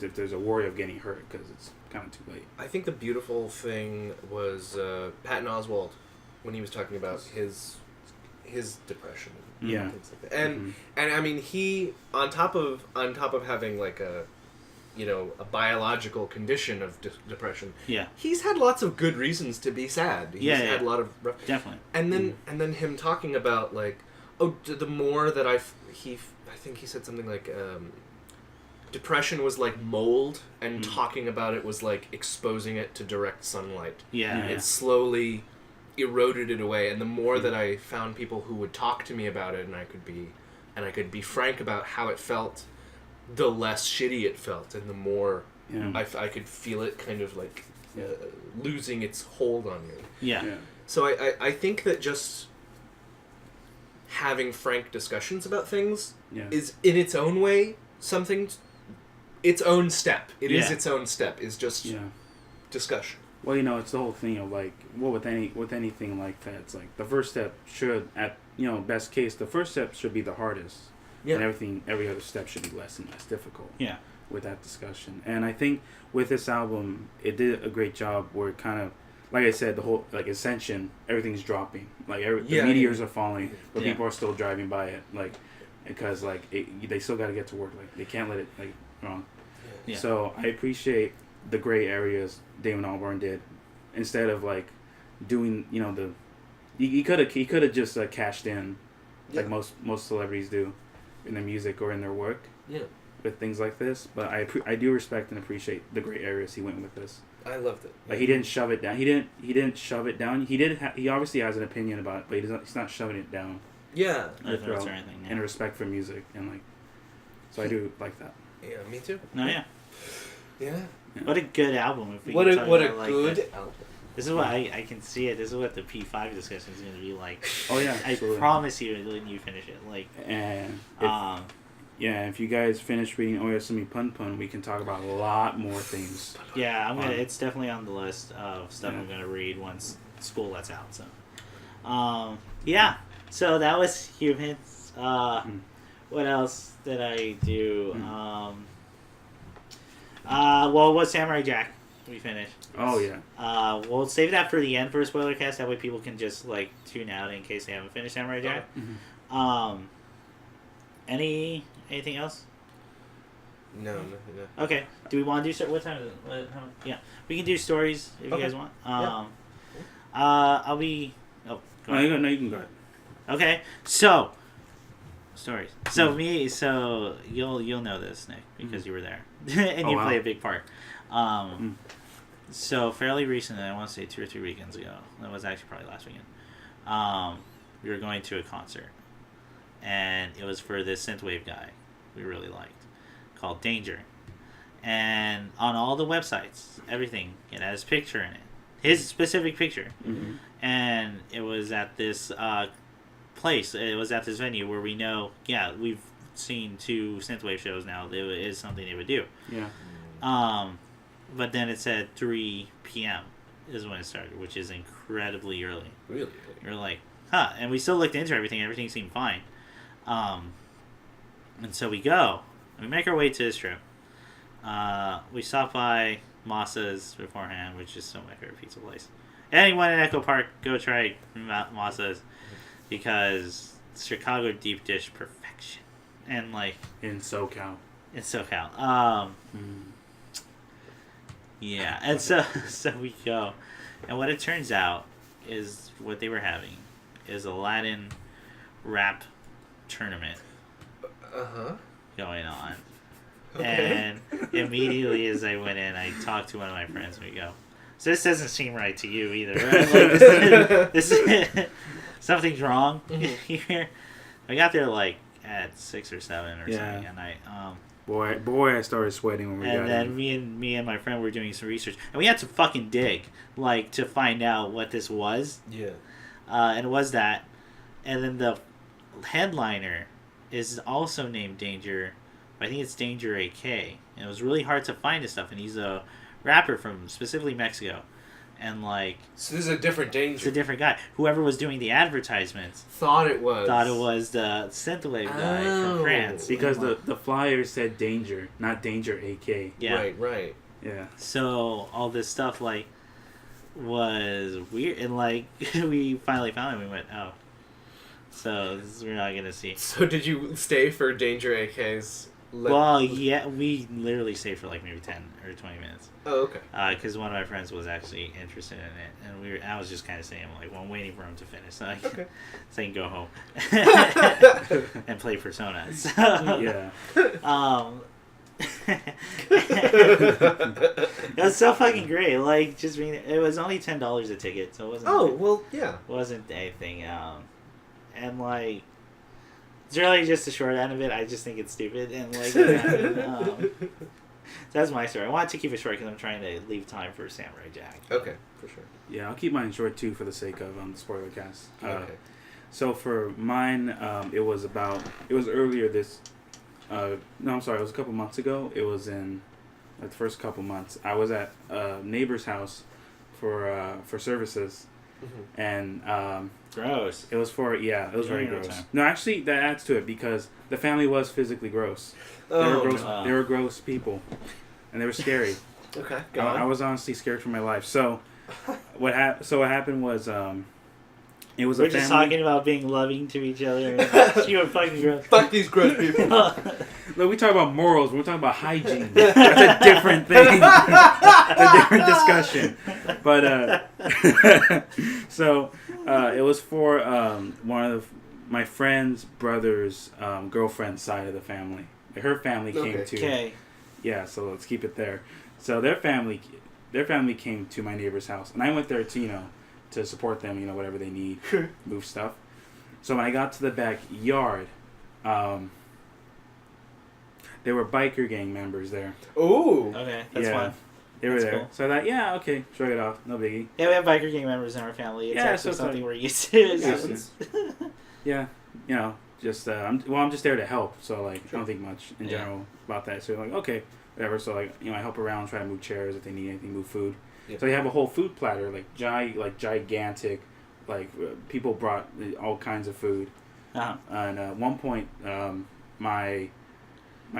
if there's a worry of getting hurt, because it's kind of too late. I think the beautiful thing was Patton Oswalt when he was talking about his depression and things like that. And and I mean, he on top of having like a biological condition of depression, he's had lots of good reasons to be sad. He's had a lot of definitely. And then him talking about like, the more that I think he said something like depression was like mold, and talking about it was like exposing it to direct sunlight. It slowly eroded it away, and the more that I found people who would talk to me about it, and I could be frank about how it felt, the less shitty it felt, and the more I could feel it kind of like losing its hold on me. So I think that just having frank discussions about things is in its own way something. Its own step. It is its own step. Is just discussion. Well, it's the whole thing of like, with anything like that, it's like the first step should, best case, the first step should be the hardest, and every other step should be less and less difficult. With that discussion, and I think with this album, it did a great job where it kind of, like I said, the whole like Ascension, everything's dropping, like the meteors are falling, but people are still driving by it, like because like they still got to get to work, like they can't let it like wrong. So I appreciate the gray areas Damon Albarn did, instead of like doing he could have just cashed in like most celebrities do in their music or in their work with things like this. But I do respect and appreciate the gray areas he went with this. I loved it. Like he didn't shove it down. He didn't shove it down. He obviously has an opinion about it, but he's not shoving it down. In respect for music, and like, so I do like that. Yeah, me too. No, yeah. What a good album! If we what a like good that. album. This is what I can see it. This is what the P5 discussion is going to be like. Oh yeah, I promise you when you finish it. Like, and if you guys finish reading Oyasumi Pun Pun, we can talk about a lot more things. Yeah, it's definitely on the list of stuff I'm going to read once school lets out. So, so that was Humanz. What else did I do? What's Samurai Jack? We finished. Oh yeah. We'll save that for the end for a spoiler cast. That way people can just like tune out in case they haven't finished Samurai Jack. Anything else? No. Okay. Do we want to do what time is it? We can do stories if you guys want. I'll be. Oh, go ahead. No, you can go ahead. Okay. So. Stories. So you'll know this, Nick, because you were there and you play a big part. So fairly recently, I want to say 2 or 3 weekends ago. That was actually probably last weekend. We were going to a concert, and it was for this synthwave guy we really liked, called Danger, And on all the websites, everything, it has his picture in it. His specific picture. Mm-hmm. And it was at this place. It was at this venue where we know, we've seen 2 synthwave shows now. It is something they would do. Yeah. But then it said 3 p.m. is when it started, which is incredibly early. Really? You're like, huh. And we still looked into everything. Everything seemed fine. And so we go. We make our way to this trip. We stop by Massa's beforehand, which is still my favorite pizza place. Anyone in Echo Park, go try Massa's, because Chicago deep dish perfection. And like in SoCal. Yeah, and so we go, and what it turns out is what they were having is a Latin rap tournament going on. Okay. And immediately as I went in, I talked to one of my friends, and we go, so this doesn't seem right to you either, right? Like, this is something's wrong here. I got there like at 6 or 7 or something, and I Boy, I started sweating when we got in. And then me and my friend were doing some research, and we had to fucking dig, like, to find out what this was. Yeah. And it was that, and then the headliner is also named Danger. I think it's Danger AK, and it was really hard to find this stuff. And he's a rapper from specifically Mexico, and like. So this is a different Danger. It's a different guy. Whoever was doing the advertisements thought it was the synthwave guy from France, because the flyer said Danger, not Danger AK. Yeah. Right. Yeah. So all this stuff like was weird, and like we finally found it. We went, oh, so this is, we're not gonna see. So did you stay for Danger AK's? Well, yeah, we literally stayed for like maybe 10 or 20 minutes. Oh, okay. Because one of my friends was actually interested in it, and I was just kind of saying, like, well, I'm waiting for him to finish, so I can go home and play Persona. So, yeah. It was so fucking great. Like, just reading it was only $10 a ticket, so it wasn't. Oh, well, yeah. Wasn't anything. And like. It's really just the short end of it. I just think it's stupid, and like, so that's my story. I wanted to keep it short because I'm trying to leave time for Samurai Jack. Okay, for sure. Yeah, I'll keep mine short too for the sake of the spoilercast. Okay. So for mine, it was earlier this. No, I'm sorry. It was a couple months ago. It was in like the first couple months. I was at a neighbor's house for services. Mm-hmm. And gross. It was it was very gross. No, actually, that adds to it because the family was physically gross. They were gross people, and they were scary. Okay, I was honestly scared for my life. So, what happened was, it was we're a family. Just talking about being loving to each other. You were fucking gross. Fuck these gross people. Look, we talk about morals. We're talking about hygiene. That's a different thing. A different discussion. But so it was for one of my friend's brother's girlfriend's side of the family. Her family came to. Okay. Yeah, so let's keep it there. So their family came to my neighbor's house, and I went there to to support them, whatever they need, move stuff. So when I got to the backyard, there were biker gang members there. Ooh. Okay, that's fine. They were there. Cool. So I thought, okay, shrug it off, no biggie. Yeah, we have biker gang members in our family. It's actually something we're used to. Yeah, just I'm just there to help. So I don't think much in general about that. So okay, whatever. So I help around, try to move chairs if they need anything, move food. Yeah. So they have a whole food platter, gigantic, people brought all kinds of food. Uh-huh. And at one point, my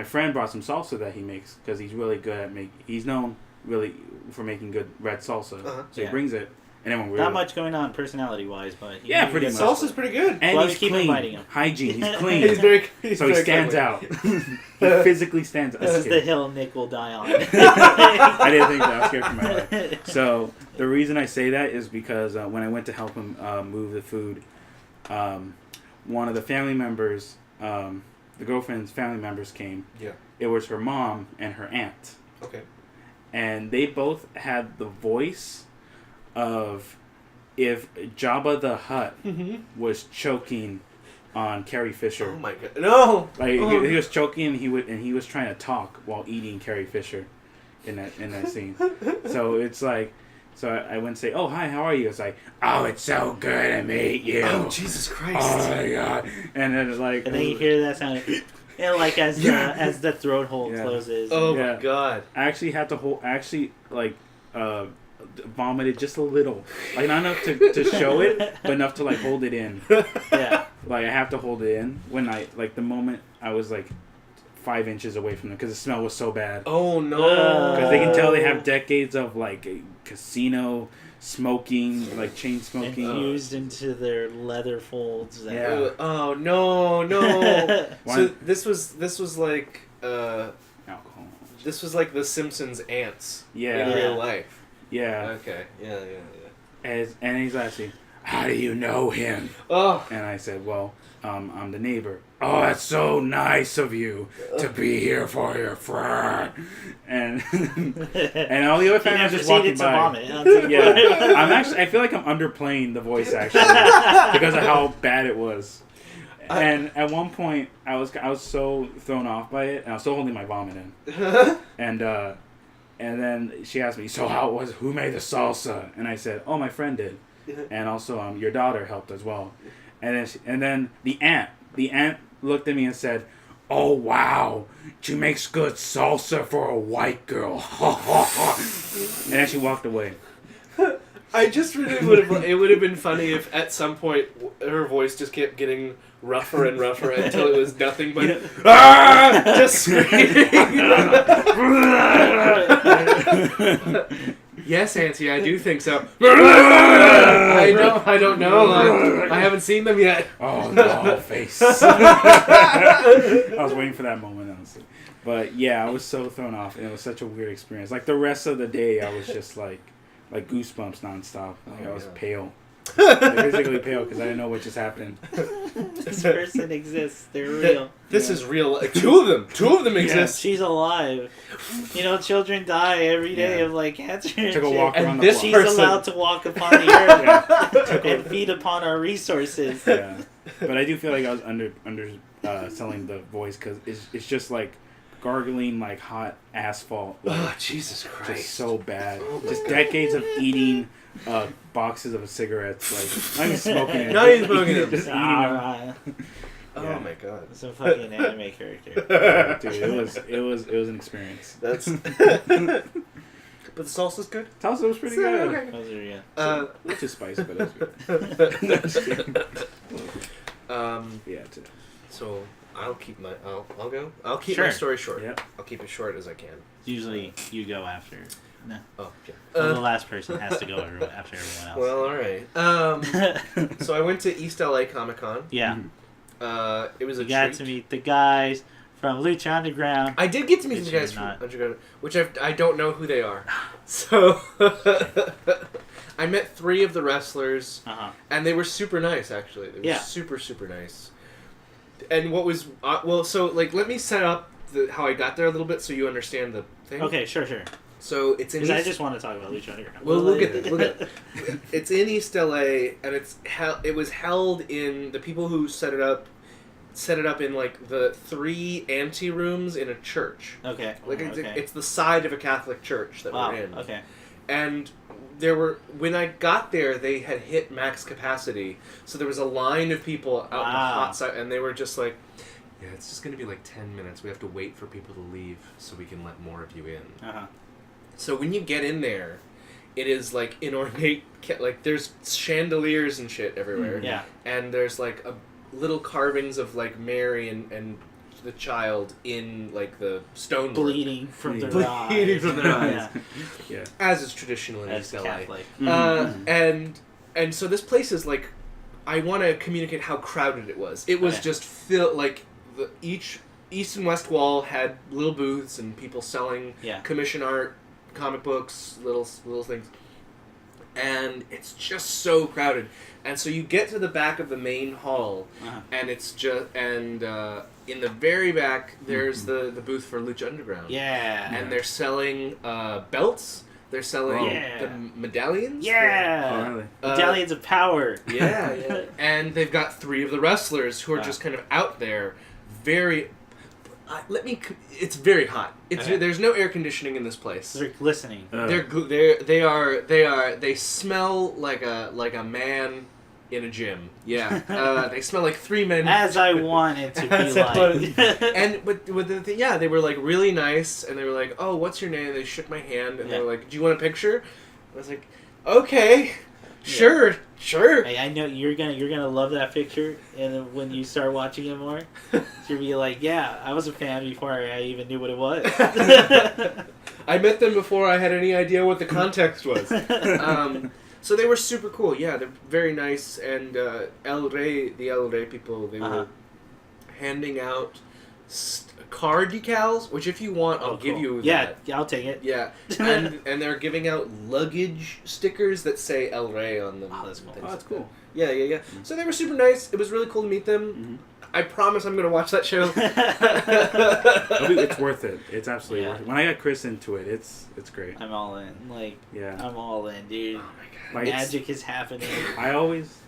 friend brought some salsa that he makes because he's really good at he's known really for making good red salsa. Uh-huh. So he brings it, and then when not much going on personality wise, but pretty much. Salsa's pretty good, and he's clean. Hygiene, he's clean. So he stands out. He physically stands out. This is the hill Nick will die on. I didn't think that. I was scared for my life. So the reason I say that is because when I went to help him move the food, one of the family members, the girlfriend's family members came. Yeah. It was her mom and her aunt. Okay. And they both had the voice of if Jabba the Hutt was choking on Carrie Fisher. Oh my god, no! Like he was choking, and he was trying to talk while eating Carrie Fisher, in that scene. So it's like, so I went and say, "Oh hi, how are you?" It's like, "Oh, it's so good to meet you." Oh Jesus Christ! Oh my god! And then like, and then you hear that sound, and like as the throat hole closes. Oh my god! I actually had to hold. I actually vomited just a little, like not enough to show it, but enough to like hold it in. Yeah. Like I have to hold it in when I the moment I was like 5 inches away from them because the smell was so bad. Oh no! Because they can tell they have decades of like a casino smoking, like chain smoking, infused into their leather folds. Yeah. Oh no! So this was like alcohol. This was like the Simpsons ants. Yeah. In real life. Yeah. Okay. Yeah. And he's asking, "How do you know him?" Oh. And I said, "Well, I'm the neighbor." "Oh, that's so nice of you to be here for your friend." And all the other family was just walking by. Yeah, I feel like I'm underplaying the voice actually because of how bad it was. And at one point, I was so thrown off by it, and I was still holding my vomit in. And then she asked me, "So who made the salsa?" And I said, "Oh, my friend did, and also your daughter helped as well." And then the aunt looked at me and said, "Oh wow, she makes good salsa for a white girl." And then she walked away. I just really it would have been funny if at some point her voice just kept getting rougher and rougher until it was nothing but just screaming. Yes, Auntie, I do think so. I don't know. I haven't seen them yet. Oh, no, face. I was waiting for that moment, honestly. But yeah, I was so thrown off, and it was such a weird experience. Like the rest of the day, I was just like goosebumps nonstop. Like I was pale. Physically pale because I didn't know what just happened. This person exists. They're real. This is real. Two of them exist. She's alive. Children die every day of cancer. Took a walk around the block. She's allowed to walk upon the earth and feed upon our resources. Yeah, but I do feel like I was under selling the voice because it's just like gargling like hot asphalt. Oh Jesus Christ! Just so bad. Just decades of eating boxes of cigarettes, not even smoking it. Not even smoking it. Just eating them. Oh my god! It's a fucking anime character. Dude, it was an experience. That's. But the salsa's good. Salsa was pretty good. Okay. Those are good. Not too spicy, but it was good. Yeah. So I'll keep my. I'll go. I'll keep my story short. Yep. I'll keep it short as I can. Usually you go after. No. Oh, okay. The last person has to go after everyone else. Well, all right. So I went to East LA Comic Con. Yeah. It was a treat. You got to meet the guys from Lucha Underground. I did get to meet the guys from Underground, which I don't know who they are. So I met 3 of the wrestlers, and they were super nice. Actually, they were super super nice. And what was let me set up how I got there a little bit so you understand the thing. Okay, sure. So it's in. Because I just want to talk about Lucha Underground. Well, we'll get there. It's in East LA, and it was held in the people who set it up in the 3 ante rooms in a church. Okay. It's the side of a Catholic church that we're in. Okay. And when I got there, they had hit max capacity, so there was a line of people out in the hot side, and they were just like, "Yeah, it's just going to be 10 minutes. We have to wait for people to leave so we can let more of you in." So when you get in there, it is an ornate, there's chandeliers and shit everywhere. Yeah. And there's a little carvings of Mary and the child in the stone bleeding from their eyes. Bleeding from their eyes. Yeah. As is traditional in East LA. Catholic. And so this place is I want to communicate how crowded it was. It was just filled each east and west wall had little booths and people selling commission art, comic books, little things, and it's just so crowded. And so you get to the back of the main hall, and it's just in the very back there's the booth for Lucha Underground. Yeah, and they're selling belts. They're selling the medallions. Yeah, really? Medallions of power. Yeah. And they've got 3 of the wrestlers who are just kind of out there, very. It's very hot. There's no air conditioning in this place. They're glistening. They smell like a man in a gym. Yeah. They smell like 3 men. As I want it to be like. And they were like really nice, and they were like, "Oh, what's your name?" And they shook my hand, and they were like, "Do you want a picture?" I was like, "Okay, sure." Hey, I know you're gonna love that picture, and when you start watching it more, you'll be like, "Yeah, I was a fan before I even knew what it was." I met them before I had any idea what the context was. So they were super cool. Yeah, they're very nice. And the El Rey people, they were handing out car decals, which if you want, I'll give you that. Yeah, I'll take it. Yeah, and they're giving out luggage stickers that say El Rey on them. Oh, that's cool. That's cool. Yeah. Mm-hmm. So they were super nice. It was really cool to meet them. Mm-hmm. I promise I'm going to watch that show. It's worth it. It's absolutely worth it. When I got Chris into it, it's great. I'm all in. I'm all in, dude. Oh my god. Magic is happening. I always...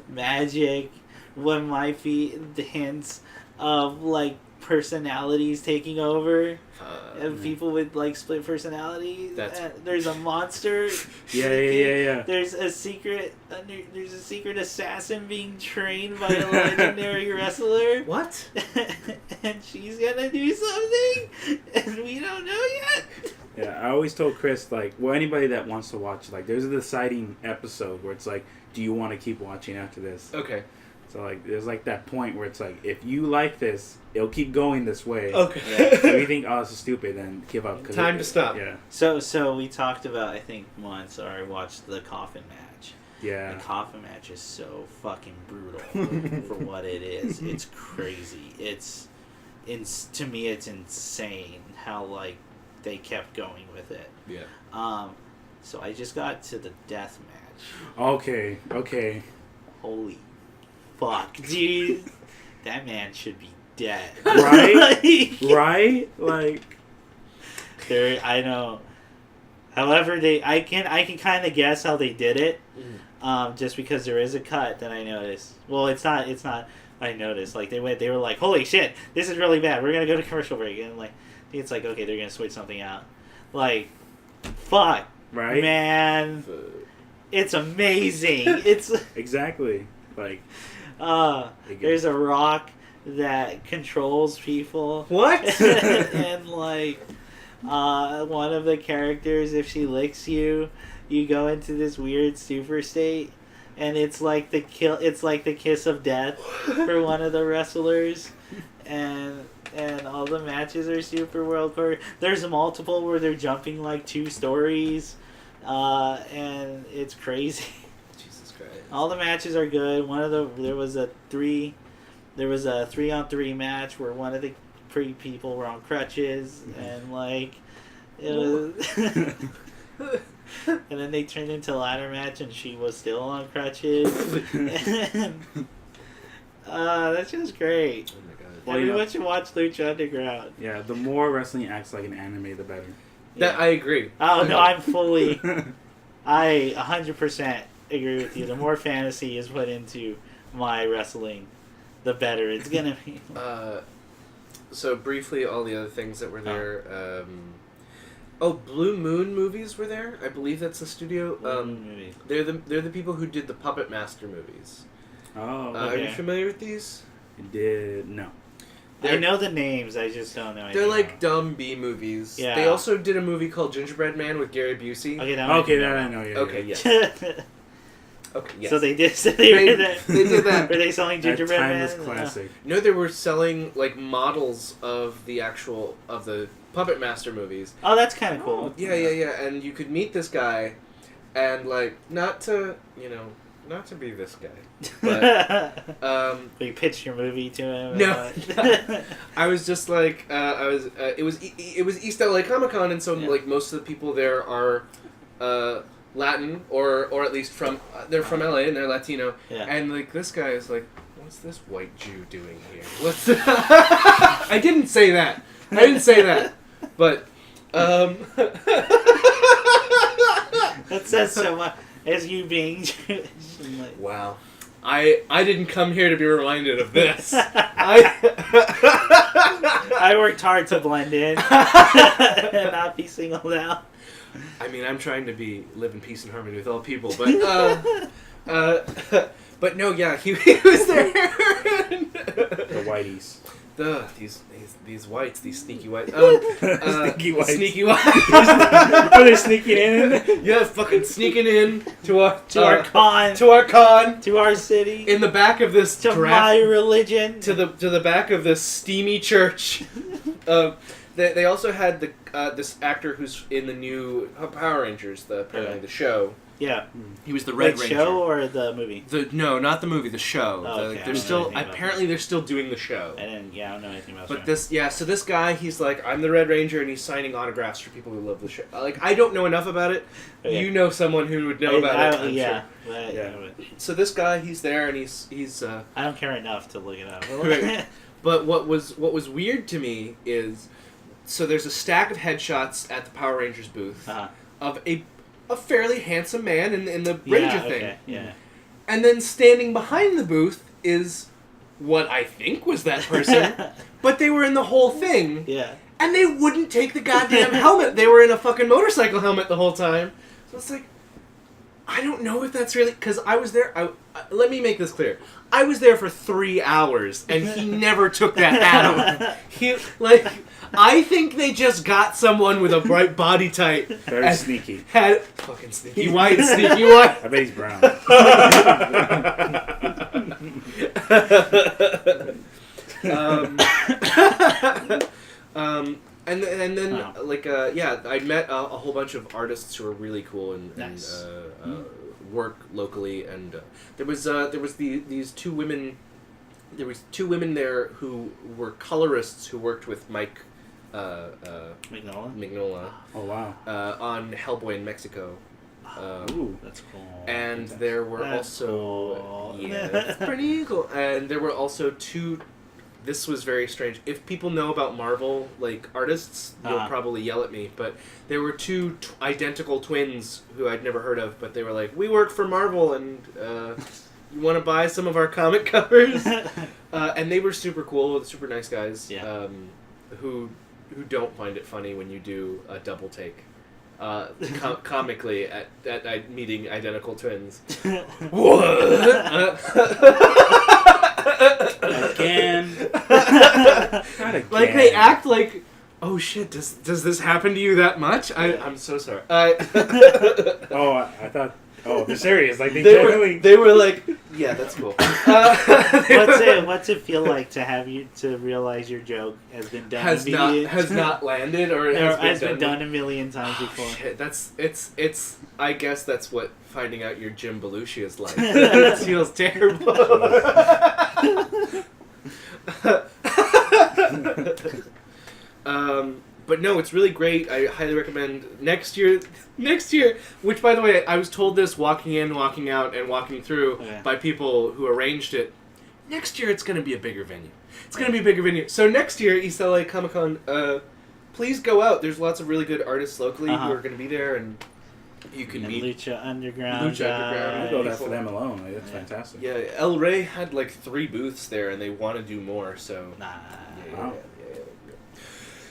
Magic, when my feet, the hints of, personalities taking over, and people with, split personalities. There's a monster. Yeah. There's a secret assassin being trained by a legendary wrestler. What? And she's gonna do something, and we don't know yet. Yeah, I always told Chris, anybody that wants to watch, there's a deciding episode where it's do you want to keep watching after this? Okay. So, there's, that point where it's if you like this, it'll keep going this way. Okay. If you think, this is stupid, then give up. Time to stop. Yeah. So we talked about, I think, once, or I watched the coffin match. Yeah. The coffin match is so fucking brutal for what it is. It's crazy. To me, it's insane how, they kept going with it. Yeah. So I just got to the death match. Okay. Holy fuck, dude. That man should be dead. Right? Right? I know. However, I can kind of guess how they did it. Just because there is a cut that I noticed. Well, it's not I noticed. They were like, holy shit, this is really bad. We're gonna go to commercial break. And it's okay, they're gonna switch something out. Fuck. Right? Man. It's amazing. It's exactly. There's a rock that controls people. What? And one of the characters, if she licks you, you go into this weird super state, and it's like the kiss of death for one of the wrestlers, and all the matches are super world core. There's multiple where they're jumping 2 stories, and it's crazy. Jesus Christ. All the matches are good. There was a 3-on-3 match where one of the people were on crutches, and it was. And then they turned into a ladder match, and she was still on crutches. And, that's just great. Oh my god. Well, everyone should watch Lucha Underground. Yeah, the more wrestling acts like an anime, the better. That I agree. Oh no, I 100% agree with you. The more fantasy is put into my wrestling, the better it's gonna be. So briefly, all the other things that were there. Blue Moon Movies were there. I believe that's the studio. They're the people who did the Puppet Master movies. Oh, okay. Are you familiar with these? No. I know the names, I just don't know. They're dumb B movies. Yeah. They also did a movie called Gingerbread Man with Gary Busey. Okay, that I know. Yeah. Okay, yes. Okay, yes. So they did. They did that. Were they selling Gingerbread Man? Timeless classic. No, they were selling models of the Puppet Master movies. Oh, that's kind of cool. Yeah. And you could meet this guy, and not to be this guy, but you pitched your movie to him. No, I was just it was East LA Comic Con, and so most of the people there are Latin or at least they're from LA and they're Latino, and this guy is what's this white Jew doing here? I didn't say that. But That says so much. As you being Jewish. Like, wow. I didn't come here to be reminded of this. I worked hard to blend in and not be singled out. I mean, I'm trying to live in peace and harmony with all people, but but no, yeah, he was there. The whiteys. These whites, these sneaky whites. Sneaky whites. Sneaky whites. Are they sneaking in? Yeah, fucking sneaking in to our con. To our con. To our city. In the back of this my religion. To the back of this steamy church. They also had this actor who's in the new Power Rangers, apparently the show. Yeah, he was the Red Ranger. The show or the movie? No, not the movie. The show. Oh, okay. They're still they're still doing the show. I don't know anything about. But so this guy, he's like, I'm the Red Ranger, and he's signing autographs for people who love the show. Like, I don't know enough about it. Okay. You know someone who would know about it. I'm sure. But, so this guy, he's there, and he's. I don't care enough to look it up. Right. But what was weird to me is, so there's a stack of headshots at the Power Rangers booth of a fairly handsome man in the Ranger thing. Okay, yeah. And then standing behind the booth is what I think was that person, but they were in the whole thing. Yeah. And they wouldn't take the goddamn helmet. They were in a fucking motorcycle helmet the whole time. So it's like, I don't know if that's really... Because I was there... let me make this clear. I was there for 3 hours, and he never took that hat off. I think they just got someone with a bright body type. Very sneaky. Fucking sneaky white, sneaky white. I bet he's brown. And then I met a whole bunch of artists who are really cool and work locally, and there was these two women. There was two women there who were colorists who worked with Mike Mignola. Oh wow! On Hellboy in Mexico. Ooh, that's cool. And there were cool. that's pretty cool. And there were also two. This was very strange. If people know about Marvel, like artists, you'll probably yell at me. But there were two identical twins who I'd never heard of. But they were like, "We work for Marvel, and you want to buy some of our comic covers?" And they were super cool, super nice guys. Yeah. Who don't find it funny when you do a double take. Comically at meeting identical twins. What? Again. Like they act like, oh shit, does this happen to you that much? I'm so sorry. I thought. Oh, they're serious. Like they were like, yeah, that's cool. What's it feel like to have to realize your joke has been done? Has not landed or has been done a million times before. Shit, it's. I guess that's what finding out your Jim Belushi is like. It feels terrible. But no, it's really great. I highly recommend next year, which by the way, I was told this walking in, walking out, and walking through by people who arranged it. Next year, it's going to be a bigger venue. It's going to be a bigger venue. So next year, East LA Comic Con, please go out. There's lots of really good artists locally who are going to be there, and you can meet Lucha Underground. I go there for them alone. Like, that's fantastic. Yeah, El Rey had like 3 booths there, and they want to do more. So Wow.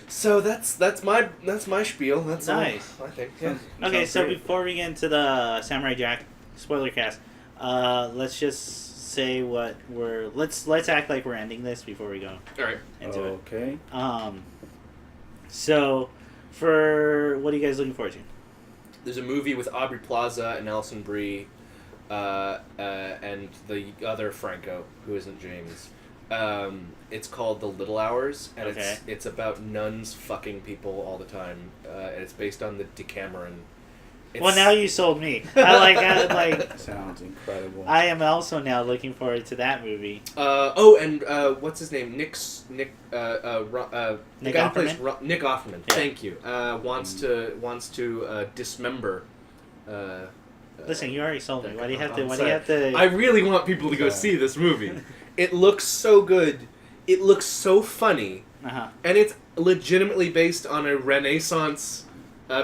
So that's my spiel. That's nice. all, I think. Yeah. Okay, so before we get into the Samurai Jack spoiler cast, let's just say what let's act like we're ending this before we go. All right. Into it. Okay. So for what are you guys looking forward to? There's a movie with Aubrey Plaza and Alison Brie, and the other Franco who isn't James. It's called The Little Hours, and it's about nuns fucking people all the time. And it's based on the Decameron. Well, now you sold me. I like. Sounds incredible. I am also now looking forward to that movie. What's his name? Nick Offerman. Nick Offerman. Yeah. Thank you. Wants to dismember. Listen, you already sold me. Why do you have to? I really want people to go see this movie. It looks so good. It looks so funny. And legitimately based on a Renaissance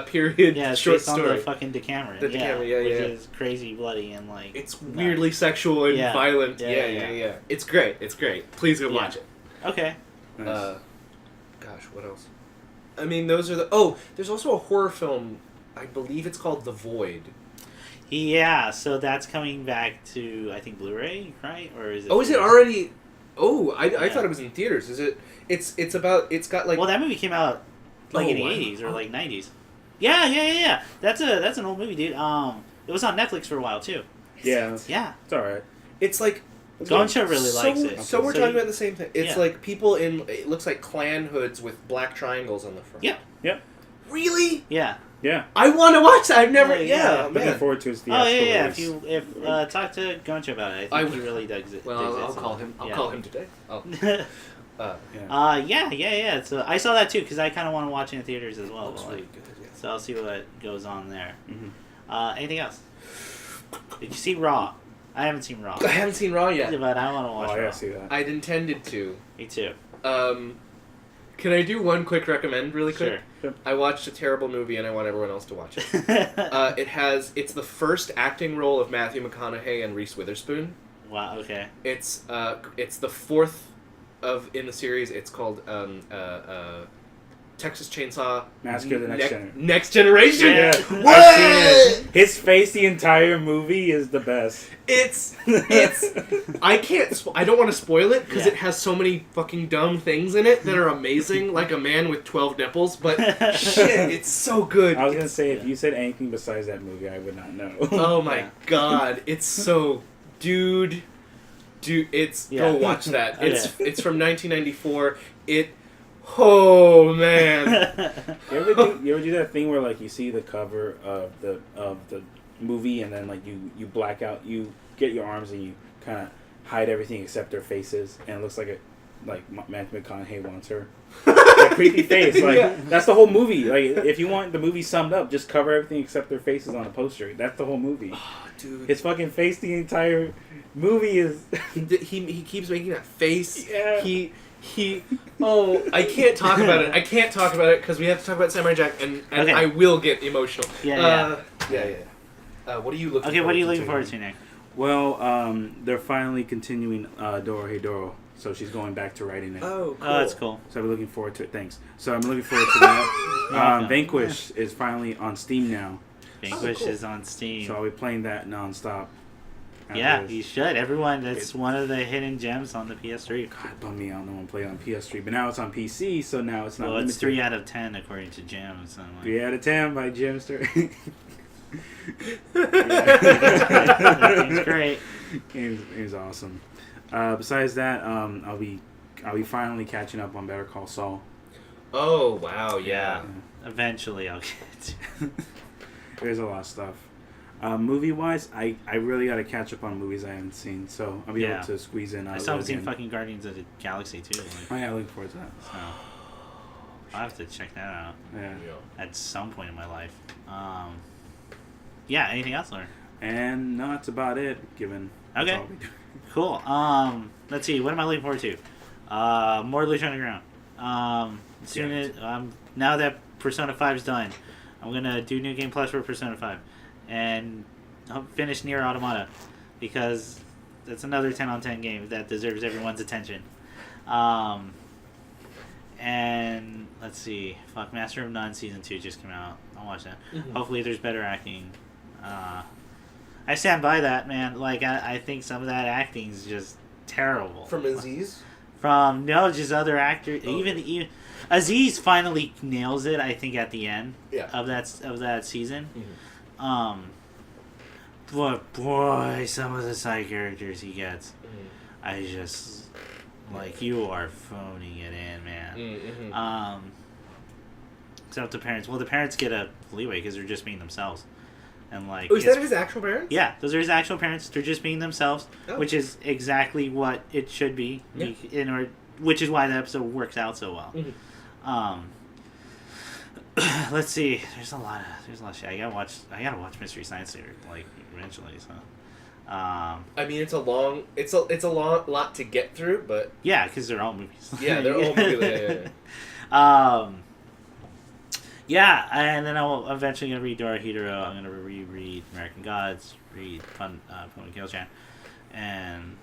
period short story. On the fucking Decameron. The Decameron, which is crazy bloody and like it's weirdly sexual and violent. Yeah. It's great. Please go watch it. Okay. Nice. Gosh, what else? I mean, those are the. Oh, there's also a horror film. I believe it's called The Void. Yeah, so that's coming back to I think Blu-ray, right? Or is it? Oh, is it already? Oh, I thought it was in theaters. Is it? It's got like. Well, that movie came out like in the 80s or like 90s. Yeah. That's an old movie, dude. It was on Netflix for a while too. Yeah. It's alright. It's like Goncha really likes it. So we're talking about the same thing. It's like people in it looks like clan hoods with black triangles on the front. Yep. Really? Yeah. I want to watch that. I've never. Looking forward to his theatrical release. If talk to Goncha about it, I think he really digs it. Well, I'll call him. I'll call him today. Yeah. So I saw that too because I kind of want to watch it in theaters as well. Looks really good. Yeah. So I'll see what goes on there. Mm-hmm. Anything else? Did you see Raw? I haven't seen Raw. I haven't seen Raw yet, but I want to watch Raw. I gotta see that. I'd intended to. Me too. Can I do one quick recommend really quick? Sure. I watched a terrible movie and I want everyone else to watch it. It's the first acting role of Matthew McConaughey and Reese Witherspoon. Wow, okay. It's the fourth in the series. It's called Texas Chainsaw Massacre: The Next Generation. Yeah. What? I've seen it. His face the entire movie is the best. It's I don't want to spoil it because it has so many fucking dumb things in it that are amazing, like a man with 12 nipples, but shit, it's so good. I was going to say, if you said anything besides that movie, I would not know. Oh my god, it's so... Dude, go watch that. It's from 1994. Oh man! You ever do that thing where like you see the cover of the movie and then like you black out, you get your arms and you kind of hide everything except their faces, and it looks like Matthew McConaughey wants her. That creepy face, that's the whole movie. Like if you want the movie summed up, just cover everything except their faces on a poster. That's the whole movie. Oh, dude, his fucking face the entire movie is. he keeps making that face. Yeah. I can't talk about it. I can't talk about it because we have to talk about Samurai Jack, and okay. I will get emotional. Yeah. What are you looking? Okay, what are you looking forward to, Nick? Well, they're finally continuing Doro Hedoro, so she's going back to writing it. Oh, cool. Oh, that's cool. So I'm looking forward to it. Thanks. So I'm looking forward to that. Vanquish is finally on Steam now. Vanquish is on Steam. So I'll be playing that nonstop. Yeah, you should. Everyone, that's one of the hidden gems on the PS3. God, it bummed me out. No one played on PS3, but now it's on PC, so now it's not. Well, it's 3 out of 10 according to Jim. So 3 out of 10 by Jim. Game's great. Game's awesome. Besides that, I'll be finally catching up on Better Call Saul. Oh wow, yeah. Eventually, I'll get to. There's a lot of stuff. Movie wise, I really got to catch up on movies I haven't seen, so I'll be able to squeeze in. I still haven't seen fucking Guardians of the Galaxy too. Oh yeah, looking forward to that. So I'll have to check that out. Yeah. At some point in my life. Yeah. Anything else, or? And no, that's about it. Given. Okay. Cool. Let's see. What am I looking forward to? More Lucha Underground. Now that Persona 5 is done, I'm gonna do New Game Plus for Persona 5. And I'll finish Nier Automata because that's another 10 on 10 game that deserves everyone's attention. And let's see, Master of None Season 2 just came out. I'll watch that. Mm-hmm. Hopefully there's better acting. I stand by that, man. Like I think some of that acting is just terrible. From Aziz? Just other actors. Oh. Even Aziz finally nails it. I think at the end of that season. Mm-hmm. But boy, some of the side characters he gets, I just you are phoning it in, man. Mm-hmm. Except the parents. Well, the parents get a leeway because they're just being themselves, and is that his actual parents? Yeah, those are his actual parents. They're just being themselves, which is exactly what it should be. Yeah. Which is why the episode works out so well. Mm-hmm. Let's see. There's a lot of shit. I gotta watch Mystery Science Theater eventually. So, I mean, it's a lot to get through, but yeah, because they're all movies. Yeah, they're all movies. Yeah, and then I'm eventually going to read Dorohedoro. I'm going to reread American Gods, read Pony Kill-chan, and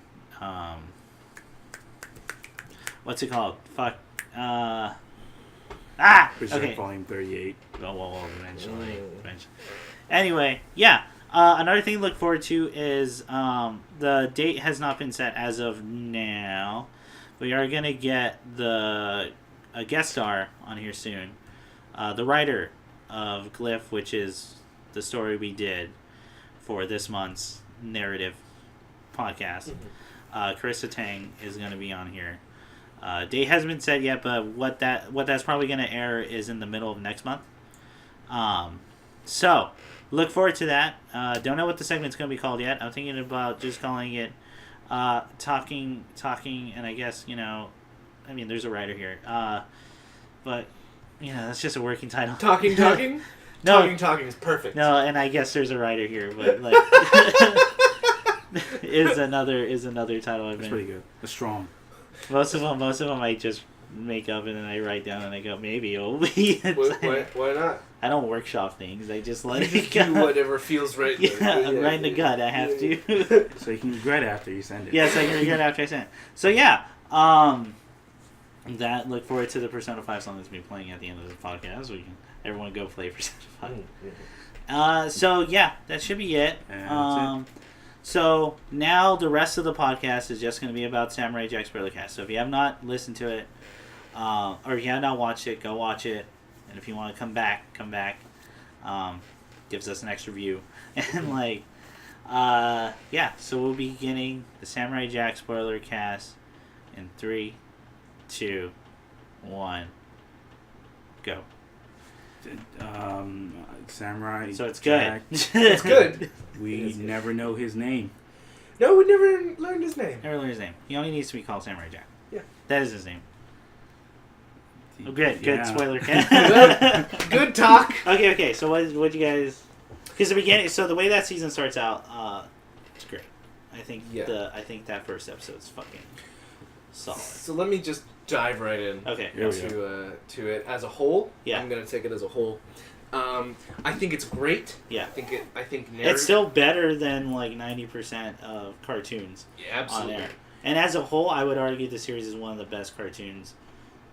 what's it called? Fuck. Berserk Okay. Volume 38. Well, eventually. Anyway, yeah. Another thing to look forward to is the date has not been set as of now. We are going to get a guest star on here soon. The writer of Glyph, which is the story we did for this month's narrative podcast. Carissa Tang is going to be on here. Date hasn't been set yet, but what that's probably going to air is in the middle of next month. So look forward to that. Don't know what the segment's going to be called yet. I'm thinking about just calling it talking, and I guess there's a writer here, but that's just a working title. Talking. No, talking is perfect. No, and I guess there's a writer here, but like is another title I've been. That's pretty good. It's strong. Most of them I just make up and then I write down and I go, maybe it'll be. Why not? I don't workshop things. I just let it go. Do whatever feels right. Right in the gut. I have to. So you can regret after you send it. Yes, I can regret after I send it. So yeah, that look forward to the Persona 5 song that's been playing at the end of the podcast. Everyone go play Persona 5. So yeah, that should be it. So now the rest of the podcast is just going to be about Samurai Jack Spoilercast. So if you have not listened to it, or if you have not watched it, go watch it. And if you want to come back. Gives us an extra view. And so we'll be beginning the Samurai Jack Spoilercast in 3, 2, 1, go. Samurai. So it's Jack. good. It's good. We never know his name. No, we never learned his name. Never learned his name. He only needs to be called Samurai Jack. Yeah. That is his name. Oh, good spoiler. Good talk. Okay. So what you guys? Because the beginning. So the way that season starts out, it's great. I think that first episode's fucking solid. So let me just dive right in. Okay. To it as a whole. Yeah. I'm gonna take it as a whole. I think it's great. Yeah. I think it's still better than like 90% of cartoons. Yeah, absolutely. On air. And as a whole, I would argue the series is one of the best cartoons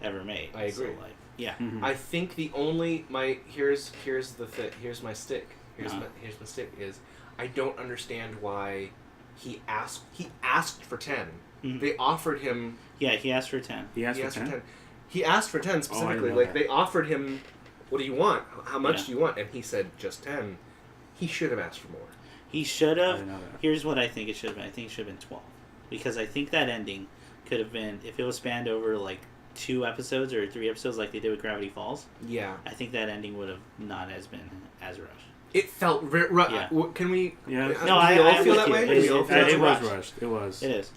ever made. I agree. So, yeah. Mm-hmm. I think the only here's my stick. Here's my stick is I don't understand why he asked for 10. Mm-hmm. They offered him. Yeah, he asked for 10. He asked for 10. He asked for 10 specifically. They offered him. What do you want? How much do you want? And he said just 10. He should have asked for more. He should have. Here's what I think it should have been. I think it should have been 12. Because I think that ending could have been, if it was spanned over like 2 episodes or 3 episodes like they did with Gravity Falls. Yeah. I think that ending would have not been as rushed. It felt yeah. Can we? Yeah. No, I feel that way. It was rushed. It was. It is.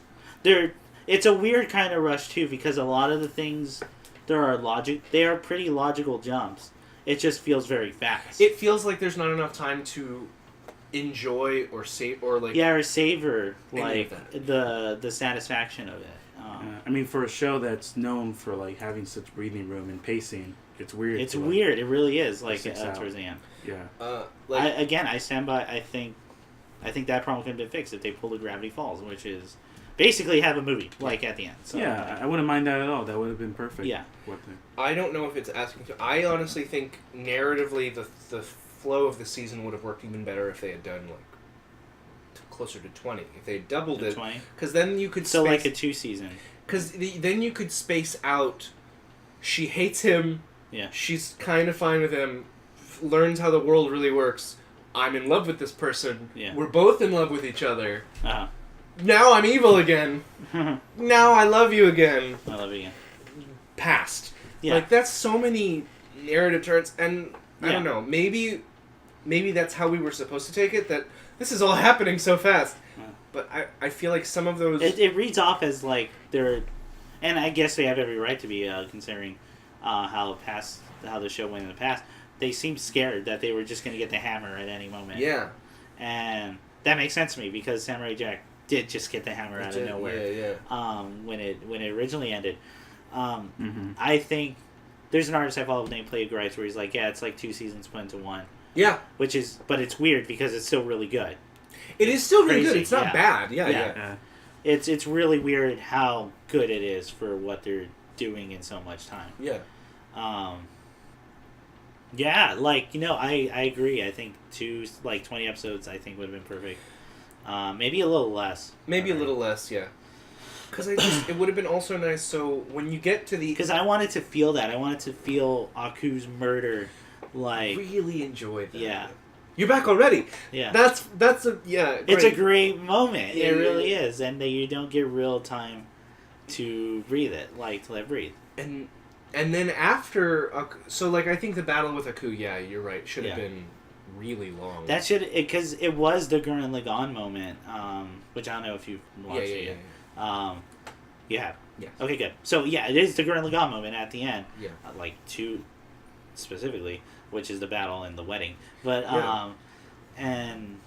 It's a weird kind of rush too because a lot of the things they are pretty logical jumps. It just feels very fast. It feels like there's not enough time to enjoy or savor like the satisfaction of it. I mean, for a show that's known for like having such breathing room and pacing, it's weird. It's weird. It really is. Like towards the end. Yeah. I stand by. I think that problem could have been fixed if they pulled a Gravity Falls, which is basically have a movie at the end. So, yeah, I wouldn't mind that at all. That would have been perfect. Yeah. I don't know if it's asking to. I honestly think narratively the flow of the season would have worked even better if they had done closer to 20. If they had doubled it, because then you could like a 2 season. Because then you could space out. She hates him. Yeah. She's kind of fine with him. Learns how the world really works. I'm in love with this person. Yeah. We're both in love with each other. Uh-huh. Now I'm evil again. Now I love you again. I love you again. Past. Yeah. That's so many narrative turns, and I don't know. Maybe that's how we were supposed to take it. That this is all happening so fast. Yeah. But I feel like some of those it reads off as like they're, and I guess they have every right to be considering how the show went in the past. They seemed scared that they were just going to get the hammer at any moment. Yeah. And that makes sense to me because Samurai Jack did just get the hammer out of nowhere. Yeah. When it originally ended, mm-hmm. I think there's an artist I follow named Play Grice where he's like, yeah, it's like 2 seasons put into one. Yeah. But it's weird because it's still really good. It is still really good. It's not bad. Yeah. It's really weird how good it is for what they're doing in so much time. Yeah. Yeah, like, you know, I agree. I think 20 episodes I think would have been perfect. Maybe a little less. Maybe a little less, yeah. Because it would have been also nice, so when you get to the... Because I wanted to feel that. I wanted to feel Aku's murder, like... Really enjoyed that. Yeah. You're back already! Yeah. That's a... Yeah, great. It's a great moment. Yeah, it really is. And you don't get real time to breathe it, like, to let it breathe. And then after... So, like, I think the battle with Aku, yeah, you're right, should have been really long. That should... Because it was the Gurren Lagann moment, which I don't know if you've watched it yet. You have? Yes. Okay, good. So, yeah, it is the Gurren Lagann moment at the end. Yeah. Like, 2 specifically, which is the battle and the wedding. But, and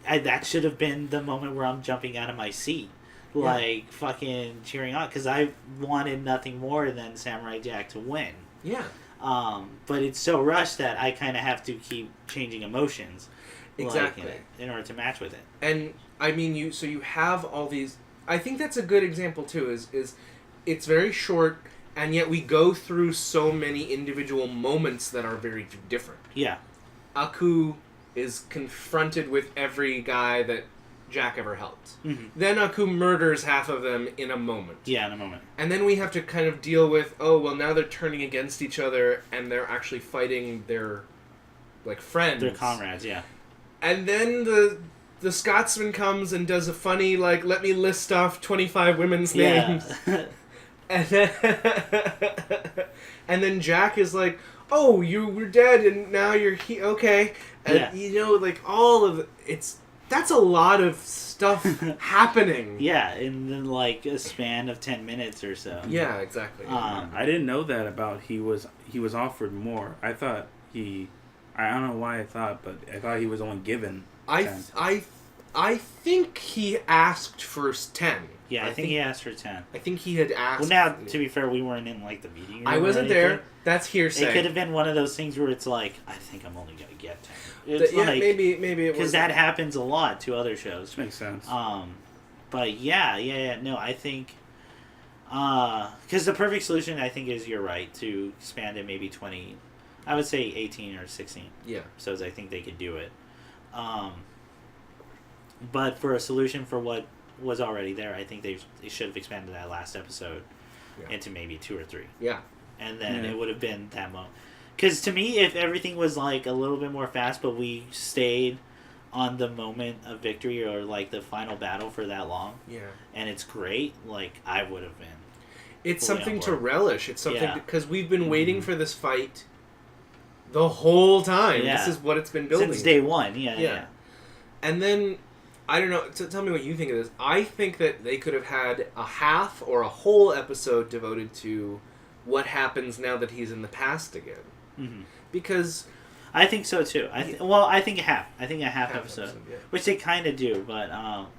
that should have been the moment where I'm jumping out of my seat. Like, fucking cheering on. Because I wanted nothing more than Samurai Jack to win. Yeah. But it's so rushed that I kind of have to keep changing emotions. Exactly. Like, in order to match with it. And, I mean, you have all these... I think that's a good example, too, is it's very short, and yet we go through so many individual moments that are very different. Yeah. Aku is confronted with every guy that Jack ever helped. Mm-hmm. Then Aku murders half of them in a moment. Yeah, in a moment. And then we have to kind of deal with, oh, well, now they're turning against each other, and they're actually fighting their, like, friends. Their comrades, yeah. And then the Scotsman comes and does a funny, like, let me list off 25 women's names. and then Jack is like, oh, you were dead and now you're okay. And, you know, like, all of that's a lot of stuff happening. Yeah, in like a span of 10 minutes or so. Yeah, exactly. I didn't know that about he was offered more. I thought I don't know why I thought, but I thought he was only given 10. I think he asked for 10. Yeah, I think he asked for 10. I think he had asked... Well, now, to be fair, we weren't in, like, the meeting room. I wasn't there. That's hearsay. It could have been one of those things where it's like, I think I'm only going to get 10. It's maybe it was... Because that happens a lot to other shows. Makes sense. But, yeah. No, I think... Because the perfect solution, I think, is you're right, to expand it maybe 20... I would say 18 or 16. Yeah. So I think they could do it. But for a solution for what was already there, I think they should have expanded that last episode into maybe 2 or 3. Yeah. And then it would have been that moment. Because to me, if everything was like a little bit more fast, but we stayed on the moment of victory or like the final battle for that long, and it's great, like I would have been. It's something to relish. It's something because we've been waiting for this fight the whole time. Yeah. This is what it's been building since day one. Yeah. And then I don't know. Tell me what you think of this. I think that they could have had a half or a whole episode devoted to what happens now that he's in the past again. Mm-hmm. Because I think so too. I think a half. I think a half episode, which they kind of do, but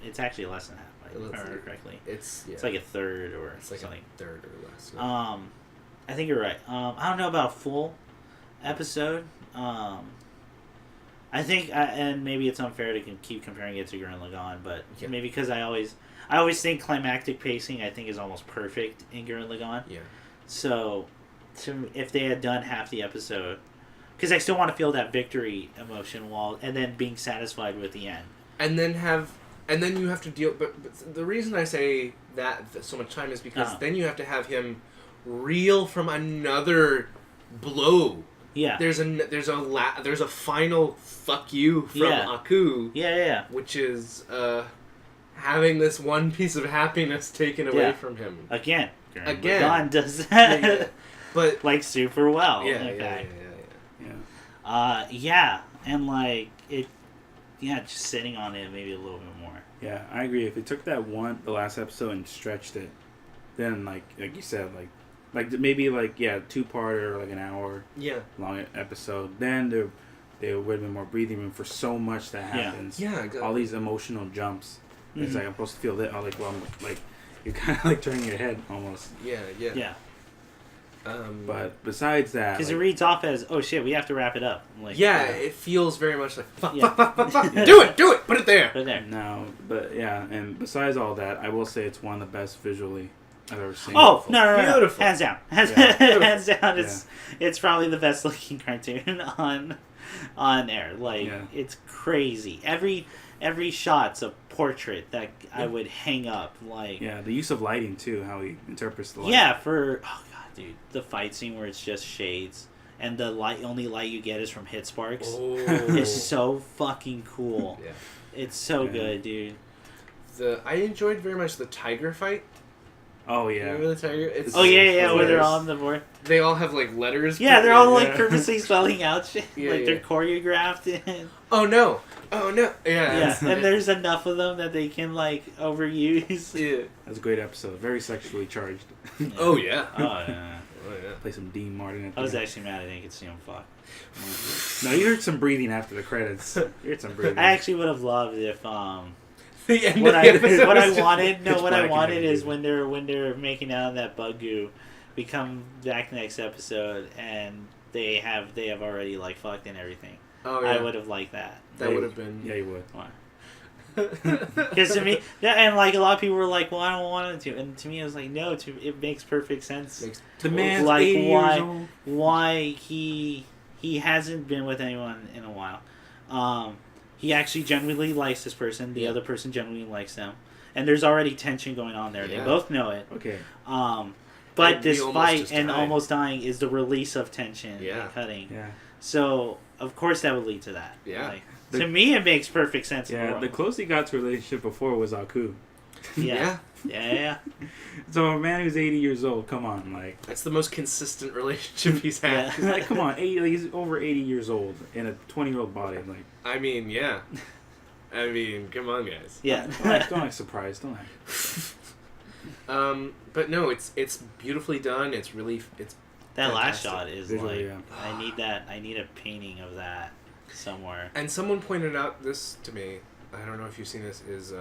it's actually less than half. If I remember correctly. It's like a third or like something. A third or less. Yeah. I think you're right. I don't know about full episode. I think, and maybe it's unfair to keep comparing it to Gurren Lagann, but maybe because I always think climactic pacing I think is almost perfect in Gurren Lagann. Yeah. So, if they had done half the episode, because I still want to feel that victory emotion and then being satisfied with the end. And then you have to deal. But the reason I say that so much time is because then you have to have him reel from another blow. Yeah. There's a final fuck you from Aku. Yeah. Which is having this one piece of happiness taken away from him. Again. Lagann does that. But like super well. Yeah. And like it. Yeah, just sitting on it maybe a little bit more. Yeah, I agree. If they took the last episode and stretched it, then like you said, like maybe 2-parter, like an hour long episode, then there would have been more breathing room for so much that happens. Yeah, exactly. All these emotional jumps. Mm-hmm. It's like I'm supposed to feel that. I'm like, well, like you're kind of like turning your head almost. Yeah. But besides that, because it reads off as, "Oh shit, we have to wrap it up." Like, it feels very much like fuck. Do it, put it there. No, but yeah, and besides all that, I will say it's one of the best visually I've ever seen. Oh no, beautiful, hands down, hands down. It's probably the best looking cartoon on air. Like it's crazy. Every shot's a portrait that I would hang up. Like the use of lighting too, how he interprets the light. Yeah, dude, the fight scene where it's just shades and the only light you get is from hit sparks. It's so fucking cool. Yeah, it's so good, dude. I enjoyed very much the tiger fight. Oh yeah, remember the tiger? Where they're all on the board. They all have like letters. Yeah, they're all like purposely spelling out shit. They're choreographed in. Oh no! Yeah. And there's enough of them that they can like overuse. Yeah, that's a great episode. Very sexually charged. Oh yeah. Play some Dean Martin. I was actually mad I didn't get to see him fuck. No, you heard some breathing after the credits. You heard some breathing. I actually would have loved if what I wanted is when they're making out of that bug goo, we come back next episode and they have already like fucked and everything. Oh yeah. I would have liked that. That would have been. Yeah, you would. Why? Because to me, and like a lot of people were like, "Well, I don't want it to," and to me, I was like, "No, it makes perfect sense." The man's like 80 years old. Why he hasn't been with anyone in a while. He actually genuinely likes this person. The other person genuinely likes them, and there's already tension going on there. Yeah. They both know it. Okay. But this fight and almost dying is the release of tension and cutting. Yeah. So of course that would lead to that. Yeah. Like, to me, it makes perfect sense. Yeah, the closest he got to a relationship before was Aku. Yeah. So a man who's 80 years old, come on, like that's the most consistent relationship he's had. Yeah. Like, come on, he's over 80 years old in a 20-year-old body. Like, I mean, yeah. I mean, come on, guys. Yeah. Don't act surprised. Don't act. But no, it's beautifully done. It's that last shot is visually, like I need a painting of that somewhere. And someone pointed out this to me. I don't know if you've seen this. Is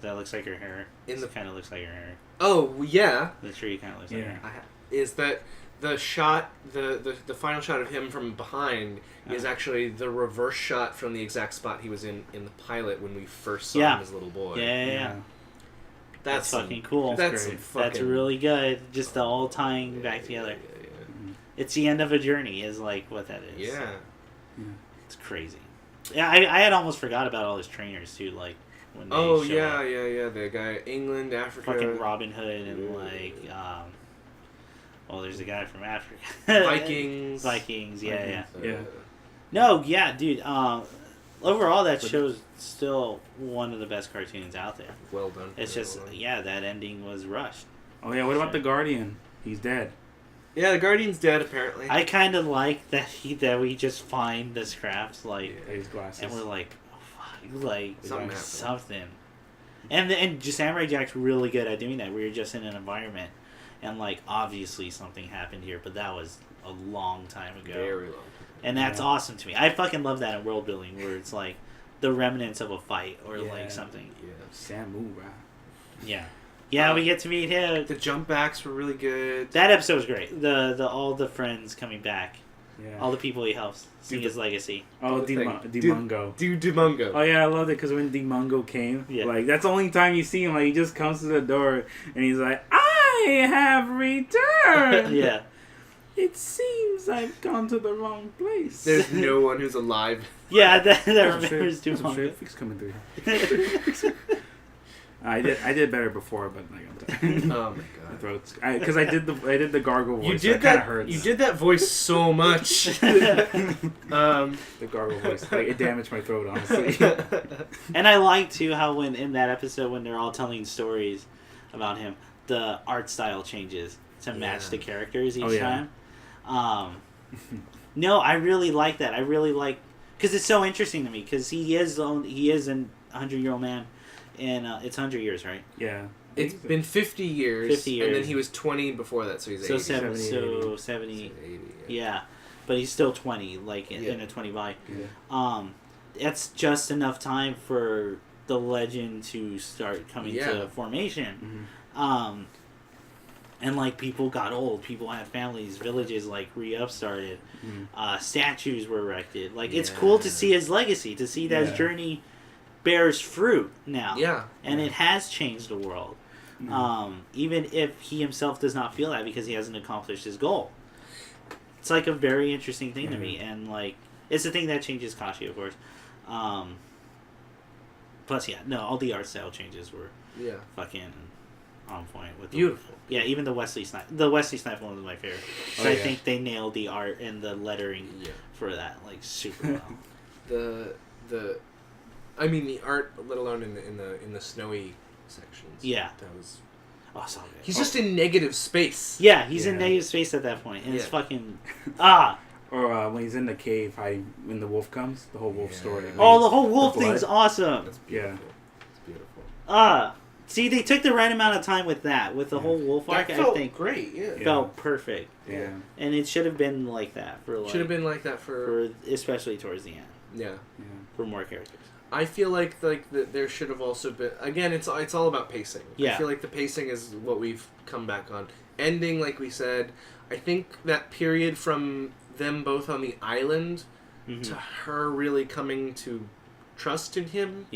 that looks like her hair? Kind of looks like her hair. Oh yeah. The tree kind of looks like her. Is that the shot? The final shot of him from behind is actually the reverse shot from the exact spot he was in the pilot when we first saw him as a little boy. Yeah. That's fucking cool. That's really good. Just the all tying back together. Yeah. It's the end of a journey, is like what that is. Yeah. It's crazy. Yeah, I had almost forgot about all his trainers too. Like when they show up. The guy England, Africa, fucking Robin Hood, and there's a guy from Africa. Vikings. Yeah. No, yeah, dude. Overall, that show's still one of the best cartoons out there. Well done. It's just, that ending was rushed. Oh, yeah, what about the Guardian? He's dead. Yeah, the Guardian's dead, apparently. I kind of like that we just find the scraps, his glasses. And we're like, oh, fuck, like, something. And Samurai Jack's really good at doing that, where you're just in an environment, and, like, obviously something happened here, but that was a long time ago. Very long. And that's awesome to me. I fucking love that in world building, where it's like the remnants of a fight or like something. Yeah, Samurai. Yeah, we get to meet him. The jump backs were really good. That episode was great. The all the friends coming back. Yeah. All the people he helps sing his legacy. Oh, Dimungo. Dude, Dimungo. Oh yeah, I loved it because when Dimungo came, like that's the only time you see him. Like he just comes to the door and he's like, "I have returned." Yeah. It seems I've gone to the wrong place. There's no one who's alive. Yeah, that remembers Dimungo. Fix coming through. I did better before, but like I'm tired. Oh my god! Because I did the gargle voice. You did that. Hurts. You did that voice so much. The gargle voice, like it damaged my throat, honestly. And I like too how when in that episode when they're all telling stories about him, the art style changes to match the characters each time. No, I really like that. I really like because it's so interesting to me because he is an 100-year-old man. And it's 100 years, right? Yeah. It's been 50 years. 50 years. And then he was 20 before that, so he's 80. 70. Yeah. But he's still 20, like in a 20 by. Yeah. That's just enough time for the legend to start coming to formation. Mm-hmm. And, like, people got old. People had families. Villages, like, re-upstarted. Statues were erected. Like, it's cool to see his legacy, to see that his journey bears fruit now. Yeah. And it has changed the world. Even if he himself does not feel that because he hasn't accomplished his goal. It's, like, a very interesting thing to me. And, like, it's the thing that changes Kashi, of course. Plus, all the art style changes were fucking on point. With beautiful. Even the Wesley Snipes. The Wesley Snipes one was my favorite. I think they nailed the art and the lettering for that, like, super well. The art, let alone in the snowy sections. Yeah. That was... so good. He's just in negative space. Yeah, he's in negative space at that point. And it's fucking... Or when he's in the cave hiding when the wolf comes, the whole wolf story. The whole wolf thing's awesome. That's beautiful. It's beautiful. See, they took the right amount of time with that. With the whole wolf arc, I think. Great, felt perfect. Yeah. And it should have been like that for like... Should have been like that for especially towards the end. Yeah. For more characters. I feel like there should have also been... Again, it's all about pacing. Yeah. I feel like the pacing is what we've come back on. Ending, like we said, I think that period from them both on the island to her really coming to trust in him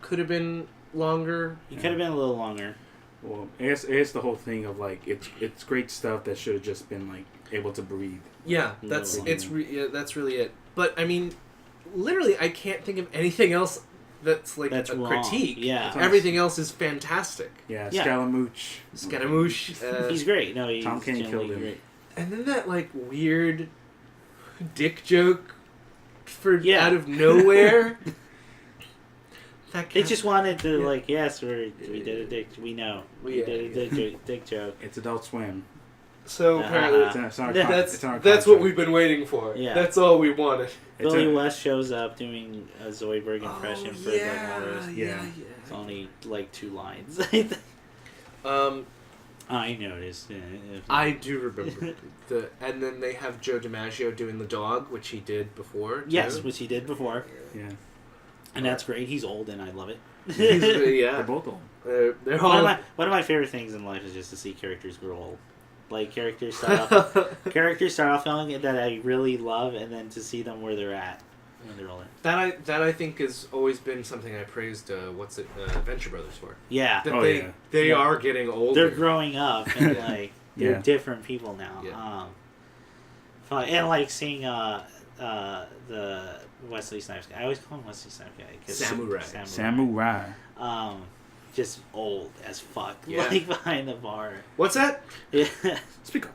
could have been longer. It could have been a little longer. Well, it's the whole thing of, like, it's great stuff that should have just been, like, able to breathe. Yeah, that's really it. But, I mean, literally, I can't think of anything else that's a wrong. critique. Yeah. Everything else is fantastic. Yeah, Scaramouche. He's great. No, he's Tom Kenny killed him. Great. And then that, like, weird dick joke out of nowhere. They just wanted to, like, yes, we did a dick. We know. We did a dick joke. It's Adult Swim. So apparently, that's what we've been waiting for. Yeah. That's all we wanted. Billy West shows up doing a Zoidberg impression for all those. It's only like 2 lines. I noticed. I do remember and then they have Joe DiMaggio doing the dog, which he did before. Yes, which he did before. Yeah. And that's great. He's old, and I love it. They're both old. They're all... One of my favorite things in life is just to see characters grow old. Like, characters start off young that I really love, and then to see them where they're at when they're older. That I think has always been something I praised. Venture Brothers for. Yeah. That they are getting older. They're growing up, and like they're different people now. Yeah. And like seeing the Wesley Snipes guy. I always call him Wesley Snipes guy. Samurai. Just old as fuck. Yeah. Like behind the bar. What's that? Yeah. Speak up.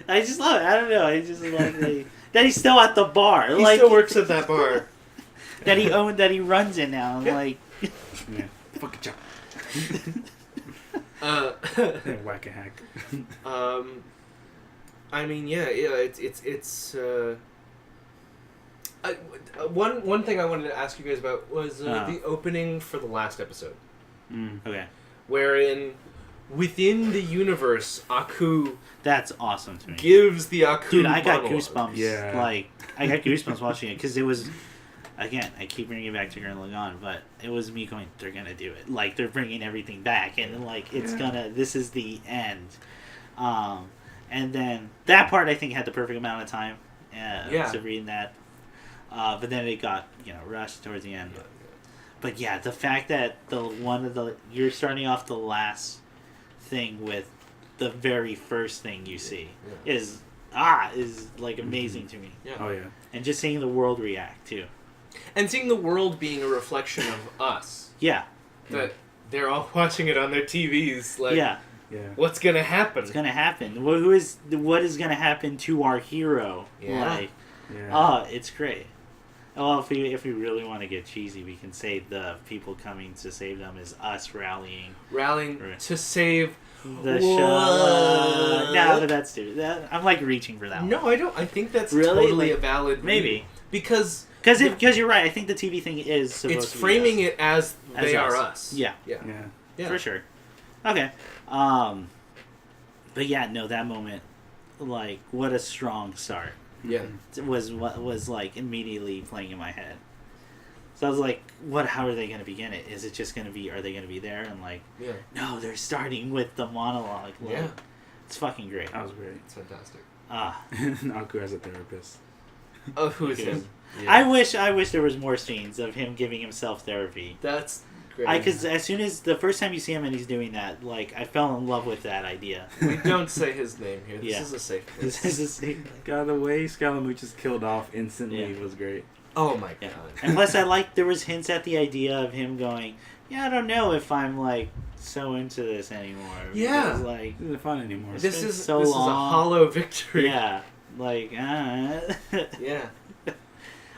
I just love it. I don't know. I just like that he's still at the bar. He still works at that bar. that he runs it now. Like fuck a job. Whack a hack. I mean, it's one thing I wanted to ask you guys about was the opening for the last episode. Okay. Wherein, within the universe, Aku... That's awesome to me. ...gives the Aku Dude, I got monologue. goosebumps. Yeah. Like, I got goosebumps watching it, because it was... Again, I keep bringing it back to Gurren Lagann, but it was me going, they're gonna do it. Like, they're bringing everything back, and, like, it's gonna... This is the end. And then, that part, I think, had the perfect amount of time to read that. But then it got, rushed towards the end. Yeah. But yeah, the fact that you're starting off the last thing with the very first thing you see is like amazing to me. Yeah. Oh yeah. And just seeing the world react too. And seeing the world being a reflection of us. Yeah. That they're all watching it on their TVs. Like, yeah. What's gonna happen? What's gonna happen? What is gonna happen to our hero? Yeah. It's great. Well, if we really want to get cheesy, we can say the people coming to save them is us rallying to save the show. No, but that's stupid. I'm like reaching for that one. No, I don't. I think that's totally a valid maybe because you're right. I think the TV thing is supposed to be framing it as they are us. Yeah, for sure. Okay, but yeah, no, that moment, like, what a strong start. Yeah, was what was like immediately playing in my head. So I was like, how are they going to begin it? Is it just going to be, are they going to be there? And like, no, they're starting with the monologue. Like, It's fucking great. That was great. It's fantastic. Aku as a therapist. Oh, who is him? Yeah. I wish there was more scenes of him giving himself therapy. That's great. Because as soon as the first time you see him and he's doing that, like, I fell in love with that idea. We don't say his name here. This is a safe place. This is a safe place. God, the way Scaramouche just killed off instantly was great. Oh my god. And plus, there was hints at the idea of him going, yeah, I don't know if I'm, like, so into this anymore. Yeah. Because, like, This isn't fun anymore. This is so long. This is a hollow victory. Yeah. Like, Yeah.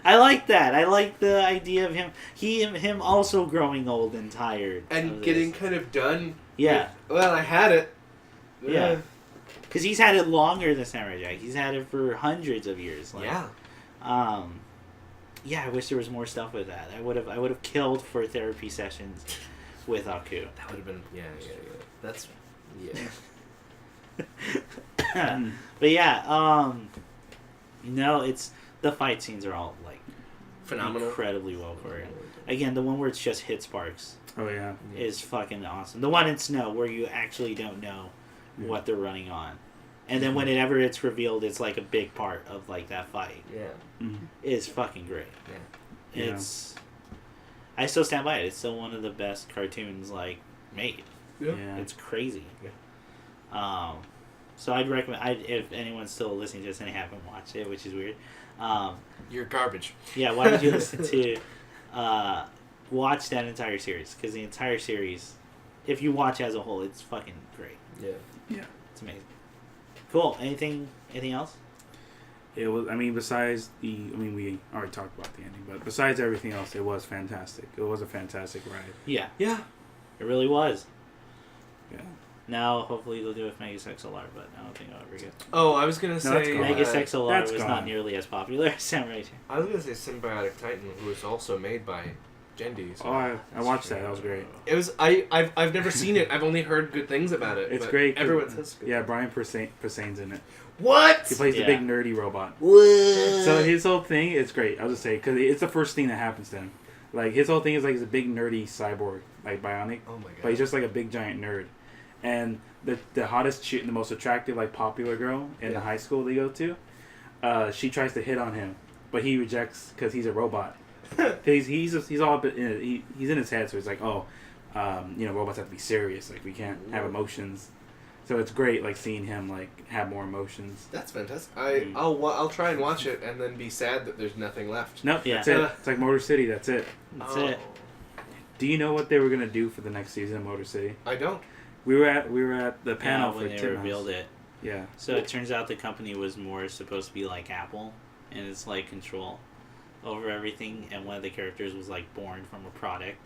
I like that. I like the idea of him also growing old and tired. And getting kind of done. Yeah. Well, I had it. Yeah. Because he's had it longer than Samurai Jack. He's had it for hundreds of years. Like, yeah. Yeah, I wish there was more stuff with that. I would have killed for therapy sessions with Aku. That would have been That's But yeah, it's the fight scenes are all like phenomenal, incredibly well choreographed. Again, the one where it's just hit sparks. Oh yeah, is fucking awesome. The one in snow where you actually don't know what they're running on, and then whenever it's revealed, it's like a big part of like that fight. Yeah, is fucking great. Yeah, it's. I still stand by it. It's still one of the best cartoons like made. Yeah, it's crazy. Yeah. So I'd recommend. If anyone's still listening to this and they haven't watched it, which is weird. You're garbage. Yeah, why would you listen to? Watch that entire series, because the entire series, if you watch as a whole, it's fucking great. Yeah, it's amazing. Cool. Anything else? It was. I mean, besides we already talked about the ending, but besides everything else, it was fantastic. It was a fantastic ride. Yeah, it really was. Yeah. Now, hopefully, they'll do it with Megas XLR, but I don't think I'll ever get. Oh, I was gonna say Megas XLR was not nearly as popular as Samurai Jack. I was gonna say Symbiotic Titan, who was also made by Gendy. So I watched that. That was great. It was. I've never seen it. I've only heard good things about it. It's great. Everyone says good. Yeah, Brian Posehn's in it. What? He plays the big nerdy robot. What? So his whole thing is great. I'll just say, because it's the first thing that happens to him. Like, his whole thing is like he's a big nerdy cyborg, like bionic. Oh my god. But he's just like a big giant nerd. And the hottest chick, the most attractive, like popular girl in the high school they go to, she tries to hit on him, but he rejects because he's a robot. he's all he's in his head, so he's like, robots have to be serious. Like, we can't have emotions. So it's great, like, seeing him like have more emotions. That's fantastic. I'll try and watch it and then be sad that there's nothing left. Nope, that's it. It's like Motor City. That's it. That's it. Do you know what they were gonna do for the next season of Motor City? I don't. We were at the panel when they revealed it. Yeah. So it turns out the company was more supposed to be like Apple, and it's like control over everything. And one of the characters was like born from a product.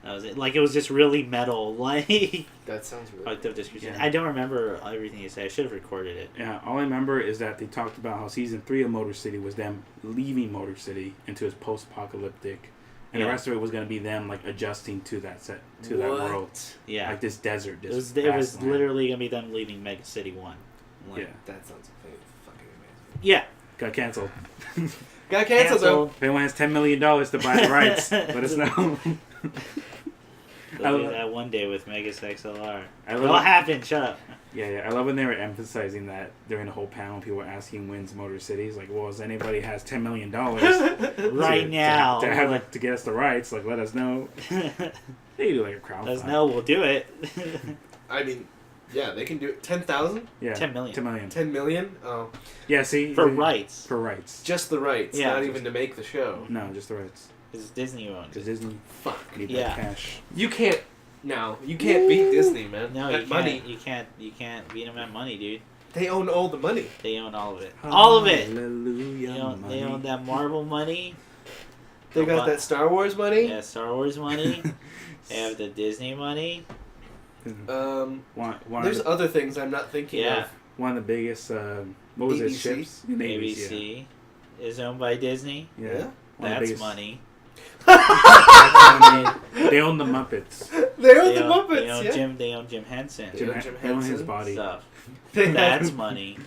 That was it. Like, it was just really metal. Like, that sounds really fucked up description. I don't remember everything you said. I should have recorded it. Yeah. All I remember is that they talked about how season 3 of Motor City was them leaving Motor City into its post-apocalyptic. And the rest of it was going to be them, like, adjusting to that that world. Yeah. Like this desert. It was literally going to be them leaving Mega City 1. Like, yeah. That sounds fucking amazing. Yeah. Got canceled. Got canceled, though. If anyone has $10 million to buy the rights, let us know. They'll do that one day with Megas XLR. It'll happen. Shut up. Yeah. I love when they were emphasizing that during the whole panel. People were asking when's Motor City. It's like, well, if anybody has $10 million right now to have, like, to get us the rights, like, let us know. They do like a crowdfunding. Let us know. We'll do it. I mean, yeah, they can do it. 10,000? Yeah. 10 million. 10 million. 10 million? Oh. Yeah. See. For rights. For rights. Just the rights. Yeah. Not even to make the show. No, just the rights. Because Disney owns it. Disney. Fuck. Need that cash. You can't. No, you can't beat Disney, man. No, at money. You can't beat them at money, dude. They own all the money. They own all of it. All of it. Hallelujah. They own that Marvel money. They got that Star Wars money. Yeah, Star Wars money. They have the Disney money. There's other things I'm not thinking of. One of the biggest. What was it? Ships. ABC is owned by Disney. Yeah. That's money. They own the Muppets. They own the Muppets. They own Jim Henson. They own his body. Stuff. That's money.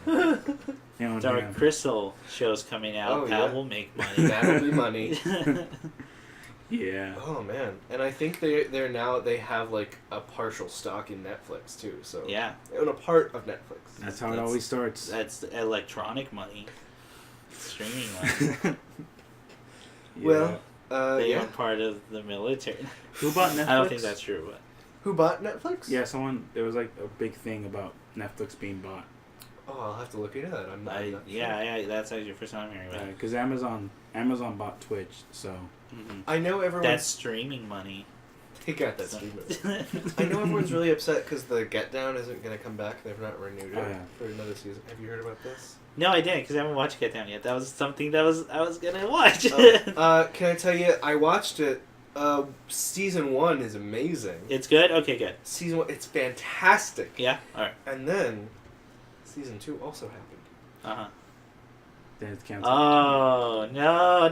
Dark Crystal shows coming out. That will make money. That'll be money. Yeah. Oh man, and I think they have like a partial stock in Netflix too. So yeah, and a part of Netflix. That's how it always starts. That's electronic money, streaming money. Well, they are part of the military. Who bought Netflix? I don't think that's true, but who bought Netflix? Yeah, there was like a big thing about Netflix being bought. Oh, I'll have to look into that. I'm not sure. Yeah, that's actually your first time hearing about it. Because Amazon bought Twitch, so. Mm-hmm. I know everyone. That's streaming money. They got that streaming money. I know everyone's really upset because the Get Down isn't going to come back. They've not renewed it for another season. Have you heard about this? No, I didn't because I haven't watched Get Down yet. That was something that I was going to watch. Can I tell you? I watched it. Season 1 is amazing. It's good? Okay, good. Season 1, it's fantastic. Yeah? Alright. And then, Season 2 also happened. Uh-huh. Then it's canceled. Oh, no.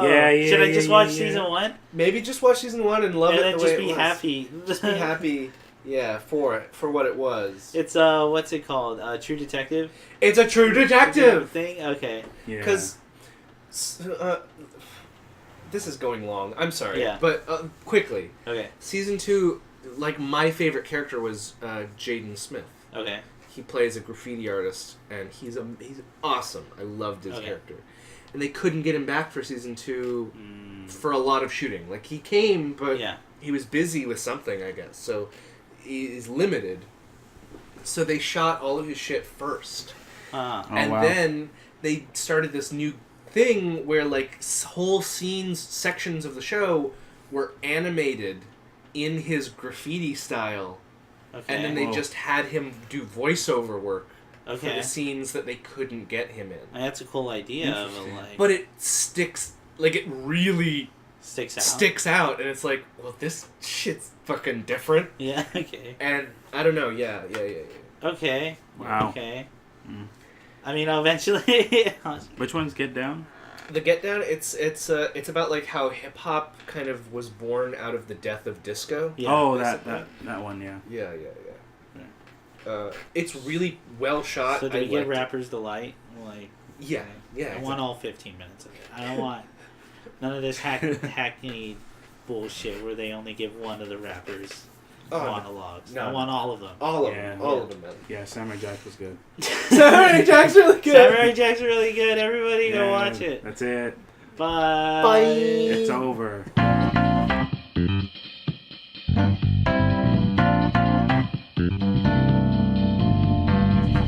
Yeah. Should I just watch Season 1? Maybe just watch Season 1 and love it the way it was. And just be happy. Just be happy, yeah, for what it was. It's, what's it called? True Detective? It's a True Detective! Thing? Okay. Yeah. Because... this is going long. I'm sorry. Yeah. But quickly. Okay. Season 2, like, my favorite character was Jaden Smith. Okay. He plays a graffiti artist, and he's awesome. I loved his character. And they couldn't get him back for Season 2 for a lot of shooting. Like, he came, but he was busy with something, I guess. So, he's limited. So they shot all of his shit first. Then they started this new thing where like whole sections of the show were animated in his graffiti style, and then they just had him do voiceover work for the scenes that they couldn't get him in. That's a cool idea, but it sticks, like it really sticks out, and it's like, well, this shit's fucking different. Yeah. Okay. And I don't know. Yeah. Okay. Wow. Okay. I mean, eventually. Which one's Get Down? The Get Down, it's about like how hip hop kind of was born out of the death of disco. Yeah, oh, that one, yeah. Yeah. It's really well shot. So do you get Rapper's Delight? Like, yeah. I want all 15 minutes of it. I don't want none of this hackney bullshit where they only give one of the rappers monologues. No. I want all of them. All of them, man. Yeah, Samurai Jack was good. Samurai Jack's really good. Samurai Jack's really good. Everybody go watch it. That's it. Bye. It's over.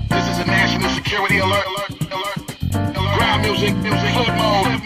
This is a national security alert. Ground music, hood mode,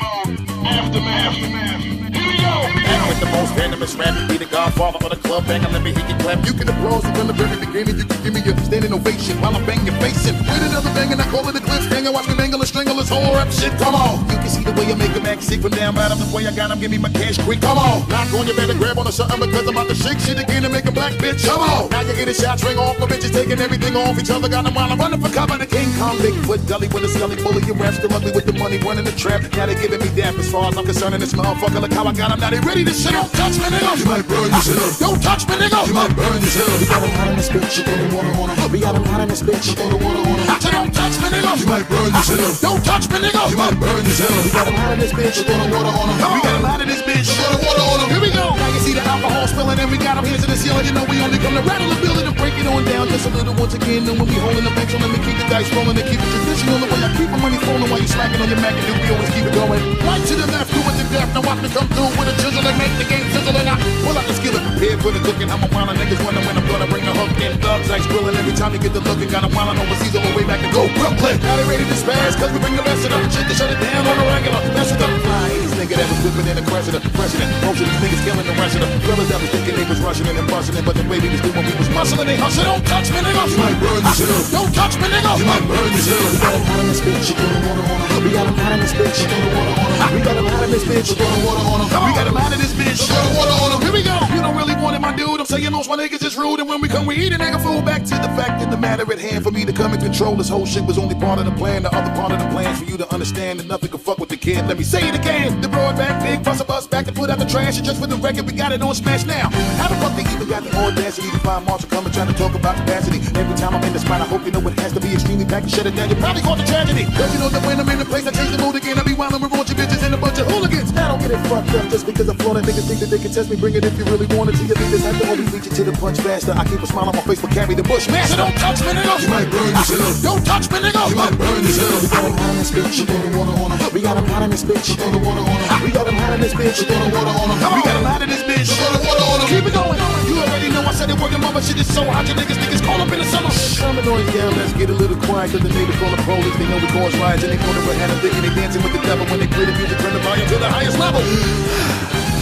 aftermath. Here we go. With the most venomous rap, be the godfather of the club banger. Let me hear you clap. You can applause from the very beginning. You can give me a standing ovation while I'm banging your face in. With another bang and I call it a cliffhanger. Watch me mangle and strangle this whole rap shit. Come on. You can see the way I make a act sick from down bottom. The way I got him, give me my cash quick. Come on. Knock on, you better grab on to something because I'm about to shake shit again and make a black bitch. Come on. Now you get a shot, ring off. My bitches taking everything off each other. Got them while I'm running for cover. The King Kong, Bigfoot, Gully with a scully. Bully your rap, still ugly with the money running the trap. Now they giving me dap as far as I'm concerned. And this motherfucker, look how I got him. Now they ready to shit on. Touch me, nigga. You might burn yourself. Don't touch me, nigga. You might burn yourself. We got him hot in this bitch. You gonna water on him. We got him hot in this bitch. You gonna water on him. I said don't touch me, nigga. You might burn yourself. Don't touch me, nigga. You might burn yourself. We got him hot in this bitch. You gonna water on him. We got him hot in this bitch. You gonna water on him. Here we go. Now you see the alcohol spilling and we got him here to the ceiling. You know we only come to rattle the building and break it on down just a little once again. And when we holding the pencil, let me keep the dice rolling and keep it traditional. The way I keep my money flowing while you slacking on your Mac and we always keep it going. Right to the left, do it to death. Now watch me come through with a chisel and make the game sizzle and I pull out the skillet. Prepared for the cooking. I'm a while niggas wonder when I'm gonna bring the hook in. Thugs like grilling every time you get the looking. Got a while overseas all the way back to go Brooklyn. Now they ready to spaz cause we bring the rest of them shit to shut it down on the regular. Mess with the fly. This nigga that was whipping in the president. Most of these niggas killing the rest of them. Brothers that was thinking they was rushing in and busting it, but the way we was doing, we was muscling. They hustling. Don't touch me, nigga. You might burn yourself. Don't touch me, nigga. You might burn yourself. We got him hot in this bitch. You gonna water on him. We got him hot in this bitch. You gonna water on him. We got him hot in this bitch. You gonna water on him. We got him hot in this bitch. You gonna water on him. Here we go. You don't really want it, my dude. I'm saying most my niggas is rude, and when we come, we eat it, nigga food. Back to the fact that the matter at hand for me to come and control this whole shit was only part of the plan. The other part of the plan for you to understand that nothing can fuck with the kid. Let me say it again. The broadback big bust a bus back and put out the trash. And just for the record, we got it on smash now. How the fuck they even got the audacity to find Marshall coming trying to talk about capacity? Every time I'm in the spot, I hope you know it has to be extremely packed and shut it down. You probably caught the tragedy. Don't you know that when I'm in the place, I change the mood again. I be wildin' with raunchy bitches and a bunch of hooligans. Now don't get it fucked up just because because I flaw that niggas think that they can test me. Bring it if you really want it. To your leaders have to always beat you to the punch faster. I keep a smile on my face but carry the bush. Man, so don't touch me, nigga. You might burn yourself. Don't touch me, nigga. You might burn yourself. We got him hot in this bitch. You throw the water on him. We got him hot in this bitch. You throw the water on him. We got him hot in this bitch. You throw the water on him. We got him hot in this bitch. You throw the water on him. Keep it going. You already know I said it working, mama. Shit is so hot. Your niggas call up in the summer. Calm the noise down. Let's get a little quiet. Cause the neighbors call the police. They know the cause riots and they know that we're had them thinking they dancing with the devil. When they play the music, turn the volume to the highest level.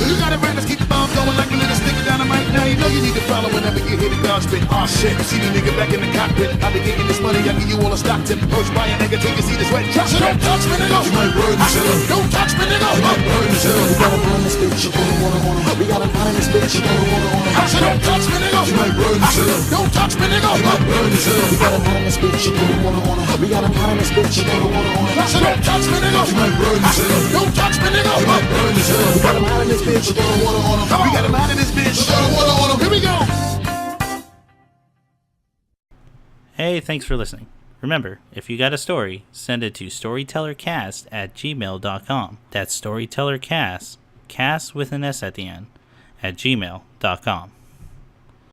You got it right, let's keep the bomb going like a little sticker dynamite. Now you know you need to follow whenever you hear the dog spit. Aw shit, see the nigga back in the cockpit. I be getting this money, I give you all a stock tip. Push by a nigga, take a seat, sweat. So don't touch me, nigga. You might burn yourself. Don't touch me, nigga. You might burn yourself. We got him hot in this bitch, you throw the water on him. We got him hot in this bitch, you throw the water on him. So don't touch me, nigga. You might burn yourself. Don't touch me, nigga. You might burn yourself. We got him hot in this bitch, you throw the water on him. We got him hot in this bitch, you throw the water on him. So don't touch me, nigga. You might burn yourself. Don't touch me, nigga. You might burn yourself. We got him hot in this bitch, you throw the water on him. We got him out of this bitch. Here we go. Hey, thanks for listening. Remember, if you got a story, send it to storytellercast@gmail.com. That's storytellercast, cast with an S at the end, @gmail.com.